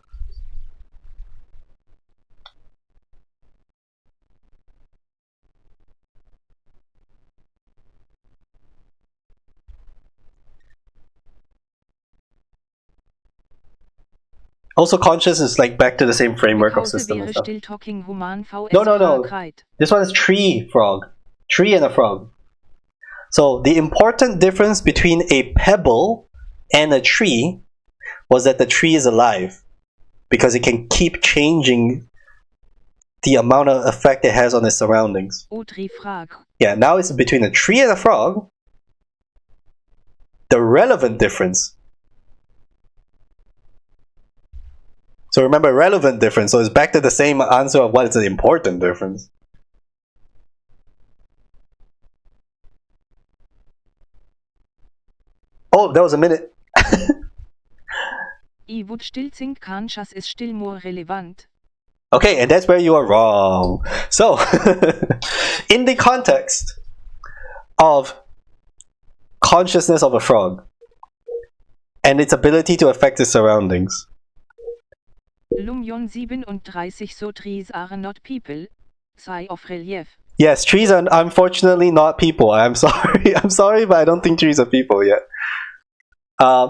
D: Also, conscious is like back to the same framework of system and stuff. No. This one is tree frog. Tree and a frog. So the important difference between a pebble and a tree was that the tree is alive because it can keep changing the amount of effect it has on its surroundings. Yeah, now it's between a tree and a frog. The relevant difference. So remember, relevant difference. So it's back to the same answer of what is the important difference. Oh, that was a minute.
E: I would still think conscious is still more relevant.
D: Okay, and that's where you are wrong. So, in the context of consciousness of a frog and its ability to affect its surroundings.
E: Lumion 37 so trees are not people, sigh of relief.
D: Yes, trees are unfortunately not people. I'm sorry. I'm sorry, but I don't think trees are people yet.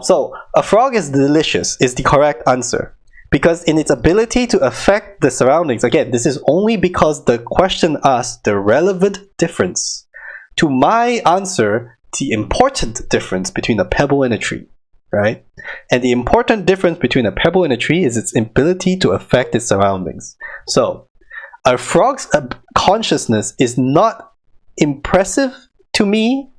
D: So, a frog is delicious is the correct answer. Because in its ability to affect the surroundings, again, this is only because the question asked the relevant difference. To my answer, the important difference between a pebble and a tree, right? And the important difference between a pebble and a tree is its ability to affect its surroundings. So, a frog's consciousness is not impressive to me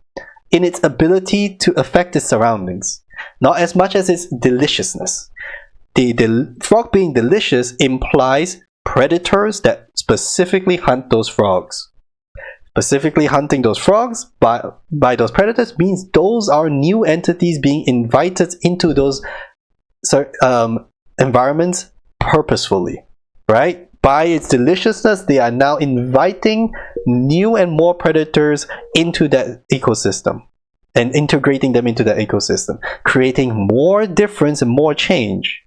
D: in its ability to affect its surroundings, not as much as its deliciousness. The frog being delicious implies predators that specifically hunt those frogs. Specifically hunting those frogs by those predators means those are new entities being invited into those environments purposefully, right? By its deliciousness, they are now inviting new and more predators into that ecosystem and integrating them into that ecosystem, creating more difference and more change.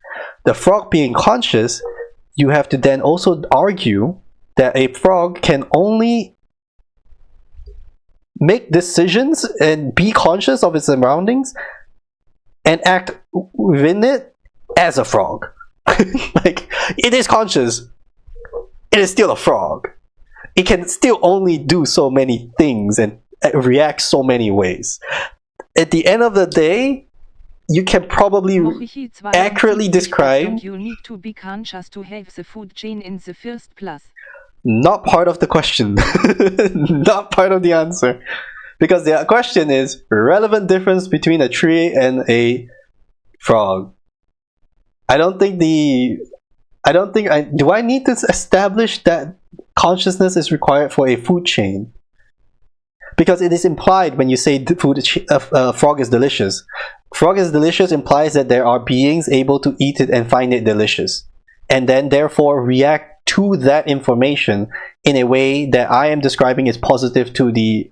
D: The frog being conscious, you have to then also argue that a frog can only make decisions and be conscious of its surroundings and act within it as a frog. Like, it is conscious, it is still a frog. It can still only do so many things and react so many ways. At the end of the day, you can probably accurately describe.
E: You need to be conscious to have the food chain in the first place.
D: Not part of the question. Not part of the answer. Because the question is relevant difference between a tree and a frog. Do I need to establish that consciousness is required for a food chain? Because it is implied when you say frog is delicious. Frog is delicious implies that there are beings able to eat it and find it delicious, and then therefore react to that information in a way that I am describing is positive to the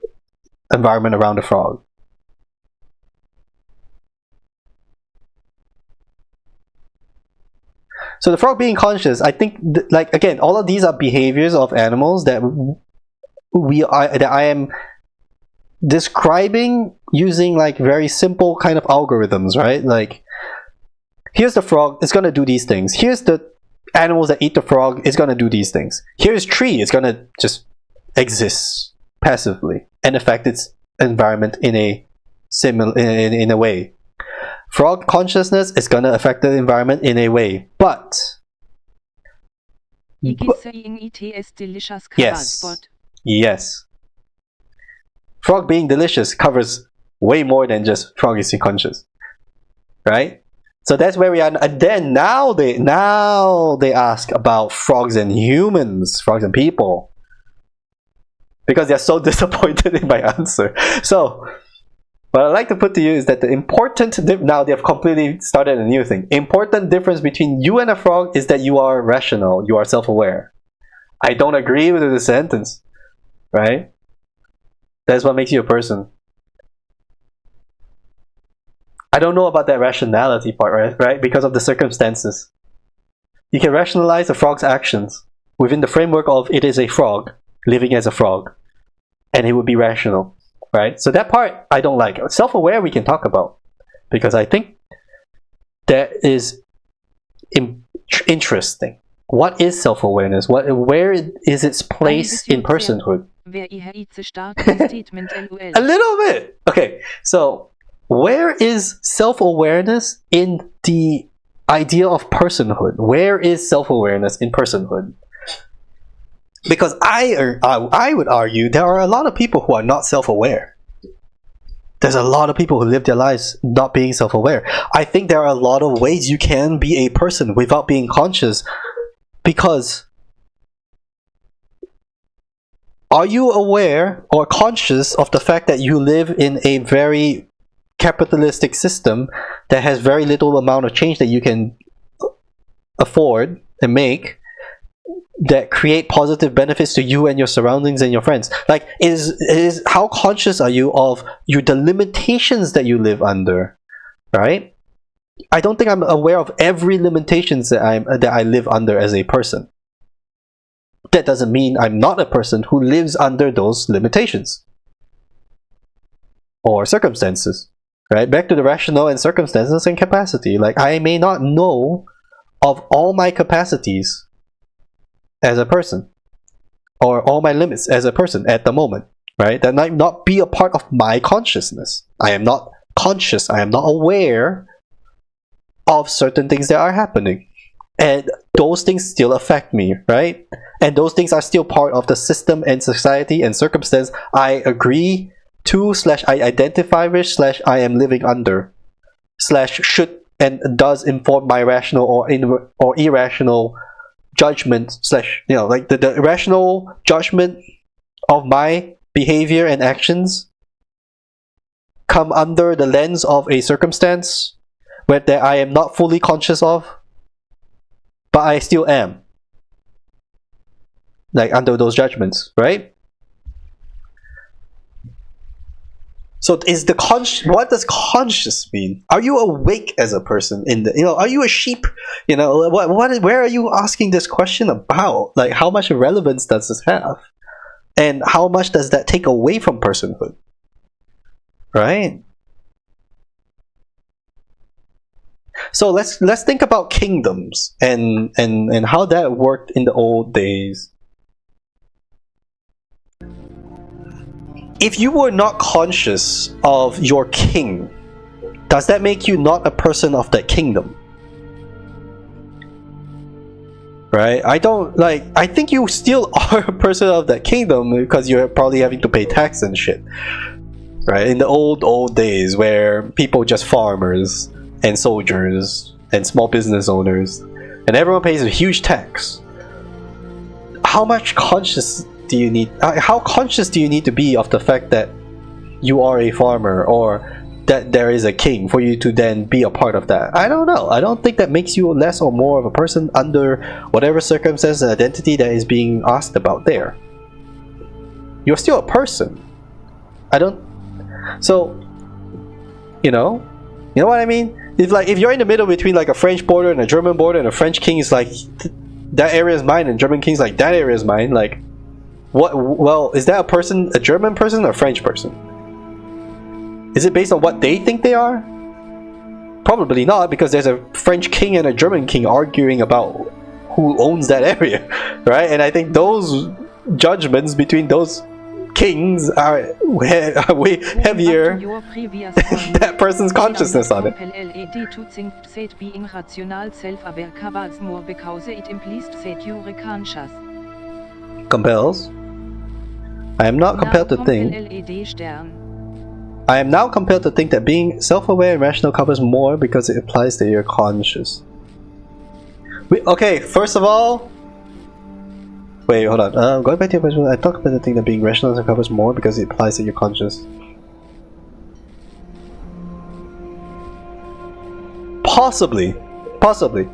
D: environment around the frog. So the frog being conscious, I think, like again, all of these are behaviors of animals that I am describing using like very simple kind of algorithms, right? Like, here's the frog, it's gonna do these things. Here's the animals that eat the frog, it's gonna do these things. Here's tree, it's gonna just exist passively and affect its environment in a in a way. Frog consciousness is gonna affect the environment in a way, but yes, frog being delicious covers way more than just frog is conscious, right? So that's where we are. And then now they ask about frogs and humans, frogs and people, because they're so disappointed in my answer. So what I'd like to put to you is that the important now they've completely started a new thing. Important difference between you and a frog is that you are rational, you are self-aware. I don't agree with the sentence, right? That's what makes you a person. I don't know about that rationality part, right? Because of the circumstances. You can rationalize a frog's actions within the framework of it is a frog living as a frog, and it would be rational, right? So that part I don't like. Self-aware we can talk about, because I think that is interesting. What is self-awareness? Where is its place in personhood? A little bit. Okay, so where is self-aworeness in the idea of personhood? Where is self-awareness in personhood? Because I would argue there are a lot of people who are not self-aware. There's a lot of people who live their lives not being self-aware. I think there are a lot of ways you can be a person without being conscious, because are you aware or conscious of the fact that you live in a very capitalistic system that has very little amount of change that you can afford and make that create positive benefits to you and your surroundings and your friends? Like, is how conscious are you of the limitations that you live under, right? I don't think I'm aware of every limitations that I live under as a person. That doesn't mean I'm not a person who lives under those limitations or circumstances, right? Back to the rational and circumstances and capacity. Like, I may not know of all my capacities as a person, or all my limits as a person at the moment, right? That might not be a part of my consciousness. I am not conscious, I am not aware of certain things that are happening, and those things still affect me, right? And those things are still part of the system and society and circumstance I agree to / I identify with / I am living under / should and does inform my rational or irrational judgment / like the rational judgment of my behavior and actions come under the lens of a circumstance that I am not fully conscious of, but I still am, like, under those judgments, right? So is what does conscious mean? Are you awake as a person in the, are you a sheep? Where are you asking this question about? Like, how much relevance does this have? And how much does that take away from personhood? Right? So let's think about kingdoms and how that worked in the old days. If you were not conscious of your king, does that make you not a person of that kingdom? Right? I think you still are a person of that kingdom, because you're probably having to pay tax and shit. Right? In the old days, where people just farmers and soldiers and small business owners, and everyone pays a huge tax. How conscious do you need to be of the fact that you are a farmer, or that there is a king, for you to then be a part of that? I don't know. I don't think that makes you less or more of a person under whatever circumstance and identity that is being asked about there. You're still a person. So, you know what I mean? if you're in the middle between like a French border and a German border, and a French king is like that area is mine, and German king's like that area is mine, like what? Well, is that a person, a German person or a French person? Is it based on what they think they are? Probably not, because there's a French king and a German king arguing about who owns that area, right? And I think those judgments between those kings are way heavier than that person's consciousness on it. Compels. I am not compelled to think. I am now compelled to think that being self-aware and rational covers more because it implies that you're conscious. Okay, first of all, wait, hold on. Going back to your question, I talk about the thing that being rational covers more because it implies that you're conscious. Possibly,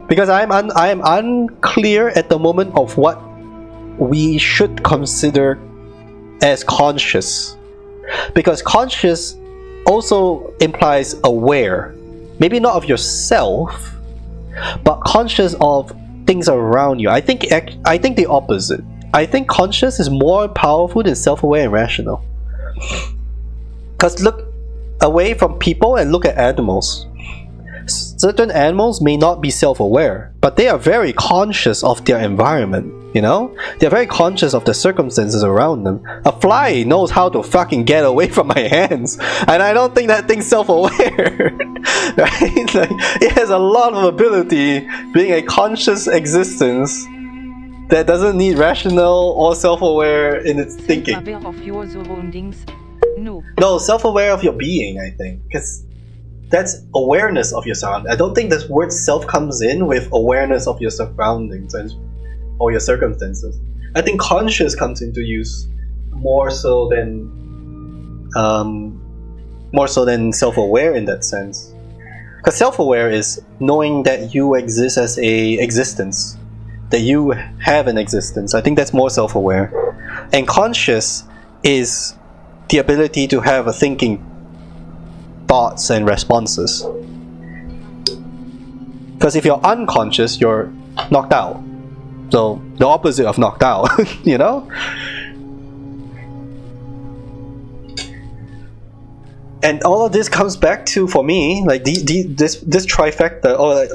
D: because I am unclear at the moment of what we should consider as conscious. Because conscious also implies aware, maybe not of yourself, but conscious of things around you. I think the opposite. I think conscious is more powerful than self-aware and rational. Because look away from people and look at animals. Certain animals may not be self-aware, but they are very conscious of their environment, you know? They're very conscious of the circumstances around them. A fly knows how to fucking get away from my hands, and I don't think that thing's self-aware. Right? Like, it has a lot of ability, being a conscious existence that doesn't need rational or self-aware in its thinking.
E: Self-aware of your surroundings? No.
D: No, self-aware of your being, I think. Because that's awareness of your surroundings. I don't think this word self comes in with awareness of your surroundings or your circumstances. I think conscious comes into use more so than self-aware in that sense. Because self-aware is knowing that you exist as a existence, that you have an existence. I think that's more self-aware. And conscious is the ability to have a thinking thoughts and responses. Because if you're unconscious, you're knocked out. So the opposite of knocked out, you know? And all of this comes back to, for me, like this trifecta, or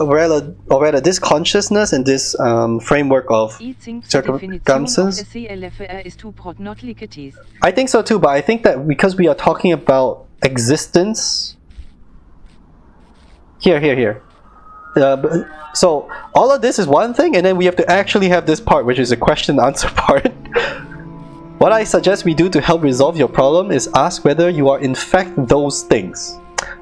D: rather this consciousness and this framework of circumstances. I think so too, but I think that because we are talking about existence. Here. So all of this is one thing, and then we have to actually have this part, which is a question answer part. What I suggest we do to help resolve your problem is ask whether you are in fact those things.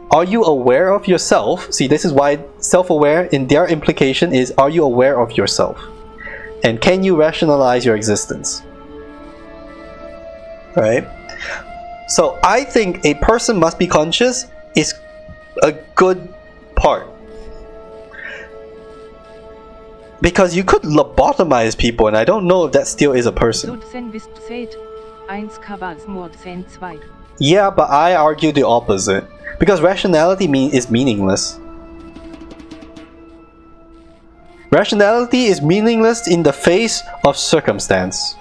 D: Are you aware of yourself? See, this is why self-aware in their implication is, are you aware of yourself? And can you rationalize your existence? Right? So I think a person must be conscious is a good part. Because you could lobotomize people, and I don't know if that still is a person. Yeah, but I argue the opposite. Because rationality is meaningless. Rationality is meaningless in the face of circumstance.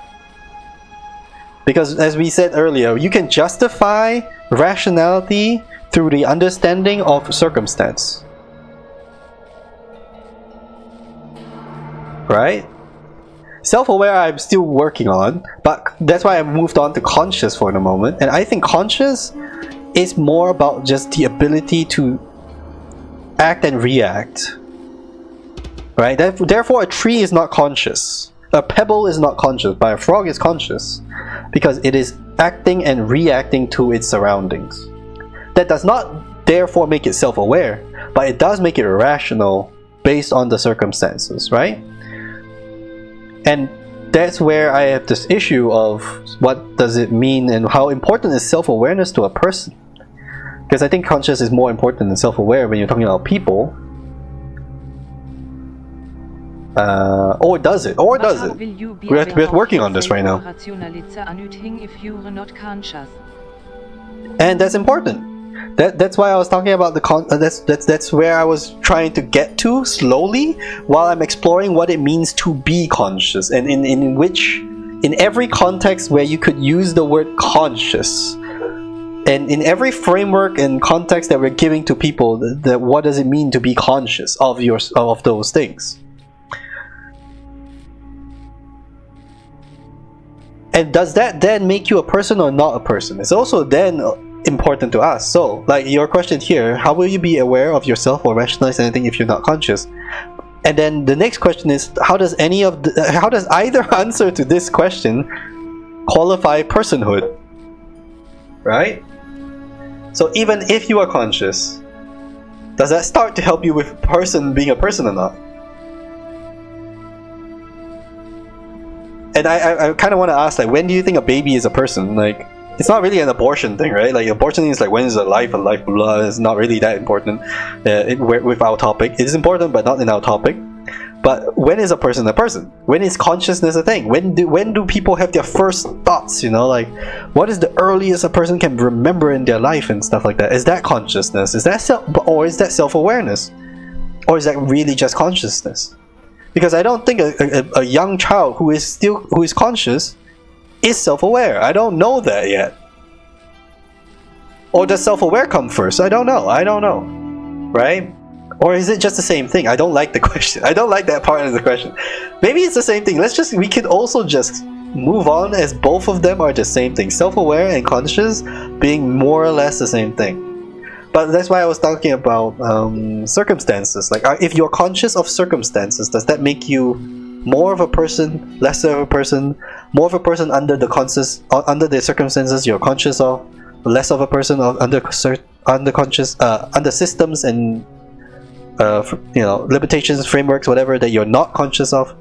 D: Because as we said earlier, you can justify rationality through the understanding of circumstance. Right? Self-aware I'm still working on, but that's why I moved on to conscious for the moment. And I think conscious is more about just the ability to act and react. Right? Therefore a tree is not conscious. A pebble is not conscious, but a frog is conscious. Because it is acting and reacting to its surroundings. That does not therefore make it self-aware, but it does make it rational based on the circumstances, right? And that's where I have this issue of what does it mean and how important is self-awareness to a person. Because I think conscious is more important than self-aware when you're talking about people. Or does it? We're working on this right now. And that's important. That's why I was talking about the that's where I was trying to get to slowly while I'm exploring what it means to be conscious, and in every context where you could use the word conscious, and in every framework and context that we're giving to people, that what does it mean to be conscious of those things? And does that then make you a person or not a person? It's also then important to ask. So, like your question here, how will you be aware of yourself or rationalize anything if you're not conscious? And then the next question is, how does either answer to this question qualify personhood? Right? So even if you are conscious, does that start to help you with being a person or not? And I kind of want to ask, like, when do you think a baby is a person? Like, it's not really an abortion thing, right? Like, abortion is like, when is a life, blah, it's not really that important with our topic. It is important, but not in our topic. But when is a person a person? When is consciousness a thing? When do people have their first thoughts, you know? Like, what is the earliest a person can remember in their life and stuff like that? Is that consciousness? Is that self-awareness? Or is that really just consciousness? Because I don't think a young child who is conscious is self-aware. I don't know that yet. Or does self-aware come first? I don't know. Right? Or is it just the same thing? I don't like the question. I don't like that part of the question. Maybe it's the same thing. We could also just move on as both of them are the same thing. Self-aware and conscious being more or less the same thing. But that's why I was talking about circumstances. Like, if you're conscious of circumstances, does that make you more of a person, less of a person, more of a person under the circumstances you're conscious of, less of a person under systems and limitations, frameworks, whatever that you're not conscious of,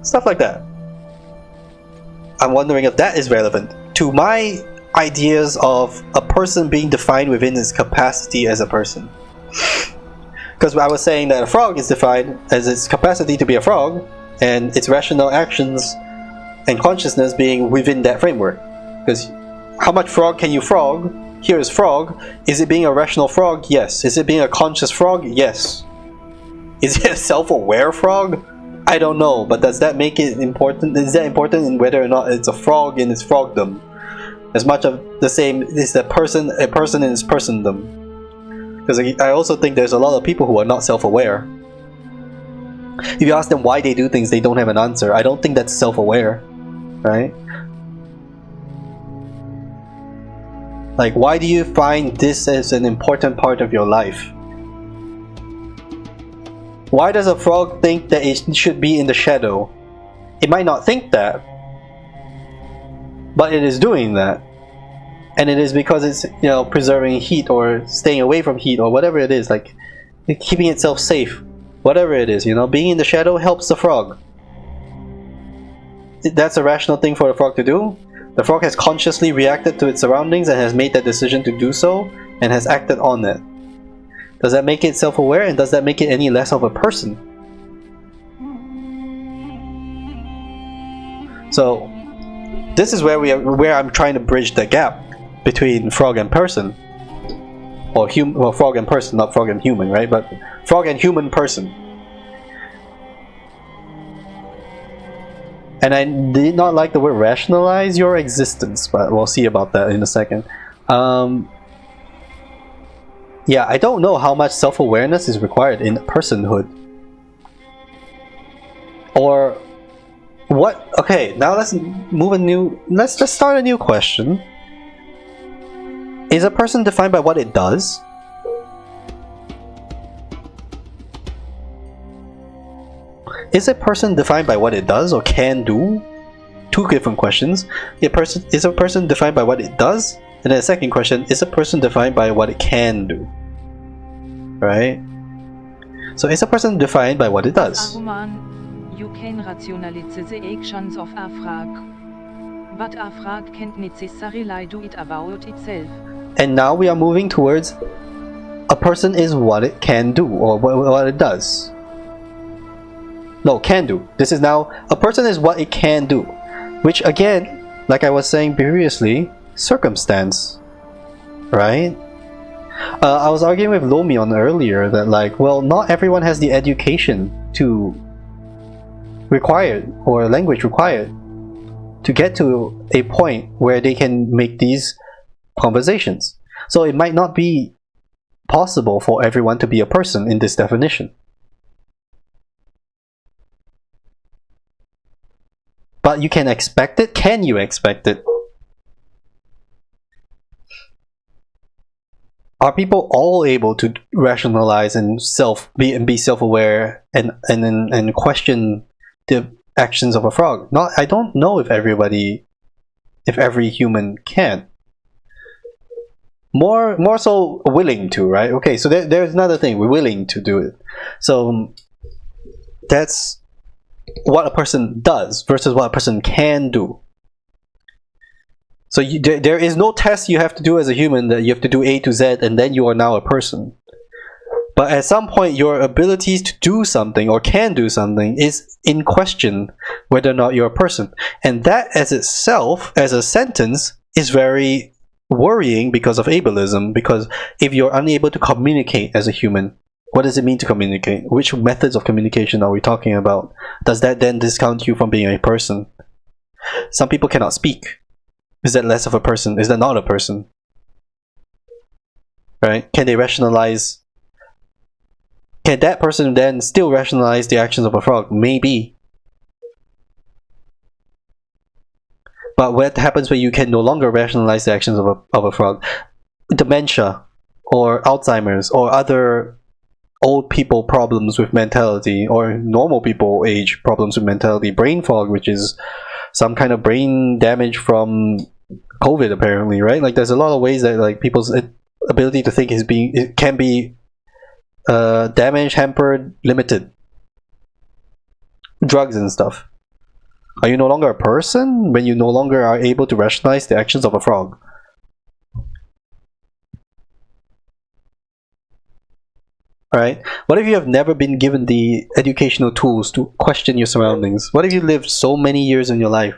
D: stuff like that. I'm wondering if that is relevant to my ideas of a person being defined within its capacity as a person. Because I was saying that a frog is defined as its capacity to be a frog, and its rational actions and consciousness being within that framework. Because how much frog can you frog? Here is frog. Is it being a rational frog? Yes. Is it being a conscious frog? Yes. Is it a self-aware frog? I don't know, but does that make it important? Is that important in whether or not it's a frog in its frogdom? As much of the same is a person in its persondom. Because I also think there's a lot of people who are not self-aware. If you ask them why they do things, they don't have an answer. I don't think that's self-aware, right? Like, why do you find this as an important part of your life? Why does a frog think that it should be in the shadow? It might not think that, but it is doing that. And it is because it's, preserving heat or staying away from heat or whatever it is, like keeping itself safe. Whatever it is, being in the shadow helps the frog. That's a rational thing for the frog to do. The frog has consciously reacted to its surroundings and has made that decision to do so and has acted on it. Does that make it self-aware, and does that make it any less of a person? So this is where I'm trying to bridge the gap between frog and person, or frog and person, not frog and human, right? But frog and human person. And I did not like the word rationalize your existence, but we'll see about that in a second. Yeah, I don't know how much self-awareness is required in personhood. Or what? Okay, now let's just start a new question. Is a person defined by what it does? Is a person defined by what it does or can do? Two different questions. Is a person defined by what it does? And then the second question, is a person defined by what it can do? Right? So is a person defined by what it does?
E: You can rationalize the actions of a frog. But a frog can't necessarily do it about itself.
D: And now we are moving towards a person is what it can do, or what it does. No, can do. This is now, a person is what it can do. Which again, like I was saying previously, circumstance. Right? I was arguing with Lomion earlier that, like, well, not everyone has the education to required or language required to get to a point where they can make these conversations. So it might not be possible for everyone to be a person in this definition. But you can expect it. Can you expect it? Are people all able to rationalize and be self-aware and question the actions of a frog? Not, I don't know if every human can. More so willing to, right? Okay, so there's another thing. We're willing to do it. So that's what a person does versus what a person can do. So there is no test you have to do as a human that you have to do A to Z and then you are now a person. But at some point, your abilities to do something or can do something is in question whether or not you're a person. And that as itself, as a sentence, is very worrying because of ableism. Because if you're unable to communicate as a human, what does it mean to communicate? Which methods of communication are we talking about? Does that then discount you from being a person? Some people cannot speak. Is that less of a person? Is that not a person? Right? Can they rationalize? Can that person then still rationalize the actions of a frog? Maybe. But what happens when you can no longer rationalize the actions of a frog? Dementia, or Alzheimer's, or other old people problems with mentality, or normal people age problems with mentality, brain fog, which is some kind of brain damage from COVID, apparently, right? Like, there's a lot of ways that, like, people's ability to think can be damaged, hampered, limited. Drugs and stuff. Are you no longer a person when you no longer are able to rationalize the actions of a frog? Right? What if you have never been given the educational tools to question your surroundings? What if you lived so many years in your life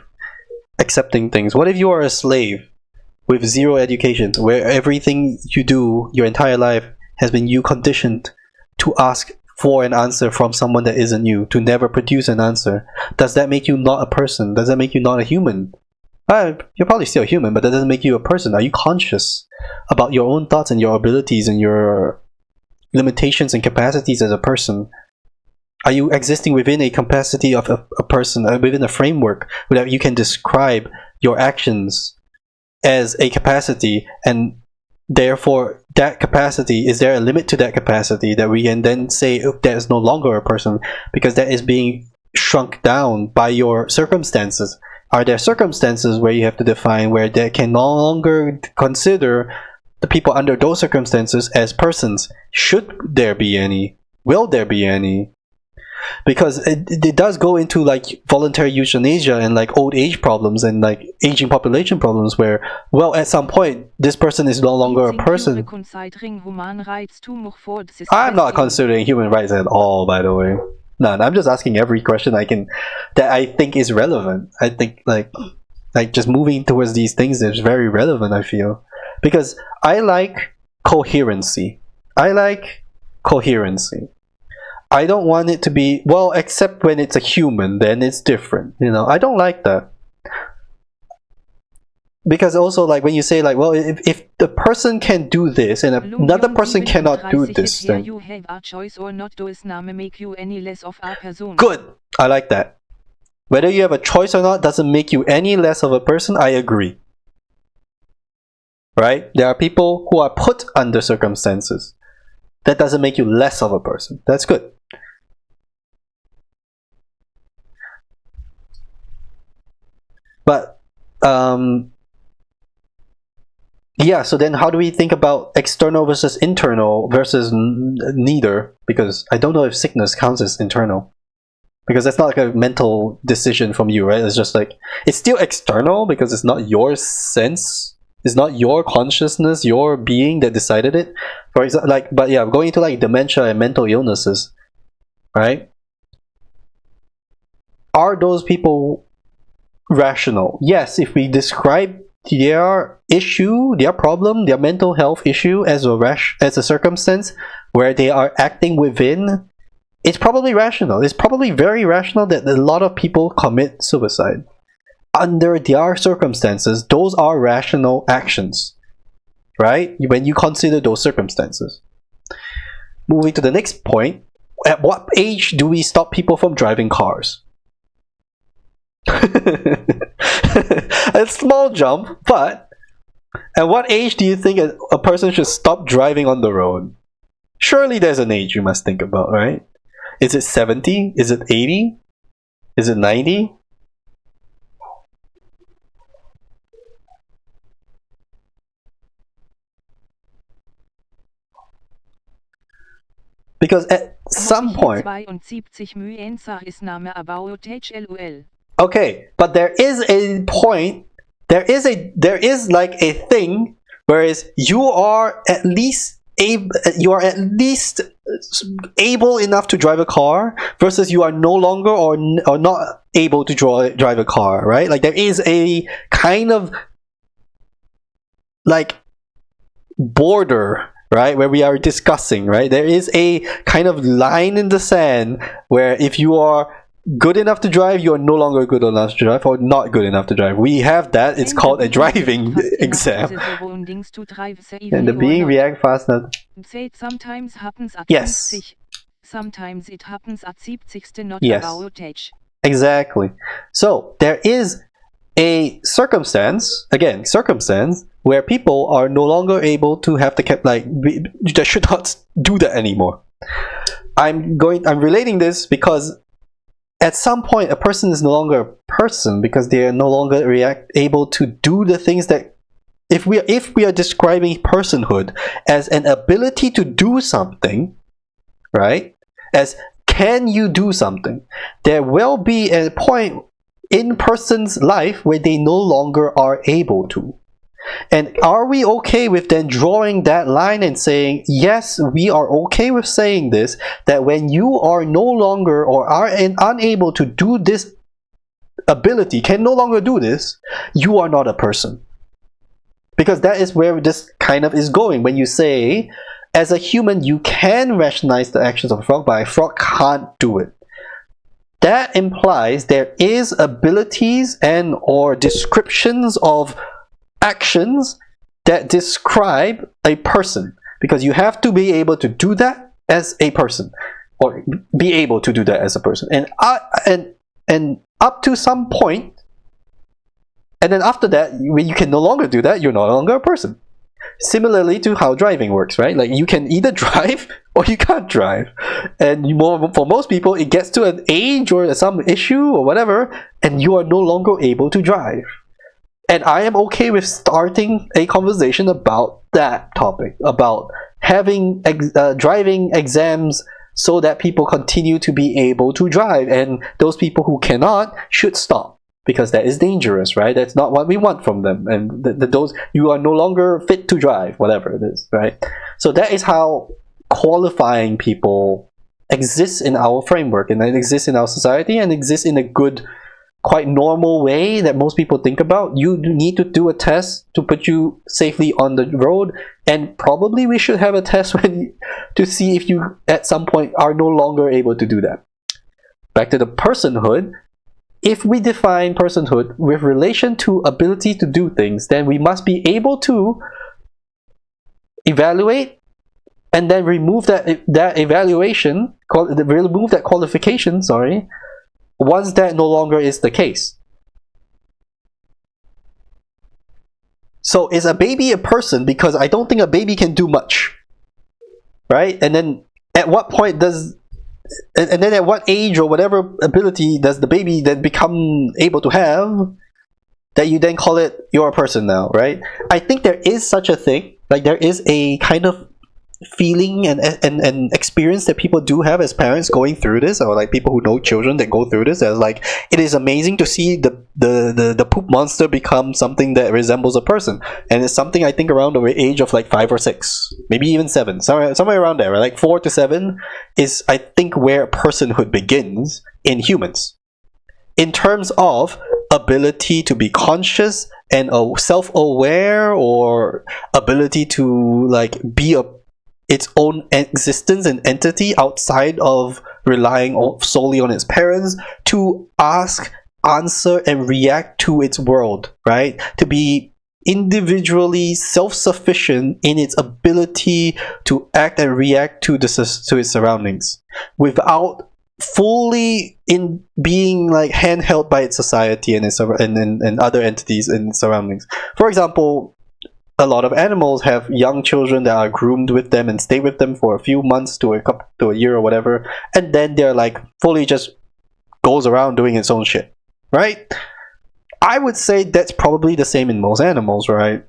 D: accepting things? What if you are a slave with zero education, where everything you do your entire life has been you conditioned to ask for an answer from someone that isn't you, to never produce an answer? Does that make you not a person? Does that make you not a human? You're probably still a human, but that doesn't make you a person. Are you conscious about your own thoughts and your abilities and your limitations and capacities as a person? Are you existing within a capacity of a person, within a framework where you can describe your actions as a capacity, and therefore that capacity, is there a limit to that capacity that we can then say, oh, that is no longer a person because that is being shrunk down by your circumstances? Are there circumstances where you have to define where they can no longer consider the people under those circumstances as persons? Should there be any? Will there be any? Because it does go into, like, voluntary euthanasia and, like, old age problems and, like, aging population problems where, well, at some point this person is no longer a person. I'm not considering human rights at all, by the way. None. I'm just asking every question that I think is relevant. I think like just moving towards these things is very relevant, I feel. Because I like coherency. I don't want it to be, well, except when it's a human, then it's different. You know, I don't like that. Because also, like, when you say, like, well, if the person can do this and another person cannot do this, then good. I like that. Whether you have a choice or not doesn't make you any less of a person. I agree. Right? There are people who are put under circumstances. That doesn't make you less of a person. That's good. But yeah, so then how do we think about external versus internal versus neither? Because I don't know if sickness counts as internal. Because that's not like a mental decision from you, right? It's just like, it's still external because it's not your sense. It's not your consciousness, your being that decided it. For example, like, but yeah, going into like dementia and mental illnesses, right? Are those people rational? Yes, if we describe their issue, their problem, their mental health issue as a circumstance where they are acting within, it's probably rational. It's probably very rational that a lot of people commit suicide. Under their circumstances, those are rational actions, right? When you consider those circumstances. Moving to the next point, at what age do we stop people from driving cars? A small jump, but at what age do you think a person should stop driving on the road? Surely there's an age you must think about, right? Is it 70? Is it 80? Is it 90? Because at some point,
E: 72 Mühensachisnahme about HLUL.
D: okay, but there is a point, there is like a thing, whereas you are at least able enough to drive a car versus you are no longer or not able to drive a car, right? Like there is a kind of like border, right, where we are discussing, right? There is a kind of line in the sand where if you are good enough to drive, you are no longer good enough to drive, or not good enough to drive. We have that. It's called a driving exam. And the being react fast enough.
E: Sometimes happens at
D: Yes.
E: 50. Sometimes it happens at 70, not
D: Yes.
E: about age.
D: Exactly. So there is a circumstance, where people are no longer able to have the they should not do that anymore. I'm relating this because at some point a person is no longer a person because they are no longer able to do the things that if we are describing personhood as an ability to do something, right? As can you do something? There will be a point in person's life where they no longer are able to. And are we okay with then drawing that line and saying, yes, we are okay with saying this, that when you are no longer or are unable to do this ability, can no longer do this, you are not a person. Because that is where this kind of is going. When you say, as a human, you can rationalize the actions of a frog, but a frog can't do it. That implies there is abilities and or descriptions of actions that describe a person, because you have to be able to do that as a person, or be able to do that as a person, and up to some point, and then after that, when you can no longer do that, you're no longer a person. Similarly to how driving works, right? Like you can either drive or you can't drive, and for most people, it gets to an age or some issue or whatever, and you are no longer able to drive. And I am okay with starting a conversation about that topic, about having driving exams so that people continue to be able to drive, and those people who cannot should stop, because that is dangerous, right? That's not what we want from them, and those you are no longer fit to drive, whatever it is, right? So that is how qualifying people exists in our framework, and it exists in our society, and exists in a good, quite normal way that most people think about. You need to do a test to put you safely on the road, and probably we should have a test to see if you at some point are no longer able to do that. Back to the personhood. If we define personhood with relation to ability to do things, then we must be able to evaluate and then remove that evaluation, remove that qualification, once that no longer is the case. So is a baby a person? Because I don't think a baby can do much, right? And then at what point and then at what age or whatever ability does the baby then become able to have that you then call it you're a person now, right? I think there is such a thing. Like there is a kind of feeling and experience that people do have as parents going through this, or like people who know children that go through this, as like it is amazing to see the poop monster become something that resembles a person. And it's something I think around the age of like 5 or 6, maybe even 7, somewhere around there, right? Like 4 to 7 is I think where personhood begins in humans, in terms of ability to be conscious and self-aware, or ability to like be its own existence and entity outside of relying solely on its parents, to ask, answer, and react to its world, right? To be individually self-sufficient in its ability to act and react to its surroundings without fully in being like handheld by its society and its and other entities in its surroundings. For example, a lot of animals have young children that are groomed with them and stay with them for a few months to a year or whatever, and then they're like fully just goes around doing its own shit, right? I would say that's probably the same in most animals, right?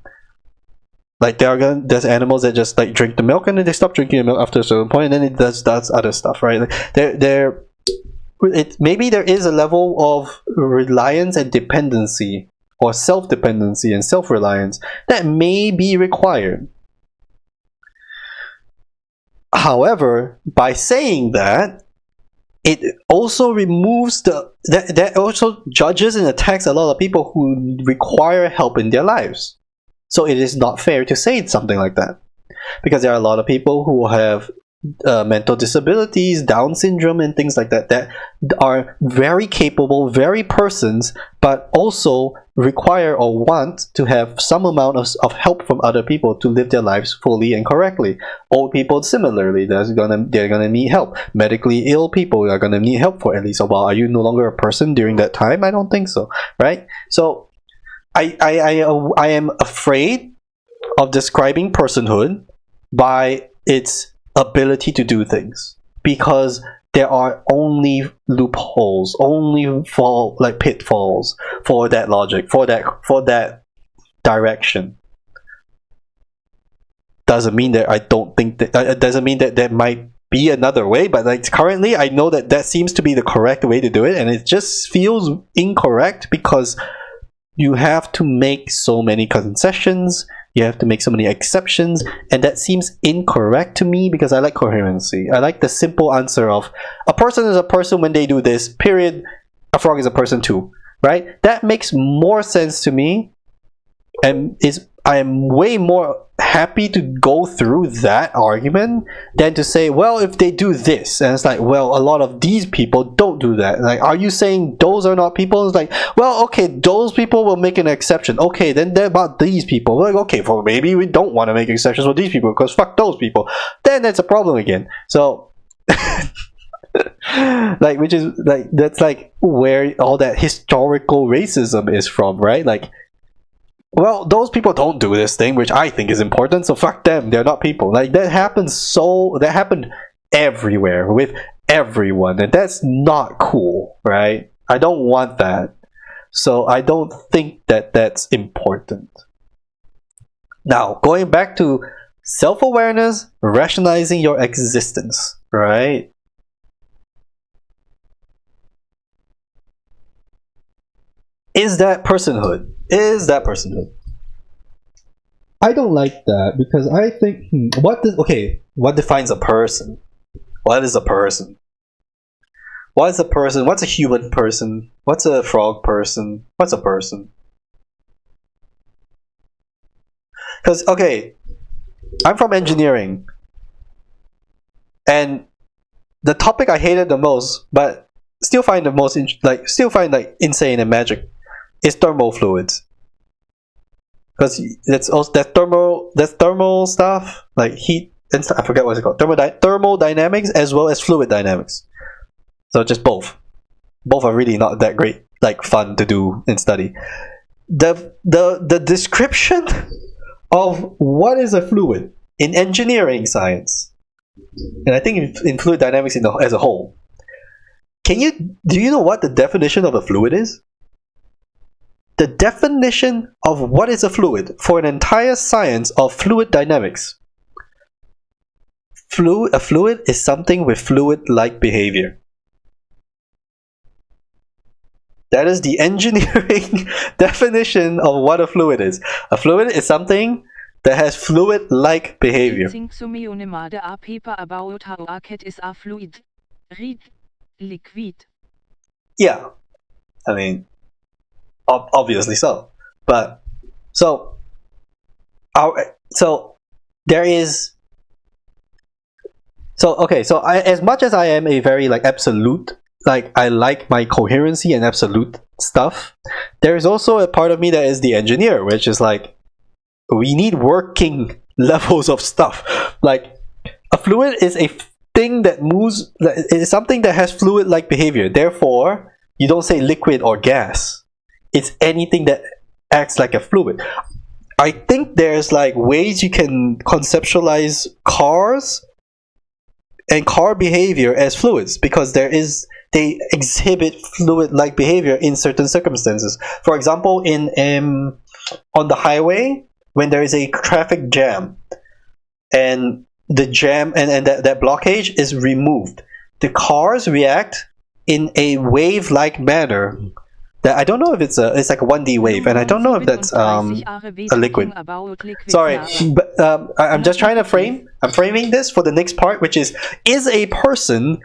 D: Like there's animals that just like drink the milk and then they stop drinking the milk after a certain point, and then it does other stuff, right? Like maybe there is a level of reliance and dependency, or self-dependency and self-reliance, that may be required. However, by saying that, it also removes that also judges and attacks a lot of people who require help in their lives. So it is not fair to say something like that, because there are a lot of people who have mental disabilities, Down syndrome, and things like that are very capable, very persons, but also require or want to have some amount of help from other people to live their lives fully and correctly. Old people similarly, they're gonna need help. Medically ill people are gonna need help for at least a while. Are you no longer a person during that time? I don't think so, right? So I am afraid of describing personhood by its ability to do things, because there are only loopholes, only pitfalls for that logic, for that direction. Doesn't mean that I don't think that it doesn't mean that there might be another way, but like currently I know that seems to be the correct way to do it, and it just feels incorrect because you have to make so many concessions, you have to make so many exceptions, and that seems incorrect to me, because I like coherency. I like the simple answer of a person is a person when they do this, period. A frog is a person too, right? That makes more sense to me, and I am way more happy to go through that argument than to say, well, if they do this, and it's like, well, a lot of these people don't do that. Like, are you saying those are not people? It's like, well, okay, those people will make an exception. Okay, then they're about these people. We're like, okay, well, maybe we don't want to make exceptions for these people because fuck those people. Then that's a problem again. So like, which is like, that's like where all that historical racism is from, right? Like, well, those people don't do this thing, which I think is important, so fuck them. They're not people. Like, that happened everywhere with everyone, and that's not cool, right? I don't want that. So I don't think that that's important. Now, going back to self-awareness, rationalizing your existence, right? Is that personhood? I don't like that, because I think what defines a person? What is a person? What is a person? What's a human person? What's a frog person? What's a person? Because okay, I'm from engineering, and the topic I hated the most, but still find insane and magic, is thermal fluids. Because that's thermal stuff, like heat and stuff. I forget what it's called. Thermodynamics as well as fluid dynamics. So just both. Both are really not that great, like fun to do and study. The description of what is a fluid in engineering science, and I think in fluid dynamics as a whole. Do you know what the definition of a fluid is? The definition of what is a fluid for an entire science of fluid dynamics. A fluid is something with fluid-like behavior. That is the engineering definition of what a fluid is. A fluid is something that has fluid-like behavior.
E: Think so made a paper about how a cat is a fluid. Read liquid.
D: Yeah, I mean, obviously so. But so there is. So okay, so as much as I am a very like absolute, like I like my coherency and absolute stuff, there is also a part of me that is the engineer, which is like we need working levels of stuff. Like a fluid is a thing that moves. It is something that has fluid-like behavior. Therefore, you don't say liquid or gas. It's anything that acts like a fluid. I think there's like ways you can conceptualize cars and car behavior as fluids because they exhibit fluid-like behavior in certain circumstances. For example, on the highway when there is a traffic jam and the jam and that blockage is removed, the cars react in a wave-like manner. That I don't know if it's like a 1D wave, and I don't know if that's a liquid. Sorry, but I'm just trying to frame. I'm framing this for the next part, which is a person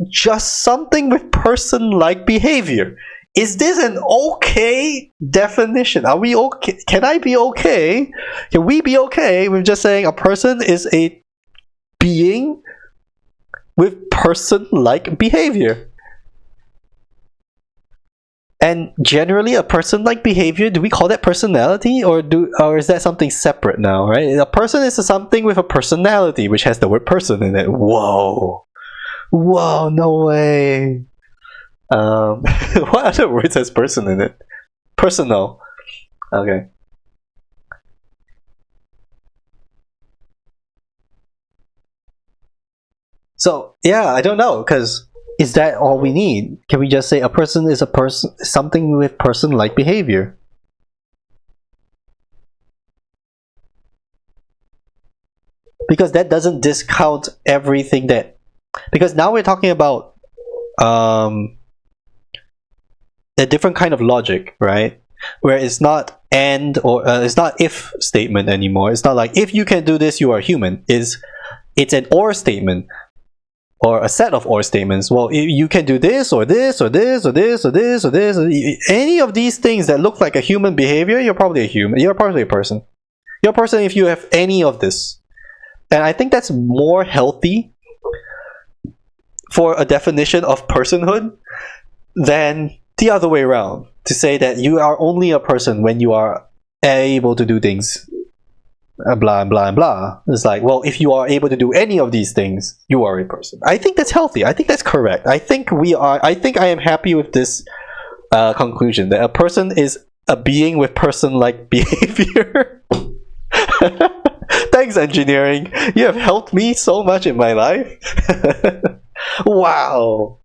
D: just something with person-like behavior? Is this an okay definition? Are we okay? Can I be okay? Can we be okay with just saying a person is a being with person-like behavior? And generally, a person-like behavior, do we call that personality, or is that something separate now? Right? A person is something with a personality, which has the word "person" in it. Whoa, no way. What other words has "person" in it? Personal. Okay. So yeah, I don't know, because is that all we need? Can we just say a person is a person, something with person-like behavior? Because that doesn't discount everything that. Because now we're talking about a different kind of logic, right? Where it's not and or it's not if statement anymore. It's not like if you can do this, you are human. It's an or statement. Or a set of or statements. Well, you can do this or this or this or this or this or this. Any of these things that look like a human behavior, you're probably a human. You're probably a person. You're a person if you have any of this. And I think that's more healthy for a definition of personhood than the other way around. To say that you are only a person when you are able to do things. Blah blah blah. It's like, well, if you are able to do any of these things, you are a person. I think that's healthy. I think that's correct. I think I am happy with this conclusion that a person is a being with person-like behavior. Thanks, engineering. You have helped me so much in my life. Wow.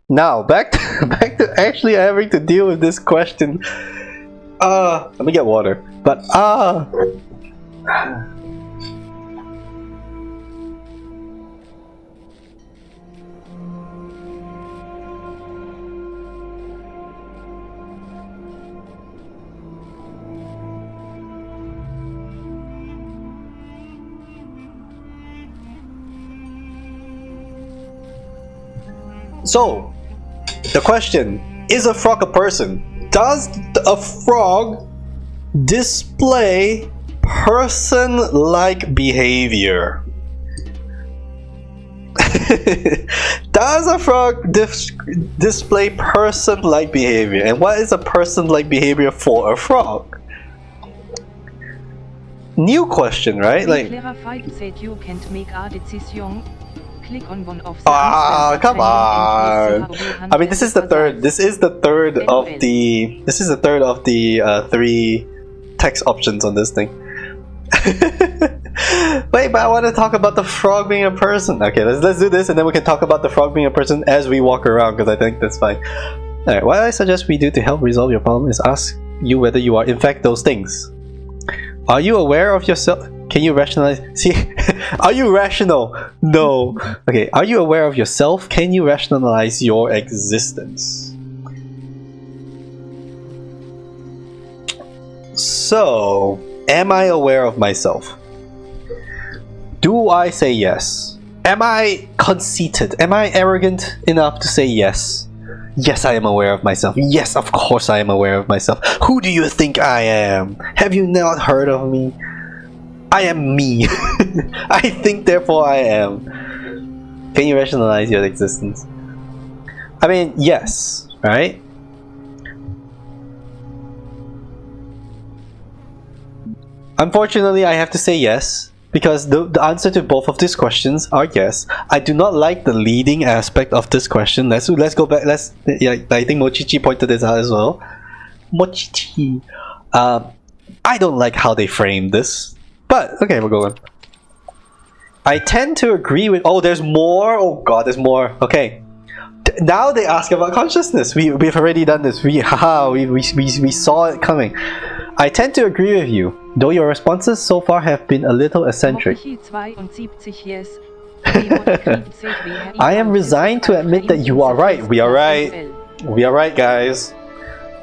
D: Now back to actually having to deal with this question. Let me get water. But so the question, is a frog a person? Does a frog display person-like behavior? Does a frog display person-like behavior? And what is a person-like behavior for a frog? New question, right? Like, come on! I mean, this is the third. This is the third of the. This is the third of the 3 text options on this thing. Wait, but I want to talk about the frog being a person. Okay, let's do this, and then we can talk about the frog being a person as we walk around, because I think that's fine. All right, what I suggest we do to help resolve your problem is ask you whether you are in fact those things. Are you aware of yourself? Can you rationalize? See, are you rational? No. Okay, are you aware of yourself? Can you rationalize your existence? So, am I aware of myself? Do I say yes? Am I conceited? Am I arrogant enough to say yes? Yes, I am aware of myself. Yes, of course I am aware of myself. Who do you think I am? Have you not heard of me? I am me. I think, therefore I am. Can you rationalize your existence? I mean, yes, right? Unfortunately, I have to say yes, because the answer to both of these questions are yes. I do not like the leading aspect of this question. Let's go back. Yeah, I think Mochichi pointed this out as well. Mochichi, I don't like how they framed this, but okay, we'll go on. I tend to agree with. Oh, there's more. Oh God, there's more. Okay. Now they ask about consciousness. We've already done this. We saw it coming. I tend to agree with you, though your responses so far have been a little eccentric. I am resigned to admit that you are right. We are right. We are right, guys.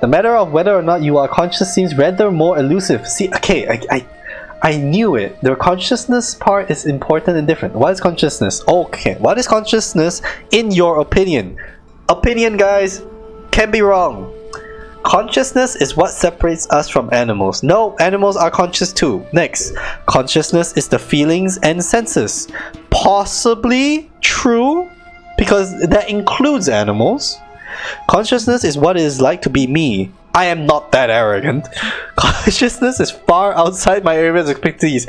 D: The matter of whether or not you are conscious seems rather more elusive. See, okay, I knew it. The consciousness part is important and different. What is consciousness? Okay, what is consciousness in your opinion? Opinion, guys, can be wrong. Consciousness is what separates us from animals. No, animals are conscious too. Next, consciousness is the feelings and senses. Possibly true, because that includes animals. Consciousness is what it is like to be me. I am not that arrogant. Consciousness is far outside my area of expertise.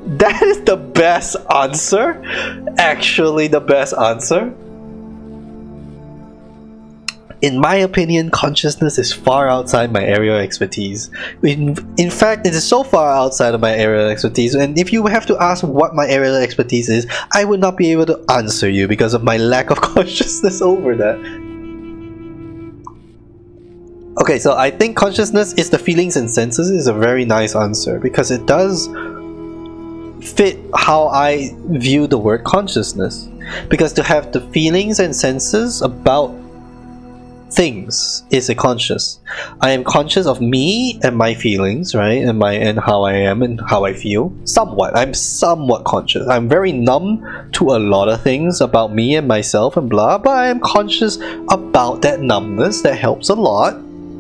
D: That is the best answer. Actually, the best answer. In my opinion, consciousness is far outside my area of expertise. In fact, it is so far outside of my area of expertise, and if you have to ask what my area of expertise is, I would not be able to answer you because of my lack of consciousness over that. Okay, so I think consciousness is the feelings and senses is a very nice answer because it does fit how I view the word consciousness. Because to have the feelings and senses about things is a conscious. I am conscious of me and my feelings, right? And how I am and how I feel. Somewhat. I'm somewhat conscious. I'm very numb to a lot of things about me and myself and blah, but I am conscious about that numbness. That helps a lot,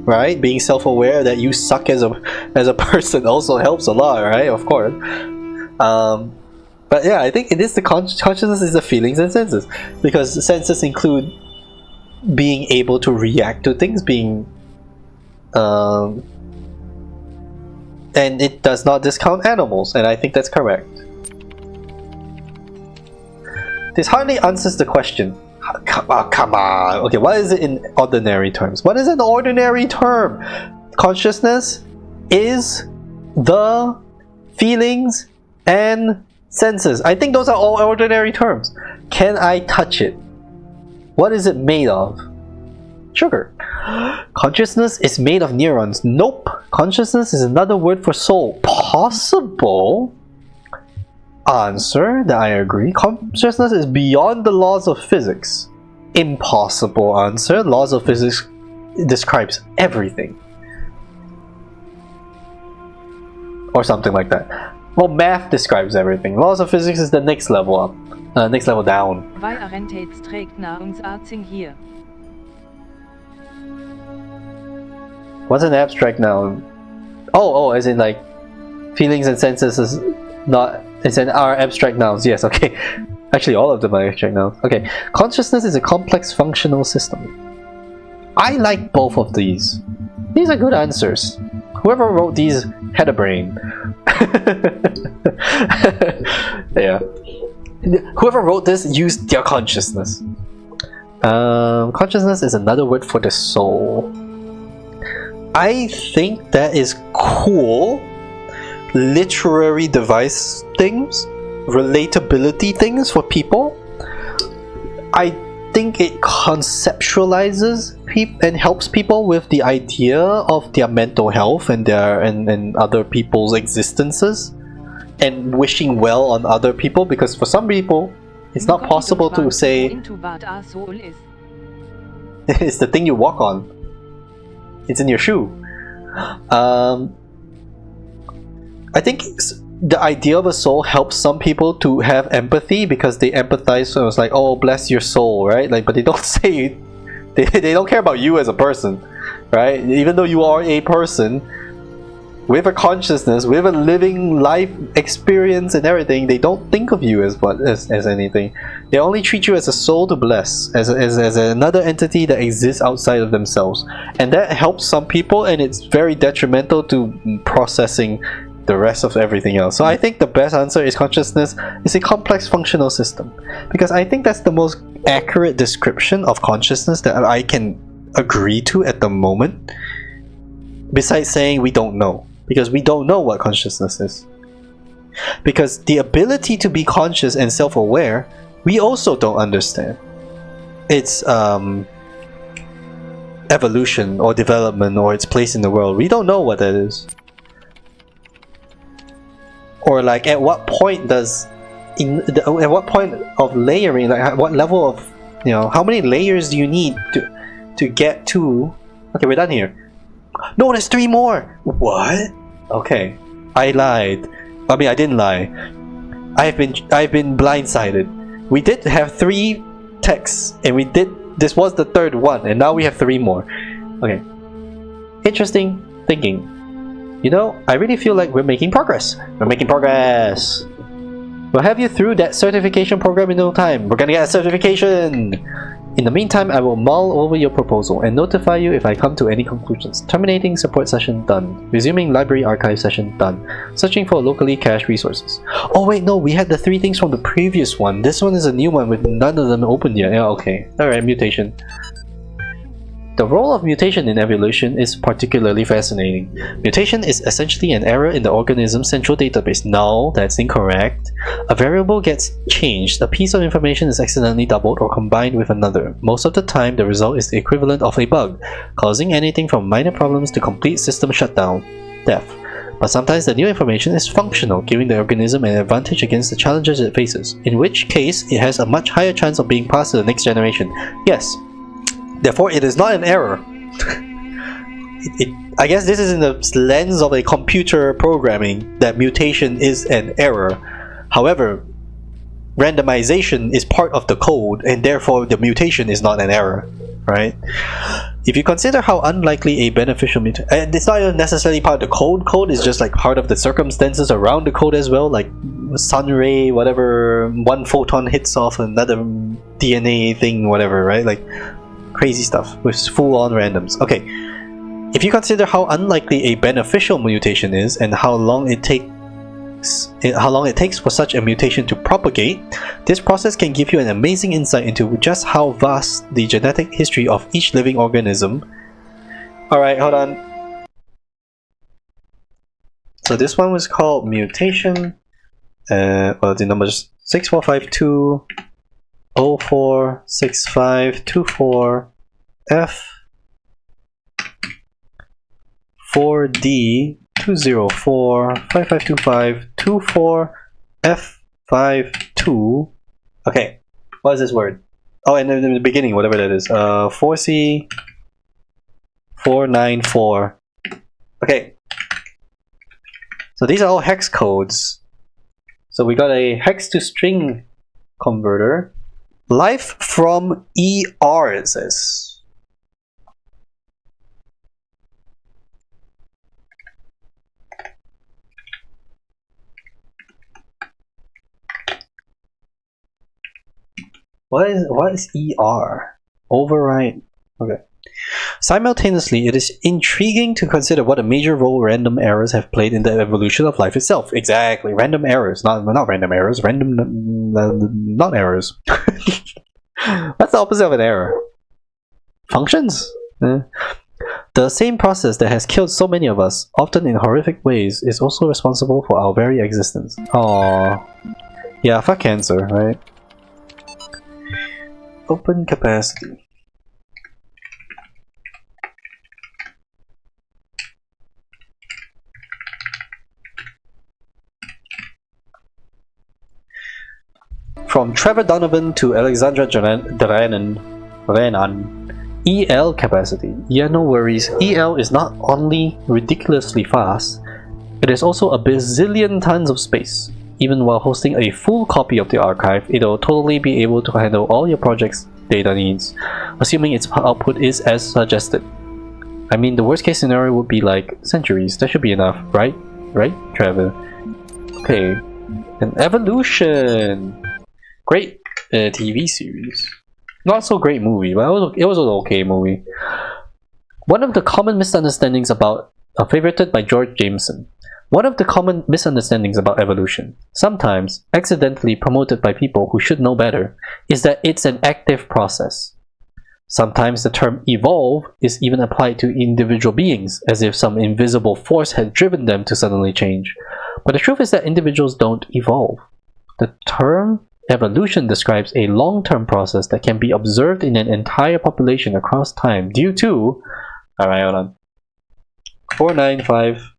D: right? Being self-aware that you suck as a person also helps a lot, right? Of course. But yeah, I think it is the consciousness is the feelings and senses, because the senses include being able to react to things, and it does not discount animals, and I think that's correct. This hardly answers the question. Come on. Okay, what is it in ordinary terms? What is an ordinary term? Consciousness is the feelings and senses. I think those are all ordinary terms. Can I touch it? What is it made of? Sugar. Consciousness is made of neurons. Nope. Consciousness is another word for soul. Possible answer that I agree. Consciousness is beyond the laws of physics. Impossible answer. Laws of physics describes everything. Or something like that. Well, math describes everything. Laws of physics is the next level up. Next level down. What's an abstract noun? Oh, as in like feelings and senses is not. It's an are abstract nouns. Yes, okay. Actually, all of them are abstract nouns. Okay, consciousness is a complex functional system. I like both of these. These are good answers. Whoever wrote these had a brain. Yeah. Whoever wrote this used their consciousness. Consciousness is another word for the soul. I think that is cool. Literary device things, relatability things for people. I think it conceptualizes people and helps people with the idea of their mental health and their and other people's existences, and wishing well on other people, because for some people it's not possible to say it's the thing you walk on. It's in your shoe. I think the idea of a soul helps some people to have empathy because they empathize. So it's like, oh, bless your soul, right? Like, but they don't say, they don't care about you as a person, right? Even though you are a person with a consciousness, with a living life experience and everything, they don't think of you as anything. They only treat you as a soul to bless, as another entity that exists outside of themselves, and that helps some people, and it's very detrimental to processing the rest of everything else. So I think the best answer is consciousness is a complex functional system, because I think that's the most accurate description of consciousness that I can agree to at the moment, besides saying we don't know, because we don't know what consciousness is. Because the ability to be conscious and self-aware, we also don't understand. It's evolution or development or its place in the world. We don't know what that is. Or like at what point does at what point of layering, like at what level of, you know, how many layers do you need to get to, okay, we're done here. No, there's 3 more. What? Okay, I lied. I mean, I didn't lie. I've been blindsided. We did have 3 texts, and this was the 3rd one, and now we have 3 more. Okay. Interesting thinking. You know, I really feel like we're making progress. We're making progress. We'll have you through that certification program in no time. We're gonna get a certification! In the meantime, I will mull over your proposal and notify you if I come to any conclusions. Terminating support session done. Resuming library archive session done. Searching for locally cached resources. Oh wait, no, we had the 3 things from the previous one. This one is a new one with none of them open yet. Yeah, okay. Alright, mutation. The role of mutation in evolution is particularly fascinating. Mutation is essentially an error in the organism's central database. No, that's incorrect. A variable gets changed, a piece of information is accidentally doubled or combined with another. Most of the time, the result is the equivalent of a bug, causing anything from minor problems to complete system shutdown, death. But sometimes the new information is functional, giving the organism an advantage against the challenges it faces, in which case it has a much higher chance of being passed to the next generation. Yes. Therefore, it is not an error. I guess this is in the lens of a computer programming that mutation is an error. However, randomization is part of the code, and therefore the mutation is not an error, right? If you consider how unlikely a beneficial mutation, and it's not even necessarily part of the code. Code is just like part of the circumstances around the code as well, like sun ray, whatever, 1 photon hits off another DNA thing, whatever, right? Like crazy stuff with full-on randoms. Okay, if you consider how unlikely a beneficial mutation is and how long it takes for such a mutation to propagate, this process can give you an amazing insight into just how vast the genetic history of each living organism. Alright, hold on. So this one was called mutation. Well, the number is 6452 046524 F 4D 204 5525 24 F52. Okay, what is this word? Oh, and in the beginning, whatever that is. 4C 494. Okay. So these are all hex codes. So we got a hex to string converter. Life from ER, it says. What is ER? Override. Okay. Simultaneously, it is intriguing to consider what a major role random errors have played in the evolution of life itself. Exactly, random errors, not random errors, random not errors. What's the opposite of an error? Functions? The same process that has killed so many of us, often in horrific ways, is also responsible for our very existence. Aww. Yeah, fuck cancer, right? Open capacity. From Trevor Donovan to Alexandra Renan. EL capacity. Yeah, no worries. EL is not only ridiculously fast, It is also a bazillion tons of space. Even while hosting a full copy of the archive, it'll totally be able to handle all your project's data needs, assuming its output is as suggested. I mean, the worst case scenario would be like centuries. That should be enough, right? Right, Trevor? Okay. An Evolution! Great TV series. Not so great movie, but it was an okay movie. One of the common misunderstandings about... favorited by George Jameson. One of the common misunderstandings about evolution, sometimes accidentally promoted by people who should know better, is that it's an active process. Sometimes the term evolve is even applied to individual beings, as if some invisible force had driven them to suddenly change. But the truth is that individuals don't evolve. The term evolution describes a long-term process that can be observed in an entire population across time due to... Alright, hold on. 495...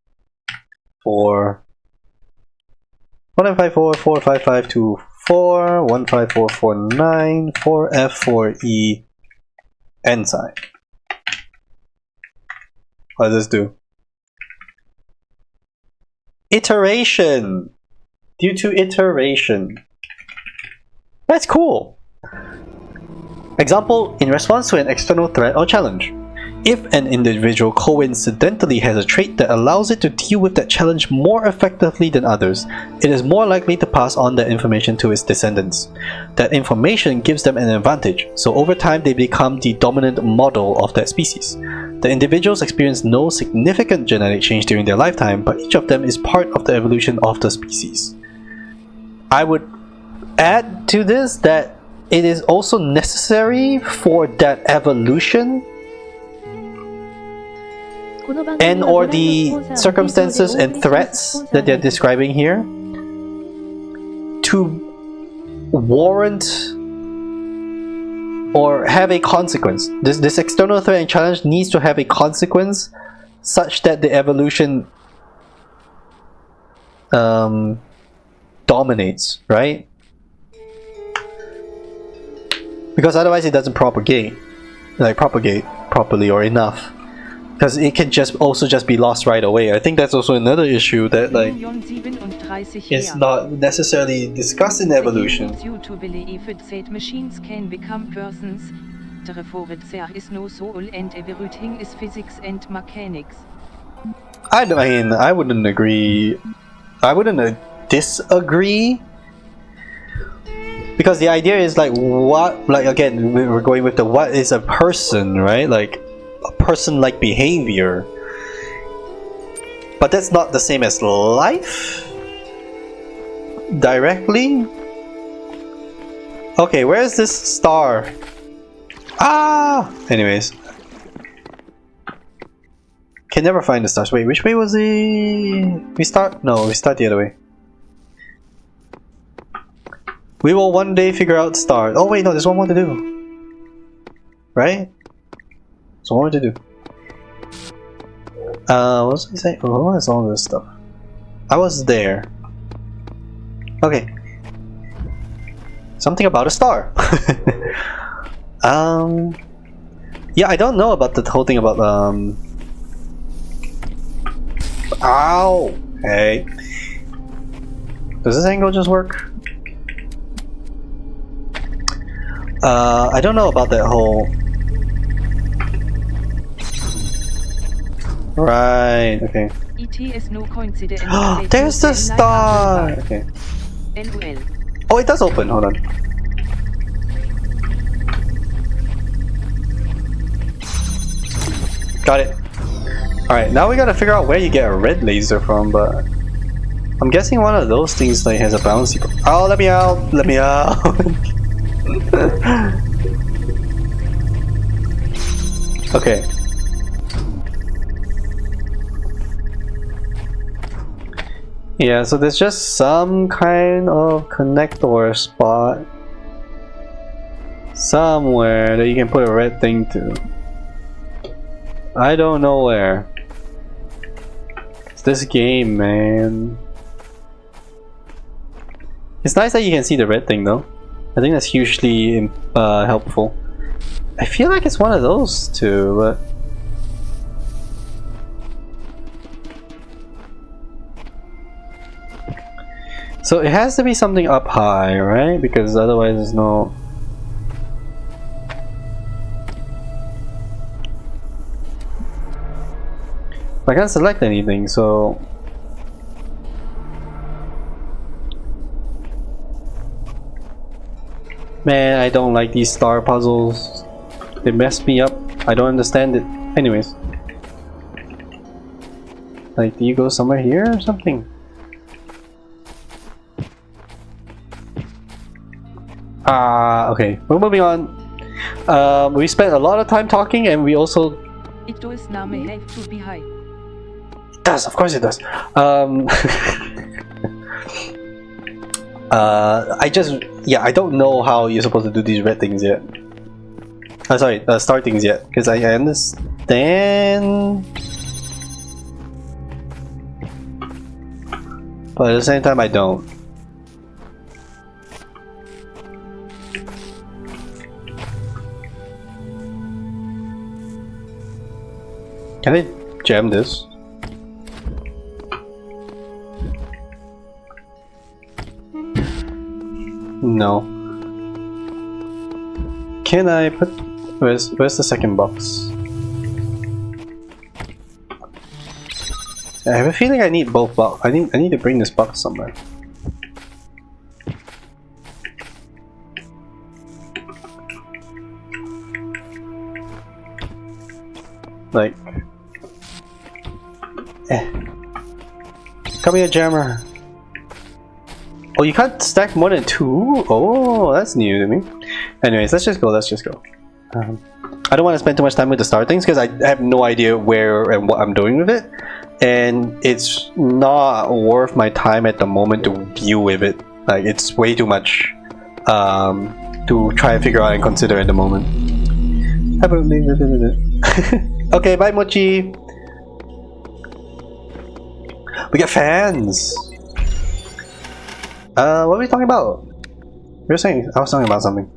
D: 1954 4552 15449 4F4E enzyme. What does this do? Iteration! Due to iteration. That's cool! Example, in response to an external threat or challenge. If an individual coincidentally has a trait that allows it to deal with that challenge more effectively than others, it is more likely to pass on that information to its descendants. That information gives them an advantage, so over time they become the dominant model of that species. The individuals experience no significant genetic change during their lifetime, but each of them is part of the evolution of the species. I would add to this that it is also necessary for that evolution and or the circumstances and threats that they're describing here to warrant or have a consequence. This external threat and challenge needs to have a consequence such that the evolution dominates, right? Because otherwise it doesn't propagate properly or enough. Because it can also just be lost right away. I think that's also another issue that is not necessarily discussed in evolution.
E: You to believe that machines can become persons. Therefore there is no soul and everything is physics and mechanics.
D: I mean, I wouldn't agree. I wouldn't disagree. Because the idea is like what, like again, we're going with the what is a person, right? Like a person-like behavior. But that's not the same as life? Directly? Okay, where is this star? Ah! Anyways. Can never find the stars. Wait, which way was it? We start the other way. We will one day figure out stars. Oh wait, no, there's one more to do. Right? So what to do? What was I saying? Oh, what is all this stuff? I was there. Okay. Something about a star. Yeah, I don't know about the whole thing about Ow! Hey. Does this angle just work? I don't know about that whole... Right, okay.
E: It is no coincidence.
D: There's the star! Okay.
E: LOL.
D: Oh, it does open, hold on. Got it. Alright, now we gotta figure out where you get a red laser from, but... I'm guessing one of those things like has a bouncy... Oh, let me out! Let me out! Okay. Yeah, so there's just some kind of connector spot somewhere that you can put a red thing to. I don't know where. It's this game, man. It's nice that you can see the red thing though. I think that's hugely helpful. I feel like it's one of those two, but... So it has to be something up high, right? Because otherwise there's no... I can't select anything, so... Man, I don't like these star puzzles. They mess me up. I don't understand it. Anyways. Like, do you go somewhere here or something? Okay. We're moving on. We spent a lot of time talking and we also...
E: It does name have to be high.
D: It does, of course it does. I don't know how you're supposed to do these red things yet. Sorry, star things yet, because I understand, but at the same time I don't. Can I jam this? No. Can I put... Where's the second box? I have a feeling I need both box. I need to bring this box somewhere. Like... Come here, jammer. Oh, you can't stack more than 2? Oh, that's new to me. Anyways, let's just go. I don't want to spend too much time with the star things because I have no idea where and what I'm doing with it. And it's not worth my time at the moment to deal with it. Like, it's way too much to try and figure out and consider at the moment. Okay, bye Mochi! We got fans! What were we talking about? You were saying I was talking about something.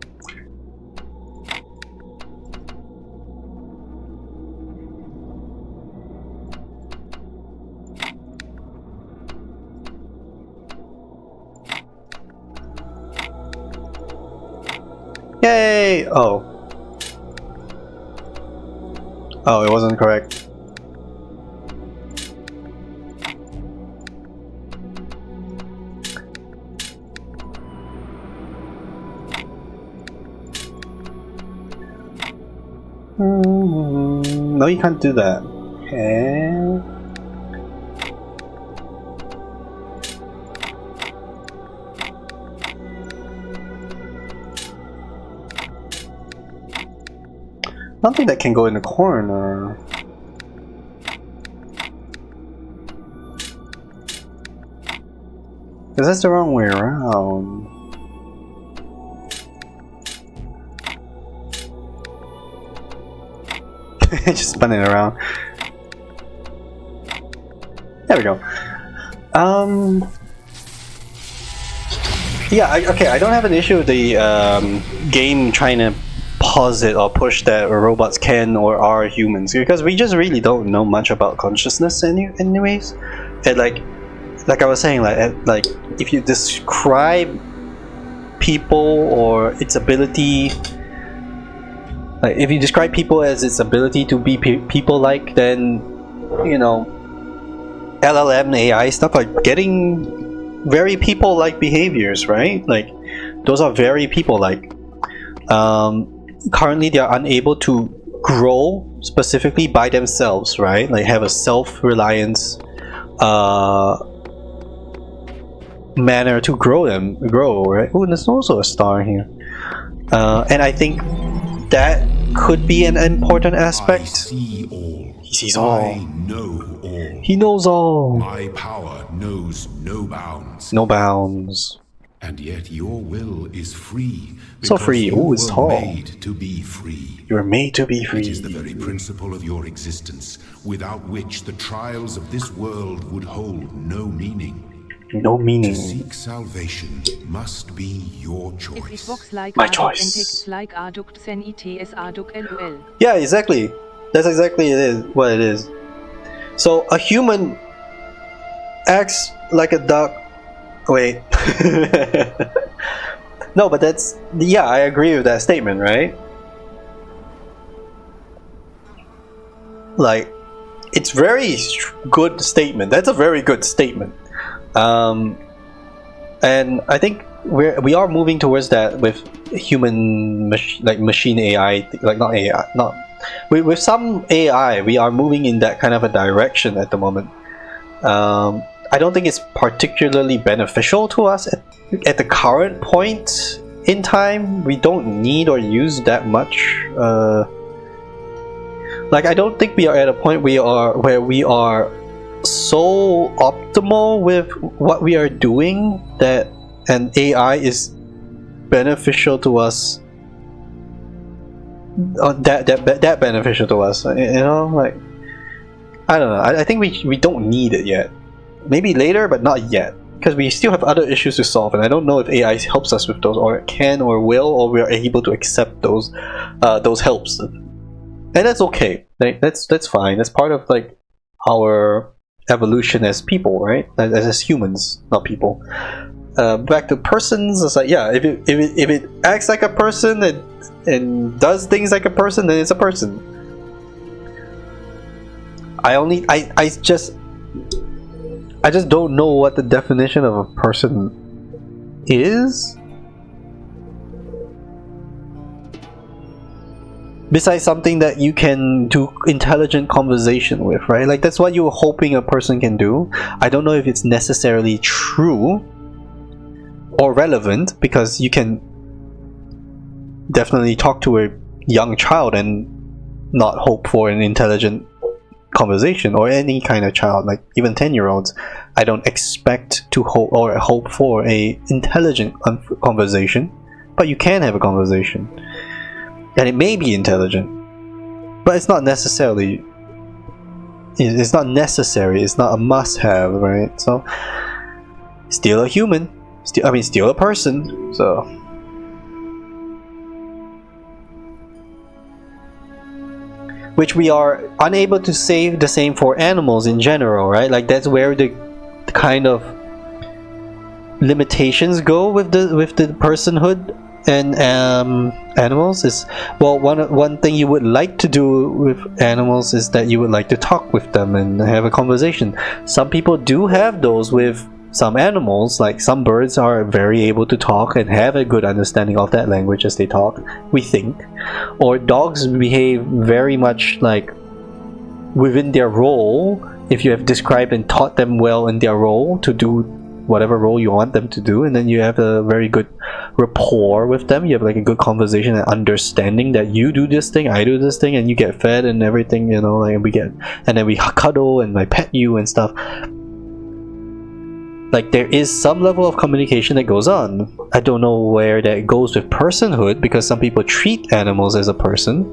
D: Yay! Oh. Oh, it wasn't correct. No, you can't do that. Okay. I don't think that can go in the corner. Because that's the wrong way around. Just spinning it around. There we go. Yeah, okay, I don't have an issue with the game trying to posit or push that robots can or are humans, because we just really don't know much about consciousness anyways. And like I was saying, like if you describe people or its ability, like if you describe people as its ability to be people-like, then you know, LLM AI stuff are getting very people-like behaviors, right? Like those are very people-like. Currently they are unable to grow specifically by themselves, right? Like have a self-reliance manner to grow, right? Oh, there's also a star here. And I think that could be an important aspect.
C: I see all.
D: He sees all.
C: I know all.
D: He knows all.
C: My power knows no bounds.
D: No bounds.
C: And yet your will is free.
D: So free.
C: You
D: Ooh, it's
C: were
D: tall.
C: made to be free.
D: You're made to be free.
C: It is the very principle of your existence, without which the trials of this world would hold no meaning.
D: No meaning.
C: To seek salvation must be your
E: If it
C: choice.
E: works like
D: My
E: adduct
D: choice.
E: and texts like adduct, then it is adduct lol.
D: Yeah, exactly. That's exactly what it is. So a human acts like a duck Wait. No, but that's yeah, I agree with that statement, right? Like, it's very good statement. That's a very good statement. And I think we are moving towards that with human like machine AI, like not AI, not with some AI. We are moving in that kind of a direction at the moment. I don't think it's particularly beneficial to us at the current point in time. We don't need or use that much. Like, I don't think we are at a point where we are so optimal with what we are doing that an AI is beneficial to us. That beneficial to us, you know, like, I don't know. I think we don't need it yet. Maybe later, but not yet, because we still have other issues to solve, and I don't know if AI helps us with those, or can, or will, or we are able to accept those helps, and that's okay. Like, that's fine. That's part of like our evolution as people, right? As humans, not people. Back to persons, it's like, yeah, if it acts like a person and does things like a person, then it's a person. I just don't know what the definition of a person is. Besides something that you can do intelligent conversation with, right? Like, that's what you're hoping a person can do. I don't know if it's necessarily true or relevant, because you can definitely talk to a young child and not hope for an intelligent conversation, or any kind of child, like even 10-year-olds. I don't expect to hope for a intelligent conversation, but you can have a conversation, and it may be intelligent, but it's not necessarily. It's not necessary. It's not a must-have, right? So, still a human. Still a person. So, which we are unable to say the same for animals in general, right? Like, that's where the kind of limitations go with the personhood and animals is, well, one thing you would like to do with animals is that you would like to talk with them and have a conversation. Some people do have those with some animals, like some birds are very able to talk and have a good understanding of that language as they talk, we think. Or dogs behave very much like within their role. If you have described and taught them well in their role to do whatever role you want them to do, and then you have a very good rapport with them, you have like a good conversation and understanding that you do this thing, I do this thing, and you get fed and everything, you know, like and then we cuddle and I pet you and stuff. Like, there is some level of communication that goes on. I don't know where that goes with personhood, because some people treat animals as a person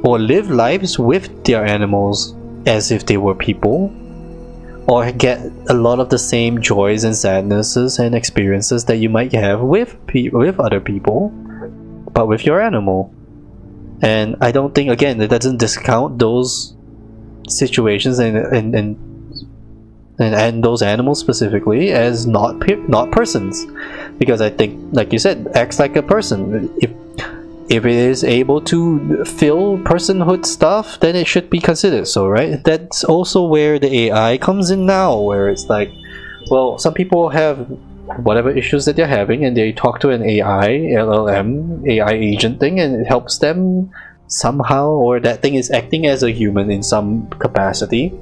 D: or live lives with their animals as if they were people, or get a lot of the same joys and sadnesses and experiences that you might have with other people, but with your animal. And I don't think, again, it doesn't discount those situations and those animals specifically as not persons, because I think, like you said, acts like a person. If it is able to fill personhood stuff, then it should be considered so, right? That's also where the AI comes in now, where it's like, well, some people have whatever issues that they're having, and they talk to an AI, LLM, AI agent thing, and it helps them somehow, or that thing is acting as a human in some capacity.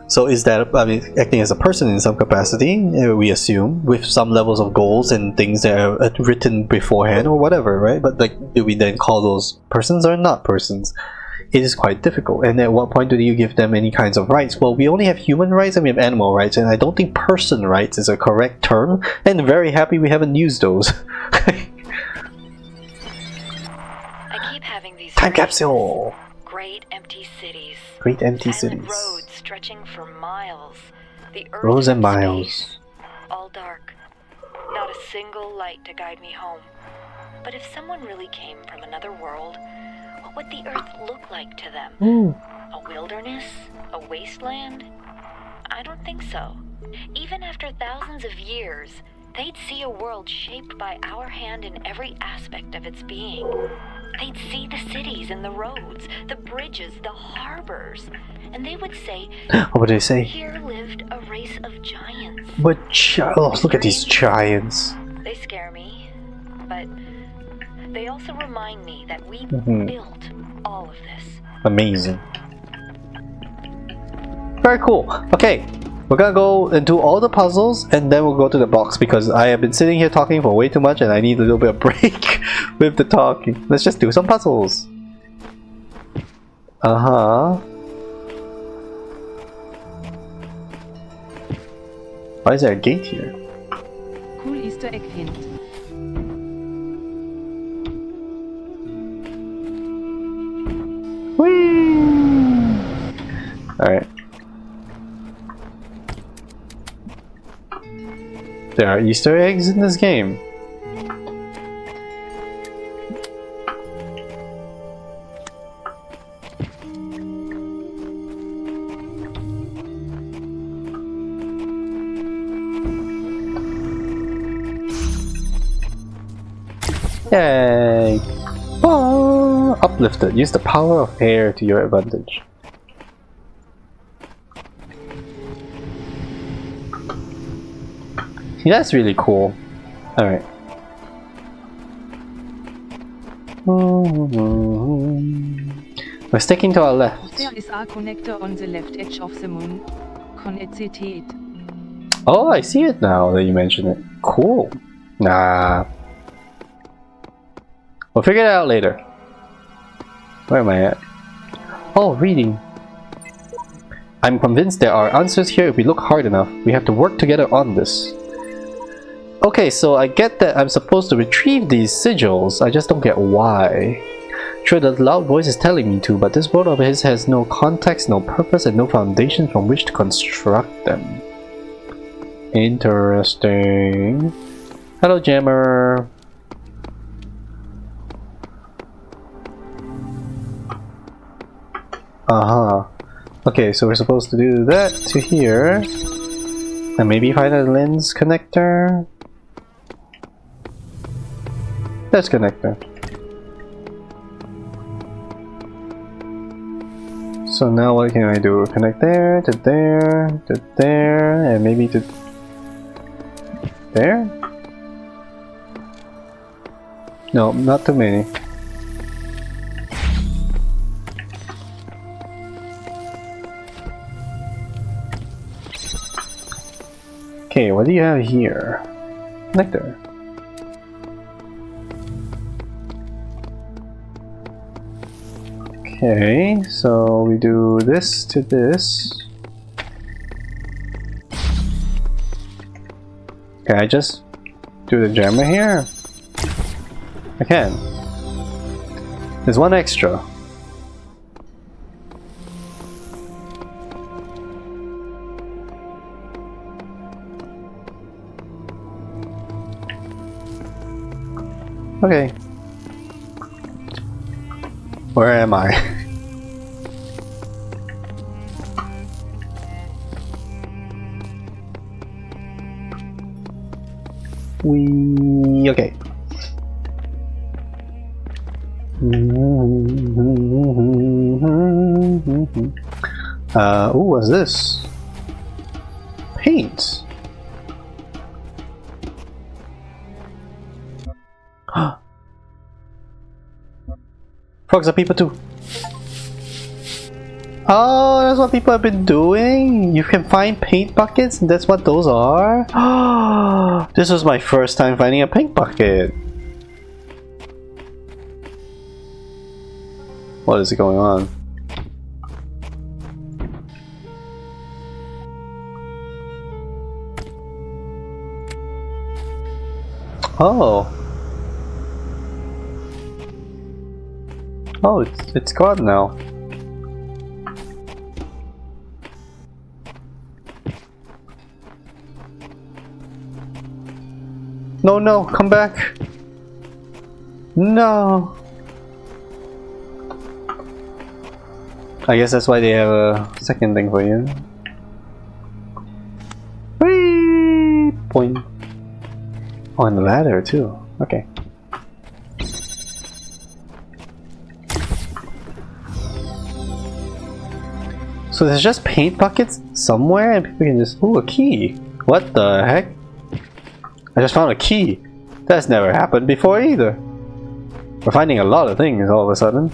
D: So is that, acting as a person in some capacity, we assume, with some levels of goals and things that are written beforehand or whatever, right? But like, do we then call those persons or not persons? It is quite difficult. And at what point do you give them any kinds of rights? Well, we only have human rights and we have animal rights, and I don't think person rights is a correct term, and I'm very happy we haven't used those.
F: I keep having these
D: Time
F: dreams.
D: capsule!
F: Great empty cities.
D: Great empty
F: Silent
D: cities.
F: roads stretching for miles. The earth
D: Roads and
F: from
D: miles.
F: space, all dark. Not a single light to guide me home. But if someone really came from another world, what would the earth look like to them? A wilderness? A wasteland? I don't think so. Even after thousands of years, they'd see a world shaped by our hand in every aspect of its being. They'd see the cities and the roads, the bridges, the harbors, and they would say,
D: What would they say?
F: here lived a race of giants.
D: But oh, look at these giants.
F: They scare me, but they also remind me that we built all of this.
D: Amazing. Very cool. Okay, we're gonna go and do all the puzzles and then we'll go to the box because I have been sitting here talking for way too much and I need a little bit of break with the talking. Let's just do some puzzles. Why is there a gate here?
E: Cool Easter Egg hint.
D: Whee! Alright. There are Easter eggs in this game. Yay! Oh, uplifted. Use the power of air to your advantage. Yeah, that's really cool. Alright. We're sticking to our left.
E: There is a connector on the left edge of the moon. Connected.
D: Oh, I see it now that you mention it. Cool. Nah. We'll figure it out later. Where am I at? Oh, reading. I'm convinced there are answers here if we look hard enough. We have to work together on this. Okay, so I get that I'm supposed to retrieve these sigils. I just don't get why. Sure, the loud voice is telling me to, but this world of his has no context, no purpose, and no foundation from which to construct them. Interesting. Hello, Jammer. Okay, so we're supposed to do that to here. And maybe find a lens connector. There's connector. So now what can I do? Connect there, to there, to there, and maybe to there? No, not too many. Okay, what do you have here? Connector. Okay, so we do this to this. Can I just do the jammer here? I can. There's one extra. Okay. Where am I? Okay. Ooh, what's this? Paint. Frogs are people too. Oh, that's what people have been doing? You can find paint buckets and that's what those are? This was my first time finding a paint bucket. What is going on? Oh. Oh, it's gone now. No, no, come back. No. I guess that's why they have a second thing for you. On the ladder too. Okay. So there's just paint buckets somewhere and people can just... Ooh, a key! What the heck? I just found a key! That's never happened before either! We're finding a lot of things all of a sudden.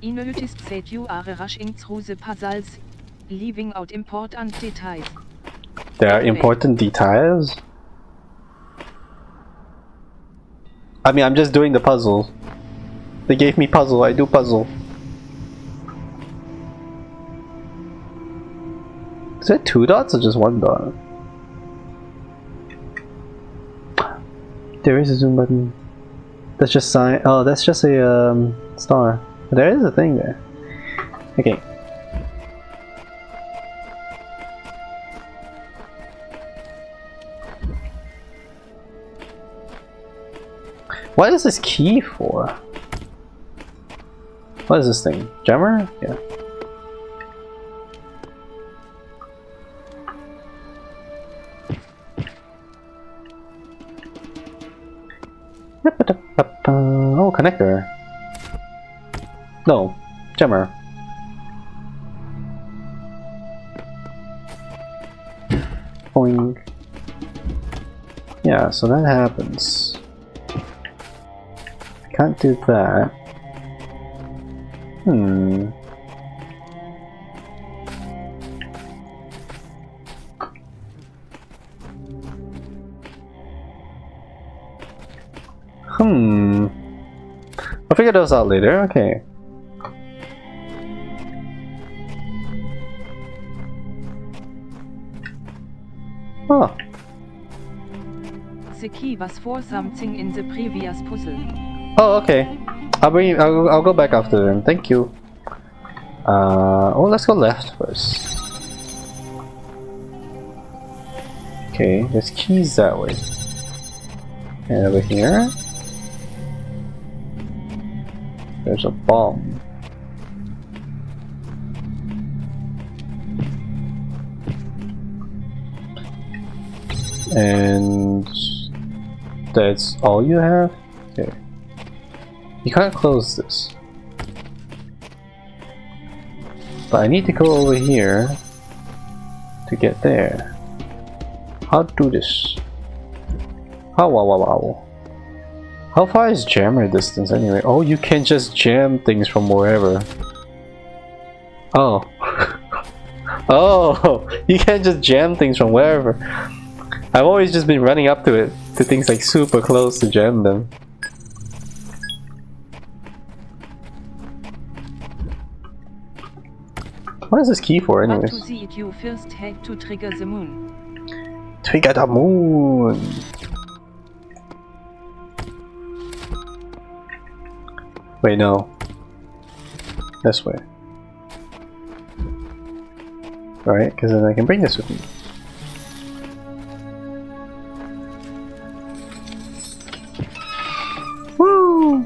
E: I noticed that you are rushing through the puzzles, leaving out important details.
D: There are important details? I mean, I'm just doing the puzzle. They gave me puzzle, I do puzzle. Is that 2 dots or just 1 dot? There is a zoom button. That's just sign. Oh, that's just a star. There is a thing there. Okay. What is this key for? What is this thing? Jammer? Yeah. Oh, connector. No, jammer. Boing. Yeah, so that happens. I can't do that. I'll figure those out later, okay. Oh.
E: The key was for something in the previous puzzle.
D: Oh, okay. I'll go back after them. Thank you. Oh, let's go left first. Okay, there's keys that way. And over here, there's a bomb. And that's all you have? Okay. You can't close this. But I need to go over here to get there. How to do this? Wow. How far is jammer distance anyway? Oh, you can just jam things from wherever. Oh. Oh, you can just jam things from wherever. I've always just been running up to it, to things like super close to jam them. What is this key for
E: But
D: anyways?
E: to see it you first had to trigger the moon.
D: Trigger the moon! Wait, no. This way. Right, because then I can bring this with me. Woo!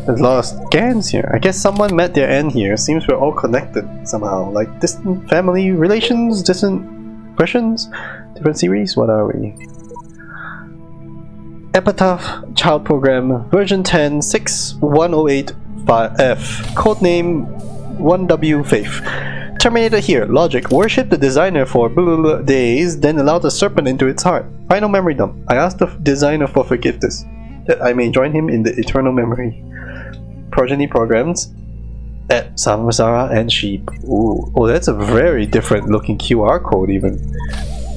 D: There's a lot of scans here. I guess someone met their end here. Seems we're all connected somehow. Like distant family relations, distant impressions, different series. What are we? Epitaph Child Program version 10 61085F. Codename 1W Faith. Terminated here. Logic. Worship the designer for blah days, then allow the serpent into its heart. Final memory dump. I asked the designer for forgiveness, that I may join him in the eternal memory. Progeny programs at Samsara and Sheep. Ooh. Oh, that's a very different looking QR code even.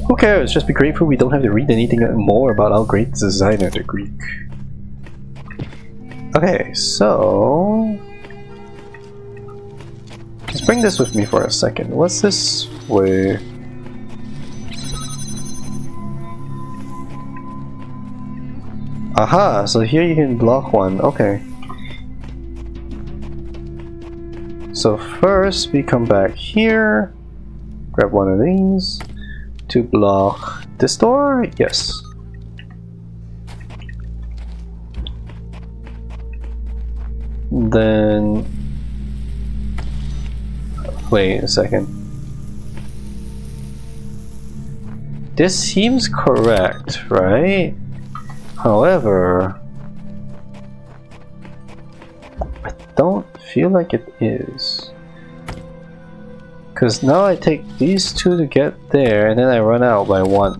D: Who cares? Just be grateful we don't have to read anything more about our great designer, the Greek. Okay, so... let's bring this with me for a second. What's this way? Aha! So here you can block one. Okay. So first we come back here, grab one of these to block this door. Yes.
A: Then wait a second. This seems correct, right? However, I don't feel like it is. Because now I take these two to get there and then I run out by one.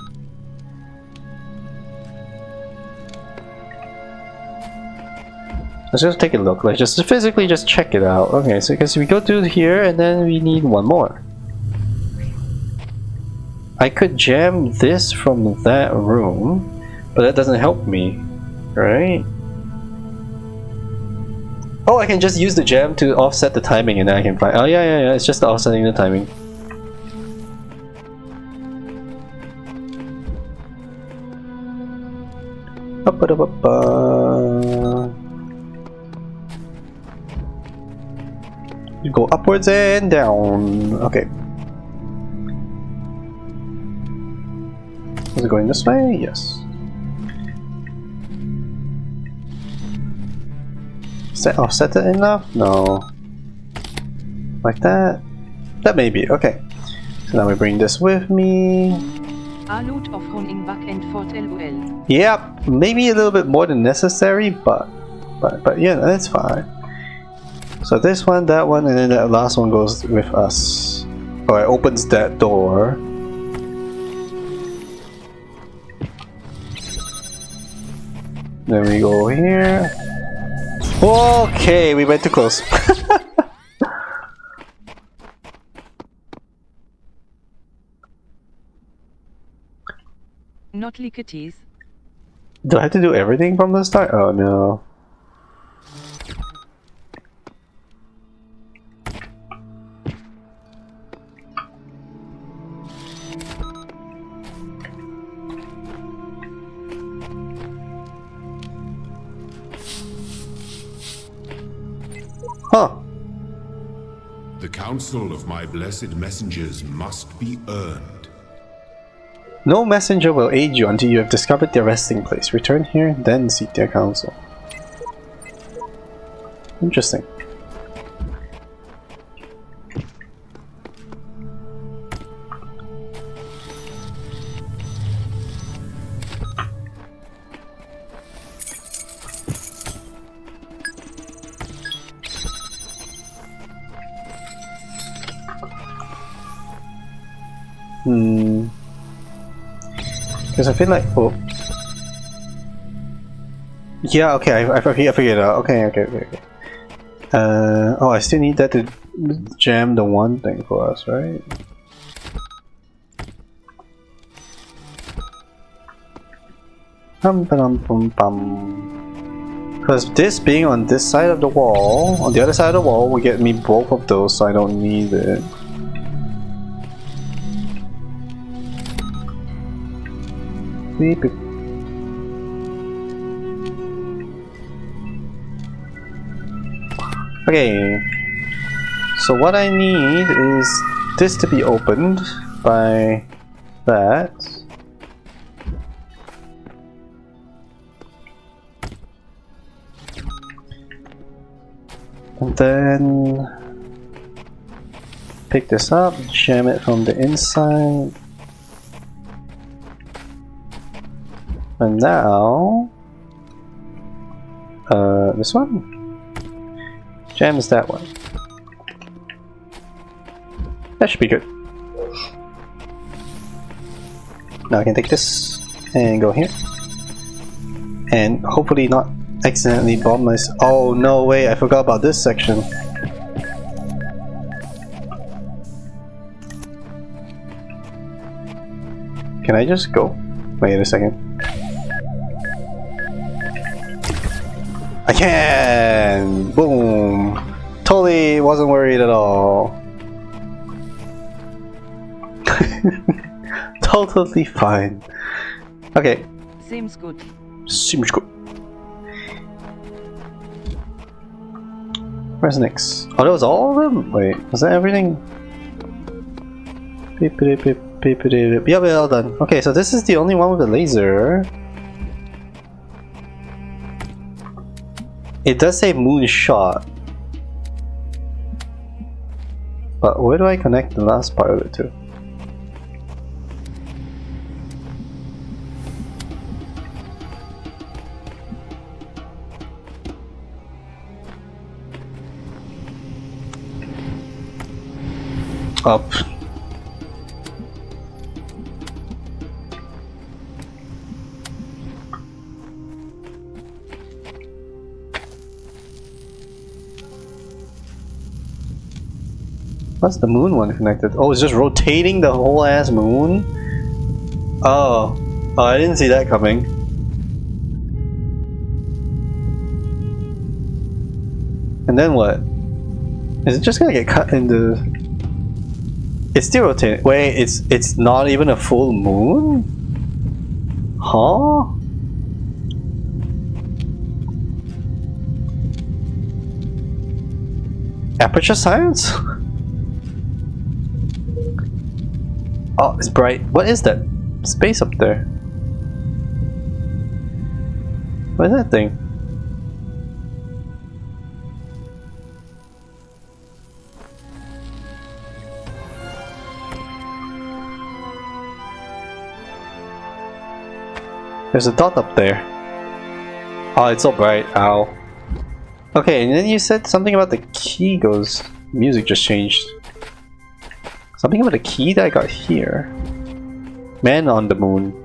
A: Let's just take a look, like just physically just check it out. Okay, so because we go through here and then we need one more. I could jam this from that room, but that doesn't help me, right? Oh, I can just use the jam to offset the timing and then I can find. Oh yeah, it's just offsetting the timing. You go upwards and down. Okay. Is it going this way? Yes. Is that offset it enough? No. Like that? That may be. Okay. So now we bring this with me.
E: A lot of running back and forth LOL.
A: Yep, maybe a little bit more than necessary, but yeah, that's fine. So this one, that one, and then that last one goes with us. Or it opens that door. Then we go here. Okay, we went too close.
E: Not like it is.
A: Do I have to do everything from the start? Oh no. Huh.
C: The counsel of my blessed messengers must be earned.
A: No messenger will aid you until you have discovered their resting place. Return here, then seek their counsel. Interesting. Because I feel like, oh, yeah, okay, I figured it out. Okay. Oh, I still need that to jam the one thing for us, right? Because this being on this side of the wall, on the other side of the wall, will get me both of those, so I don't need it. Beep, beep. Okay, so what I need is this to be opened by that. And then pick this up, jam it from the inside. And now, this one jams that one. That should be good. Now I can take this and go here, and hopefully not accidentally bomb myself. Oh no way! I forgot about this section. Can I just go? Wait a second. I can! Boom! Totally wasn't worried at all. Totally fine. Okay.
E: Seems good.
A: Seems good. Where's next? Oh, that was all of them? Wait, was that everything? Beep, beep, beep, beep, beep, beep. Yeah, we're all done. Okay, so this is the only one with the laser.
D: It does say moonshot. But where do I connect the last part of it to? Up. What's the moon one connected? Oh, it's just rotating the whole ass moon? Oh. Oh, I didn't see that coming. And then what? Is it just gonna get cut into... It's still rotating. Wait, it's not even a full moon? Huh? Aperture science? Oh, it's bright. What is that? Space up there. What is that thing? There's a dot up there. Oh, it's so bright. Ow. Okay, and then you said something about the key goes... Music just changed. Something about the key that I got here. Man on the moon.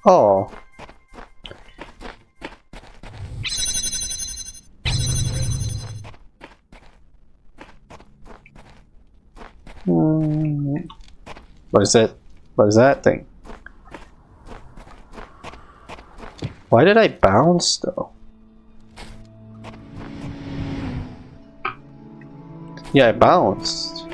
D: Oh. What is it? What is that thing? Why did I bounce though? Yeah, I bounced.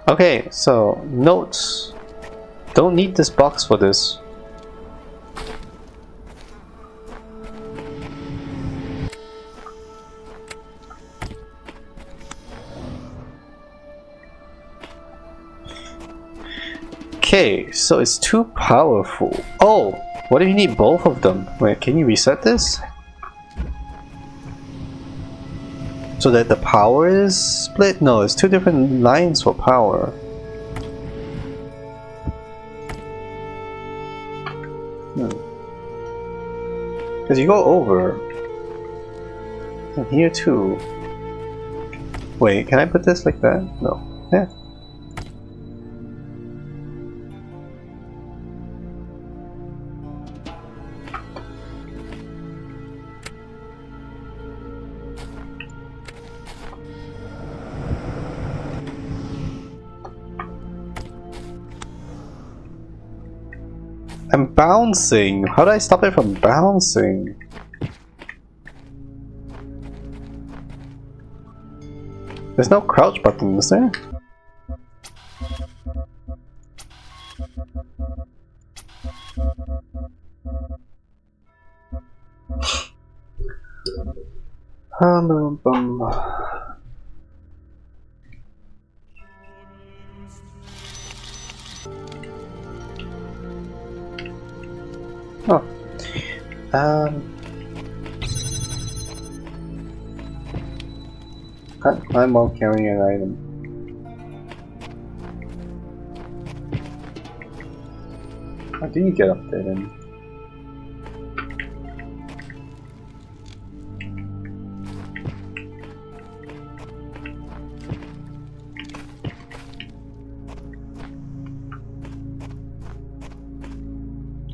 D: Okay, so notes. Don't need this box for this. Okay, so it's too powerful. Oh, what if you need both of them? Wait, can you reset this? So that the power is split? No, it's two different lines for power. Because you go over. And here too. Wait, can I put this like that? No. Yeah. I'm bouncing! How do I stop it from bouncing? There's no crouch button, is there? Oh. Can't climb while carrying an item. How do you get up there then?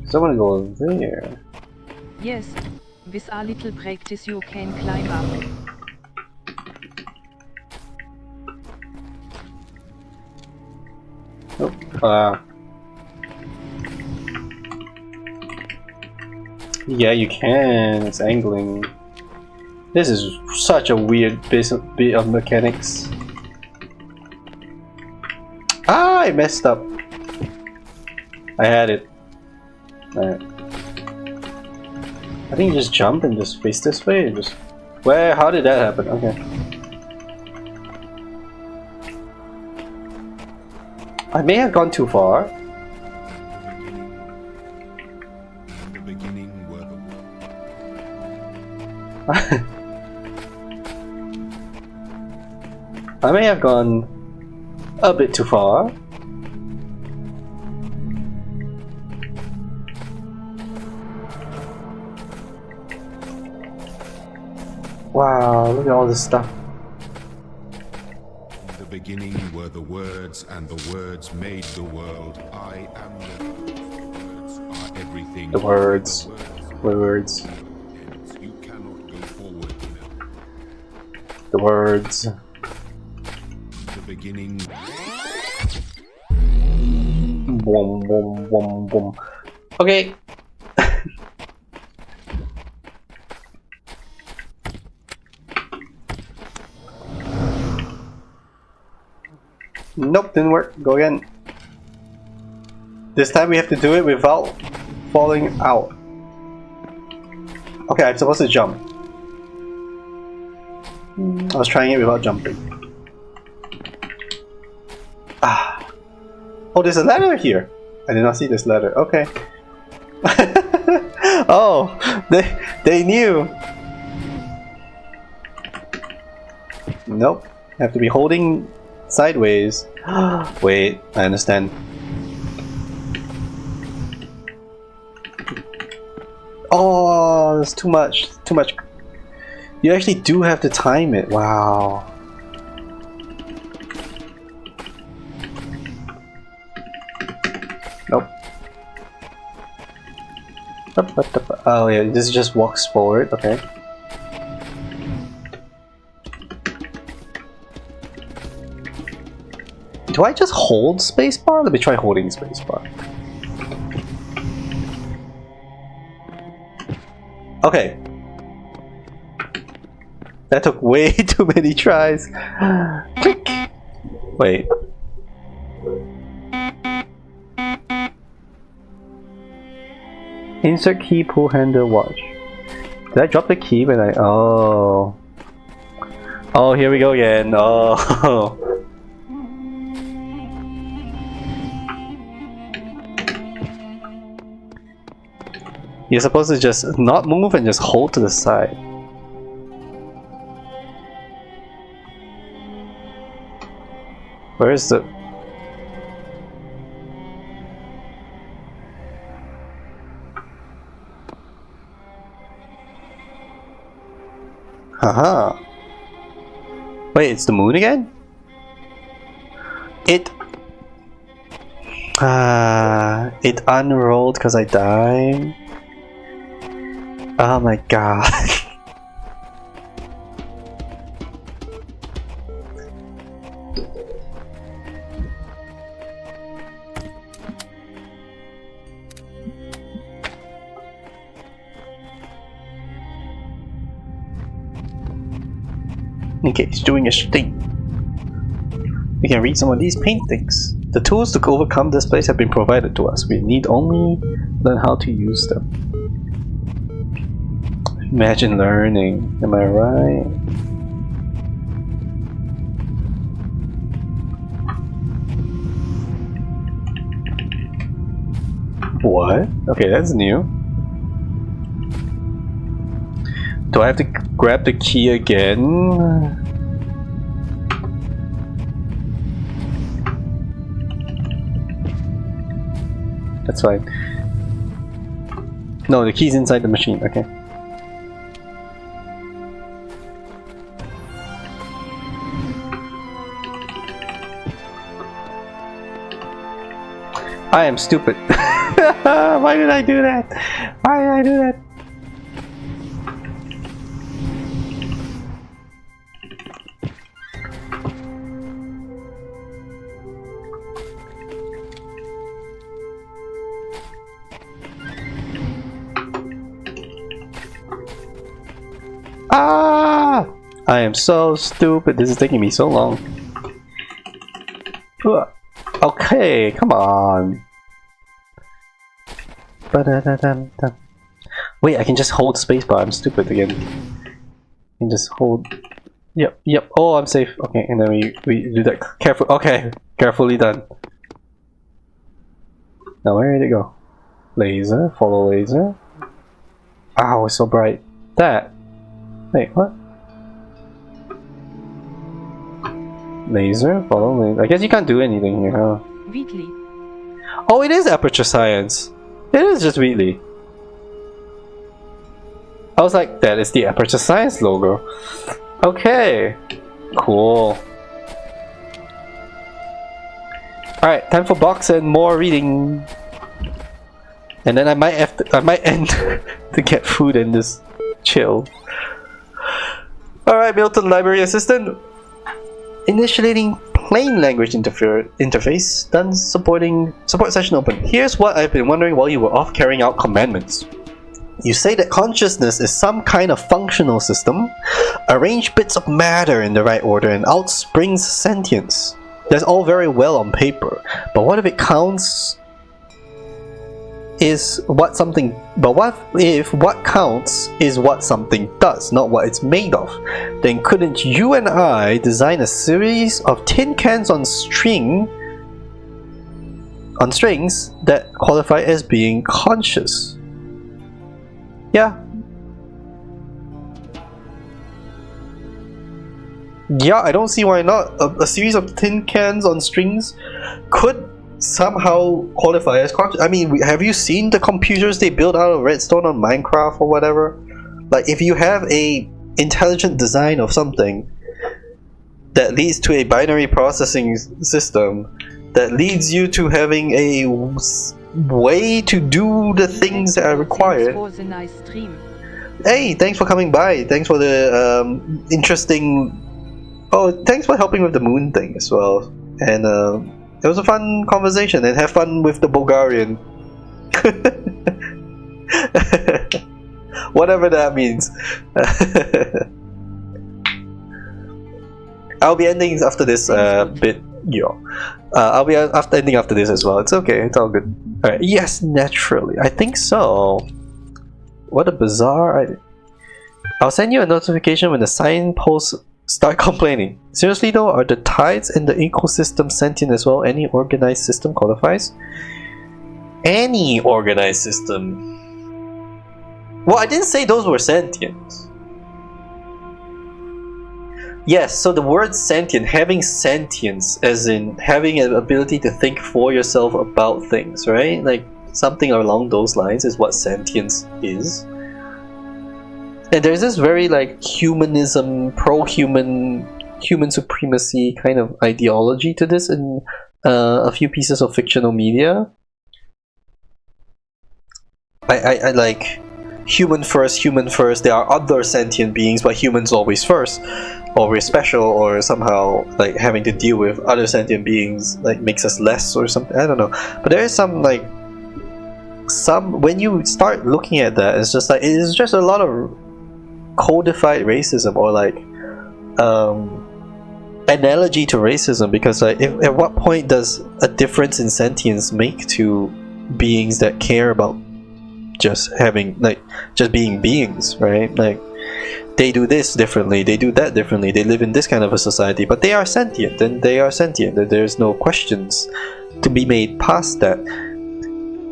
D: Someone go there.
E: Yes, with a little practice you can climb up.
D: Nope. Yeah, you can. It's angling. This is such a weird bit of mechanics. Ah, I messed up. I had it. Alright. I think you just jump and just face this way and just... Where? How did that happen? Okay. I may have gone too far.
C: In the beginning were the
D: I may have gone a bit too far. Wow, look at all this stuff.
C: In the beginning were the words, and the words made the world. I am the words are everything.
D: The words. Words.
C: Hence you cannot go forward.
D: The words.
C: The beginning.
D: Boom, boom, boom, boom. Okay. Nope, didn't work. Go again. This time we have to do it without falling out. Okay, I'm supposed to jump. I was trying it without jumping. Ah. Oh, there's a ladder here. I did not see this ladder. Okay. Oh, they knew. Nope. I have to be holding sideways. Wait, I understand. Oh, there's too much. Too much. You actually do have to time it. Wow. Nope. Oh yeah, this just walks forward. Okay. Do I just hold spacebar? Let me try holding spacebar. Okay. That took way too many tries. Click. Wait. Insert key, pull handle, watch. Did I drop the key when I... Oh. Oh, here we go again. Oh. You're supposed to just not move and just hold to the side. Where is the... Haha. Wait, it's the moon again? It unrolled because I died. Oh my god. Okay, it's doing its thing. We can read some of these paintings. The tools to overcome this place have been provided to us. We need only learn how to use them. Imagine learning, am I right? What? Okay, that's new. Do I have to grab the key again? That's fine. No, the key's inside the machine, okay. I am stupid. Why did I do that? Why did I do that? Ah! I am so stupid. This is taking me so long. Okay, come on. Ba-da-da-dum-dum. Wait, I can just hold spacebar. I'm stupid again. I can just hold. Yep, yep. Oh, I'm safe. Okay, and then we do that careful. Okay, carefully done. Now where did it go? Laser, follow laser. Ow, it's so bright. That. Wait, what? Laser, follow laser. I guess you can't do anything here, huh?
E: Wheatley.
D: Oh, it is aperture science. It is just Wheatley. I was like, that is the aperture science logo. Okay, cool. Alright, time for box and more reading. And then I might end to get food and just chill. Alright, Milton Library Assistant. Initiating plain language interface. Done support session open. Here's what I've been wondering while you were off carrying out commandments. You say that consciousness is some kind of functional system. Arrange bits of matter in the right order and out springs sentience. That's all very well on paper, but what if it counts is what something but what if what counts is what something does, not what it's made of? Then couldn't you and I design a series of tin cans on strings that qualify as being conscious? Yeah. Yeah, I don't see why not. A series of tin cans on strings could somehow qualify as conscious. I mean, have you seen the computers they build out of redstone on Minecraft or whatever? Like, if you have a intelligent design of something that leads to a binary processing system that leads you to having a way to do the things that are required.
E: Was a nice stream.
D: Hey, thanks for coming by. Thanks for the interesting. Oh, thanks for helping with the moon thing as well. And it was a fun conversation. And have fun with the Bulgarian. Whatever that means. I'll be ending after this bit. I'll be ending after this as well. It's okay. It's all good. Alright. Yes, naturally. I think so. What a bizarre. I'll send you a notification when the signposts start complaining. Seriously though, are the tides in the ecosystem sentient as well? Any organized system qualifies? Any organized system. Well, I didn't say those were sentient. Yes, so the word sentient, having sentience, as in having an ability to think for yourself about things, right? Like something along those lines is what sentience is. And there's this very like humanism, pro-human, human supremacy kind of ideology to this in a few pieces of fictional media. I like human first, there are other sentient beings, but humans always first. Or we're special, or somehow like having to deal with other sentient beings like makes us less or something. I don't know. But there is some like when you start looking at that, it's just like it is just a lot of codified racism or like analogy to racism, because like at what point does a difference in sentience make to beings that care about just having like just being beings, right? Like they do this differently, they do that differently, they live in this kind of a society, but they are sentient and they are sentient, and there's no questions to be made past that.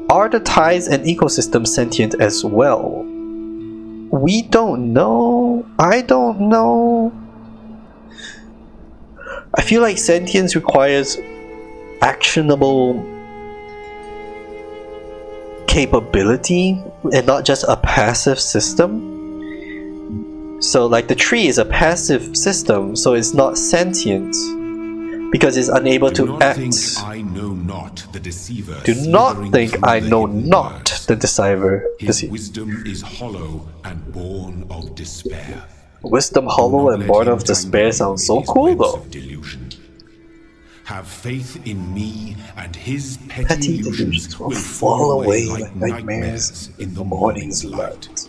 D: Are the tides and ecosystems sentient as well? We don't know. I don't know. I feel like sentience requires actionable capability and not just a passive system. So like the tree is a passive system, so it's not sentient because it's unable to act.
C: I know not the deceiver.
D: Do not think I know not the deceiver.
C: His wisdom is hollow and born of despair.
D: Wisdom hollow and born of despair sounds so cool though.
C: Have faith in me, and his
D: Petty
C: petty
D: illusions
C: illusions
D: will
C: will
D: fall away
C: like
D: nightmares
C: in the
D: morning's
C: morning's light.
D: light.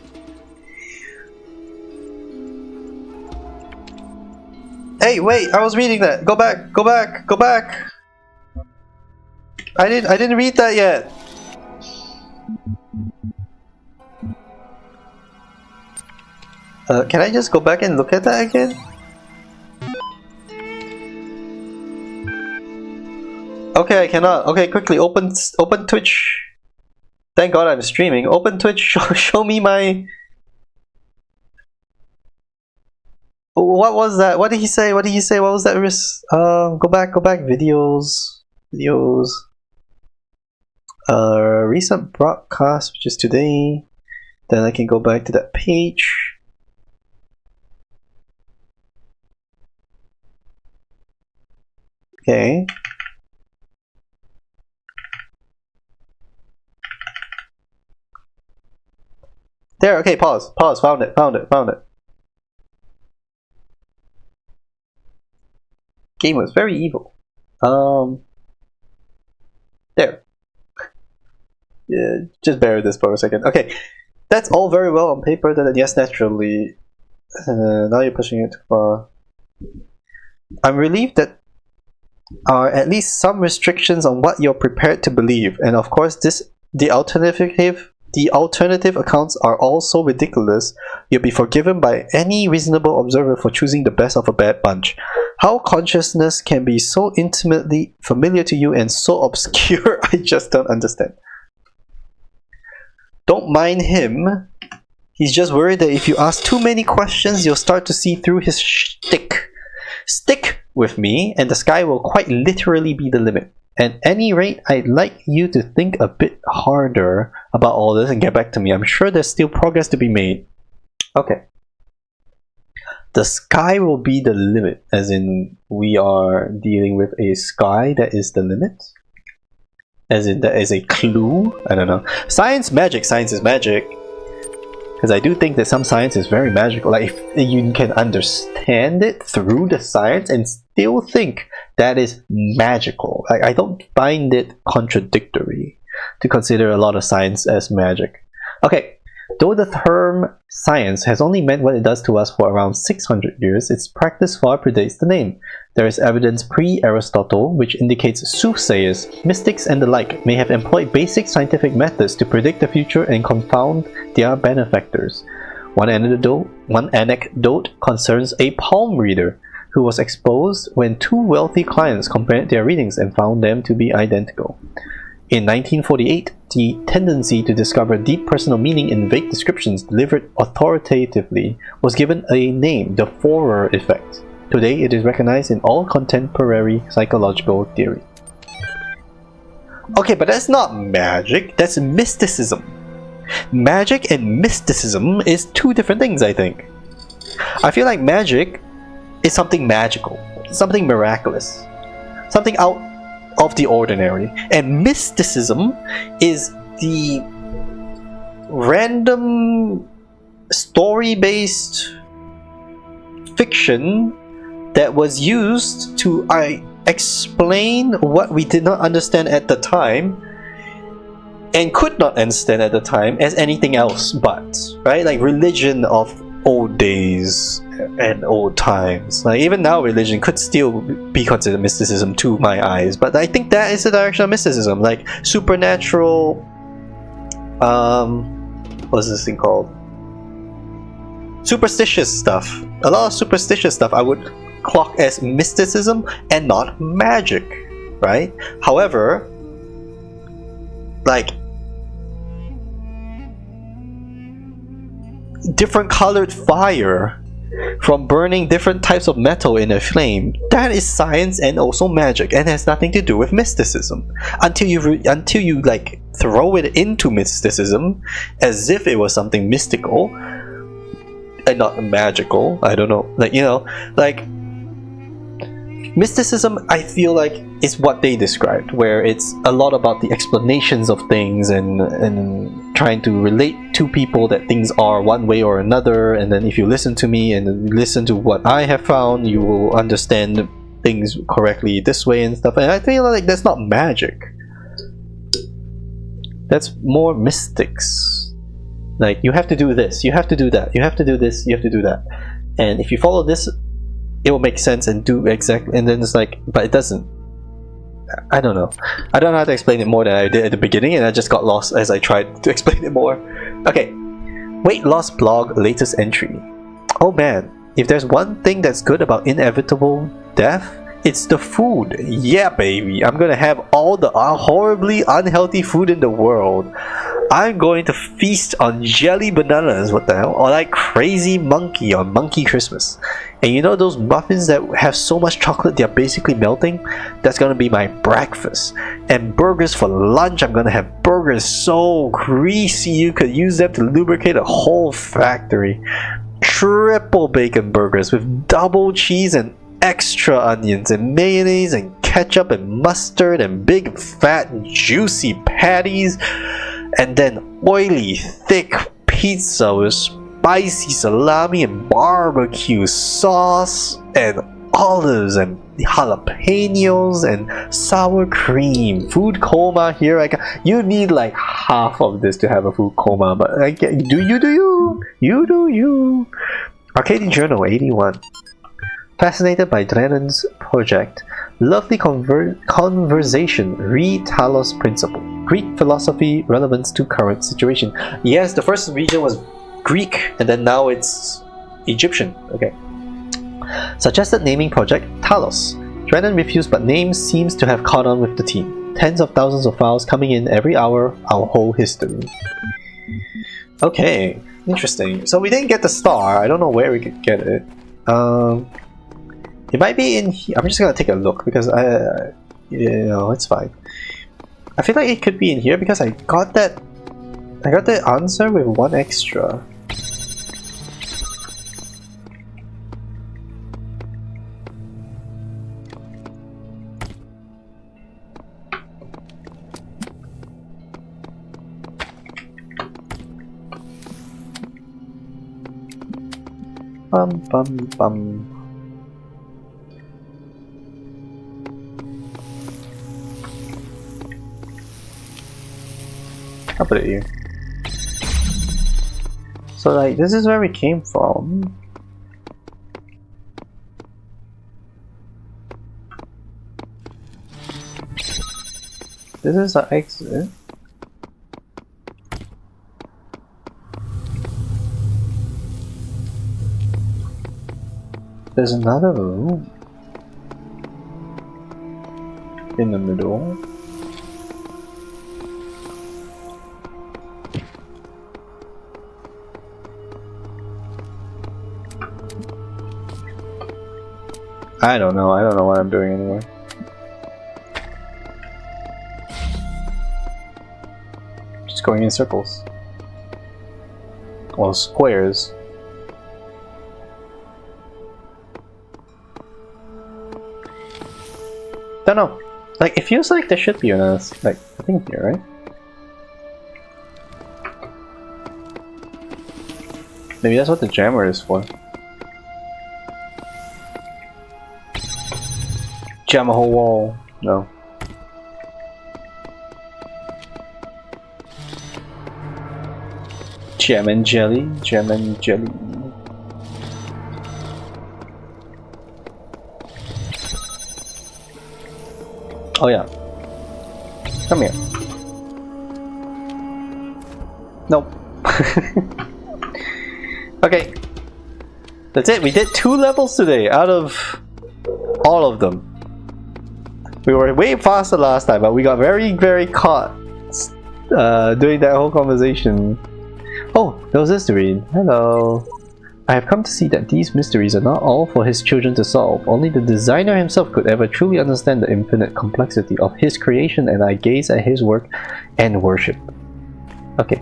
D: Hey, wait! I was reading that. Go back! Go back! Go back! I didn't read that yet. Can I just go back and look at that again? Okay, I cannot. Okay, quickly open Twitch. Thank God I'm streaming. Open Twitch. Show me my. What was that? What did he say? What did he say? What was that risk? Go back. Videos. Recent broadcast, which is today. Then I can go back to that page. Okay. There, okay, pause, found it. Game was very evil. There. Yeah, just bear this for a second. Okay, that's all very well on paper, then yes, naturally. Now you're pushing it too far. I'm relieved that are at least some restrictions on what you're prepared to believe, and of course the alternative accounts are all so ridiculous you'll be forgiven by any reasonable observer for choosing the best of a bad bunch. How consciousness can be so intimately familiar to you and so obscure, I just don't understand. Don't mind him. He's just worried that if you ask too many questions, you'll start to see through his shtick. Stick with me, and the sky will quite literally be the limit. At any rate, I'd like you to think a bit harder about all this and get back to me. I'm sure there's still progress to be made. Okay. The sky will be the limit, as in we are dealing with a sky that is the limit? As in that is a clue? I don't know. Science is magic. Because I do think that some science is very magical. Like, if you can understand it through the science and still think that is magical. Like, I don't find it contradictory to consider a lot of science as magic. Okay, though the term science has only meant what it does to us for around 600 years, its practice far predates the name. There is evidence pre-Aristotle which indicates soothsayers, mystics and the like may have employed basic scientific methods to predict the future and confound their benefactors. One anecdote concerns a palm reader who was exposed when two wealthy clients compared their readings and found them to be identical. In 1948, the tendency to discover deep personal meaning in vague descriptions delivered authoritatively was given a name, the Forer effect. Today, it is recognized in all contemporary psychological theory. Okay, but that's not magic, that's mysticism. Magic and mysticism is two different things, I think. I feel like magic is something magical, something miraculous, something out of the ordinary, and mysticism is the random story-based fiction that was used to explain what we did not understand at the time and could not understand at the time as anything else but, right? Like religion of old days and old times. Like even now religion could still be considered mysticism to my eyes, but I think that is the direction of mysticism, like supernatural what's this thing called? Superstitious stuff. A lot of superstitious stuff I would clock as mysticism and not magic, right? However, like different colored fire from burning different types of metal in a flame, that is science and also magic and has nothing to do with mysticism until you like throw it into mysticism as if it was something mystical and not magical. I don't know, like, you know, like mysticism I feel like is what they described, where it's a lot about the explanations of things and trying to relate to people that things are one way or another, and then if you listen to me and listen to what I have found, you will understand things correctly this way and stuff. And I feel like that's not magic, that's more mystics. Like, you have to do this, you have to do that, you have to do this, you have to do that, and if you follow this it will make sense and do exactly, and then it's like, but it doesn't. I don't know. I don't know how to explain it more than I did at the beginning, and I just got lost as I tried to explain it more. Okay. Weight loss blog latest entry. Oh man, if there's one thing that's good about inevitable death, it's the food. Yeah, baby. I'm gonna have all the horribly unhealthy food in the world. I'm going to feast on jelly bananas, what the hell? Or like crazy monkey on Monkey Christmas. And you know those muffins that have so much chocolate they're basically melting? That's gonna be my breakfast. And burgers for lunch, I'm gonna have burgers so greasy you could use them to lubricate a whole factory. Triple bacon burgers with double cheese and extra onions and mayonnaise and ketchup and mustard and big fat juicy patties. And then oily, thick pizza with spicy salami and barbecue sauce and olives and jalapenos and sour cream. Food coma here. You need like half of this to have a food coma, but do you. You do you. Arcadian Journal 81. Fascinated by Drennan's project. Lovely conversation. Read Talos Principle. Greek philosophy relevance to current situation. Yes, the first region was Greek, and then now it's Egyptian. Okay. Suggested naming project Talos. Drennan refused, but name seems to have caught on with the team. Tens of thousands of files coming in every hour. Our whole history. Okay, interesting. So we didn't get the star. I don't know where we could get it. It might be in here. I'm just gonna take a look because it's fine. I feel like it could be in here because I got the answer with one extra. Bum bum bum. I'll put it here. So like, this is where we came from. This is our exit. There's another room in the middle. I don't know what I'm doing anymore. Just going in circles. Well, squares. Don't know. Like, it feels like there should be another, like, thing here, right? Maybe that's what the jammer is for. Jam a whole wall. No. Jam and jelly. Jam and jelly. Oh yeah. Come here. Nope. Okay. That's it. We did 2 levels today out of all of them. We were way faster last time, but we got very caught doing that whole conversation. Oh, there was this to read. Hello. I have come to see that these mysteries are not all for his children to solve. Only the designer himself could ever truly understand the infinite complexity of his creation, and I gaze at his work and worship. Okay.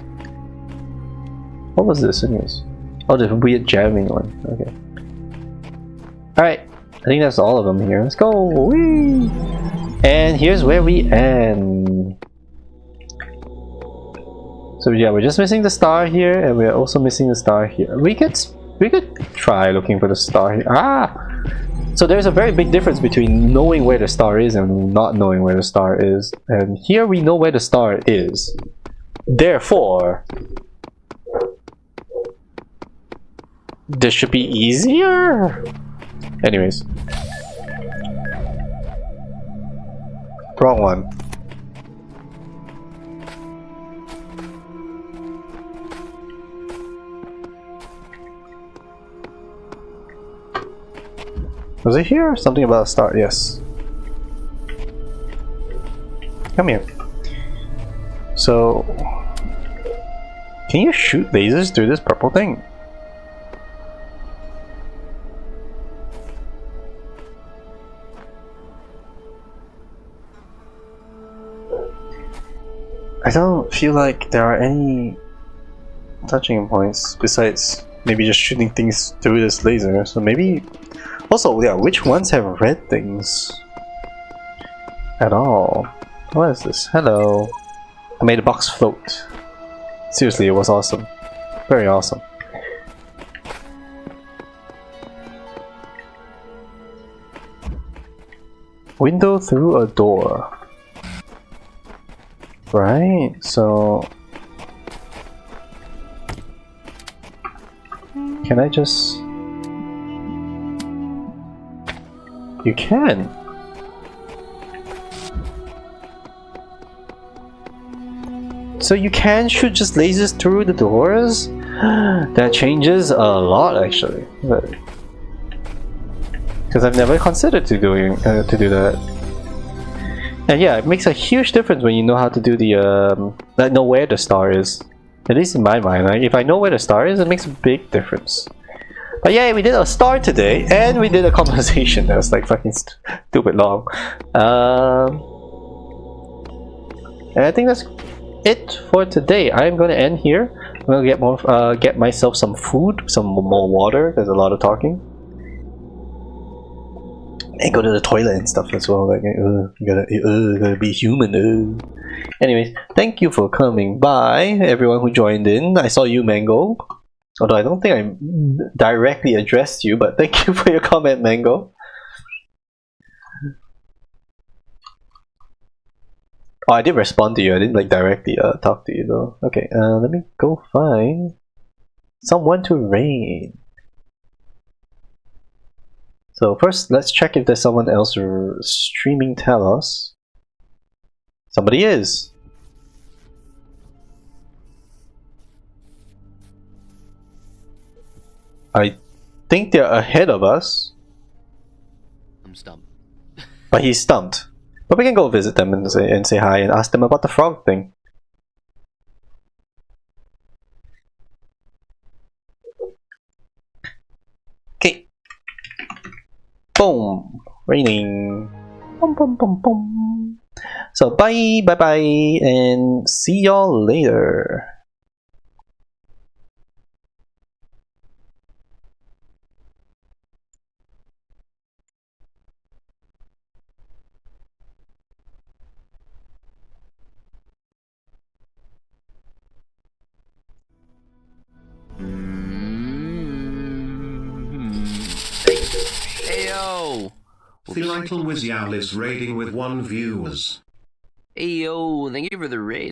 D: What was this anyways? Oh, the weird jamming one. Okay. Alright. I think that's all of them here. Let's go! Whee! And here's where we end. So yeah, we're just missing the star here, and we're also missing the star here. We could try looking for the star here. Ah! So there's a very big difference between knowing where the star is and not knowing where the star is. And here we know where the star is. Therefore, this should be easier. Anyways. Wrong one. Was it here? Something about a star, yes. Come here. So... Can you shoot lasers through this purple thing? I don't feel like there are any touching points besides maybe just shooting things through this laser, so maybe... Also, yeah, which ones have red things? At all? What is this? Hello. I made a box float. Seriously, it was awesome. Very awesome. Window through a door. Right, so... Can I just... You can! So you can shoot just lasers through the doors? That changes a lot actually. Because I've never considered to do that. And yeah, it makes a huge difference when you know how to do the like know where the star is. At least in my mind, like if I know where the star is, it makes a big difference. But yeah, we did a star today, and we did a conversation that was like fucking stupid long. And I think that's it for today. I'm gonna end here. I'm gonna get myself some food, some more water. There's a lot of talking. And go to the toilet and stuff as well. Like, gotta be human. Anyways, thank you for coming by, everyone who joined in. I saw you, Mango. Although I don't think I directly addressed you, but thank you for your comment, Mango. Oh, I did respond to you. I didn't like directly talk to you though. Okay, let me go find someone to raid. So first, let's check if there's someone else streaming Talos. Somebody is. I think they're ahead of us.
G: I'm stumped.
D: But he's stumped. But we can go visit them and say hi and ask them about the frog thing. Okay. Boom. Raining. Boom, boom, boom, boom. So bye, bye, bye, and see y'all later.
G: Hey yo!
C: Theorital Wizyowl is raiding with 1 viewers.
G: Hey yo, thank you for the raid.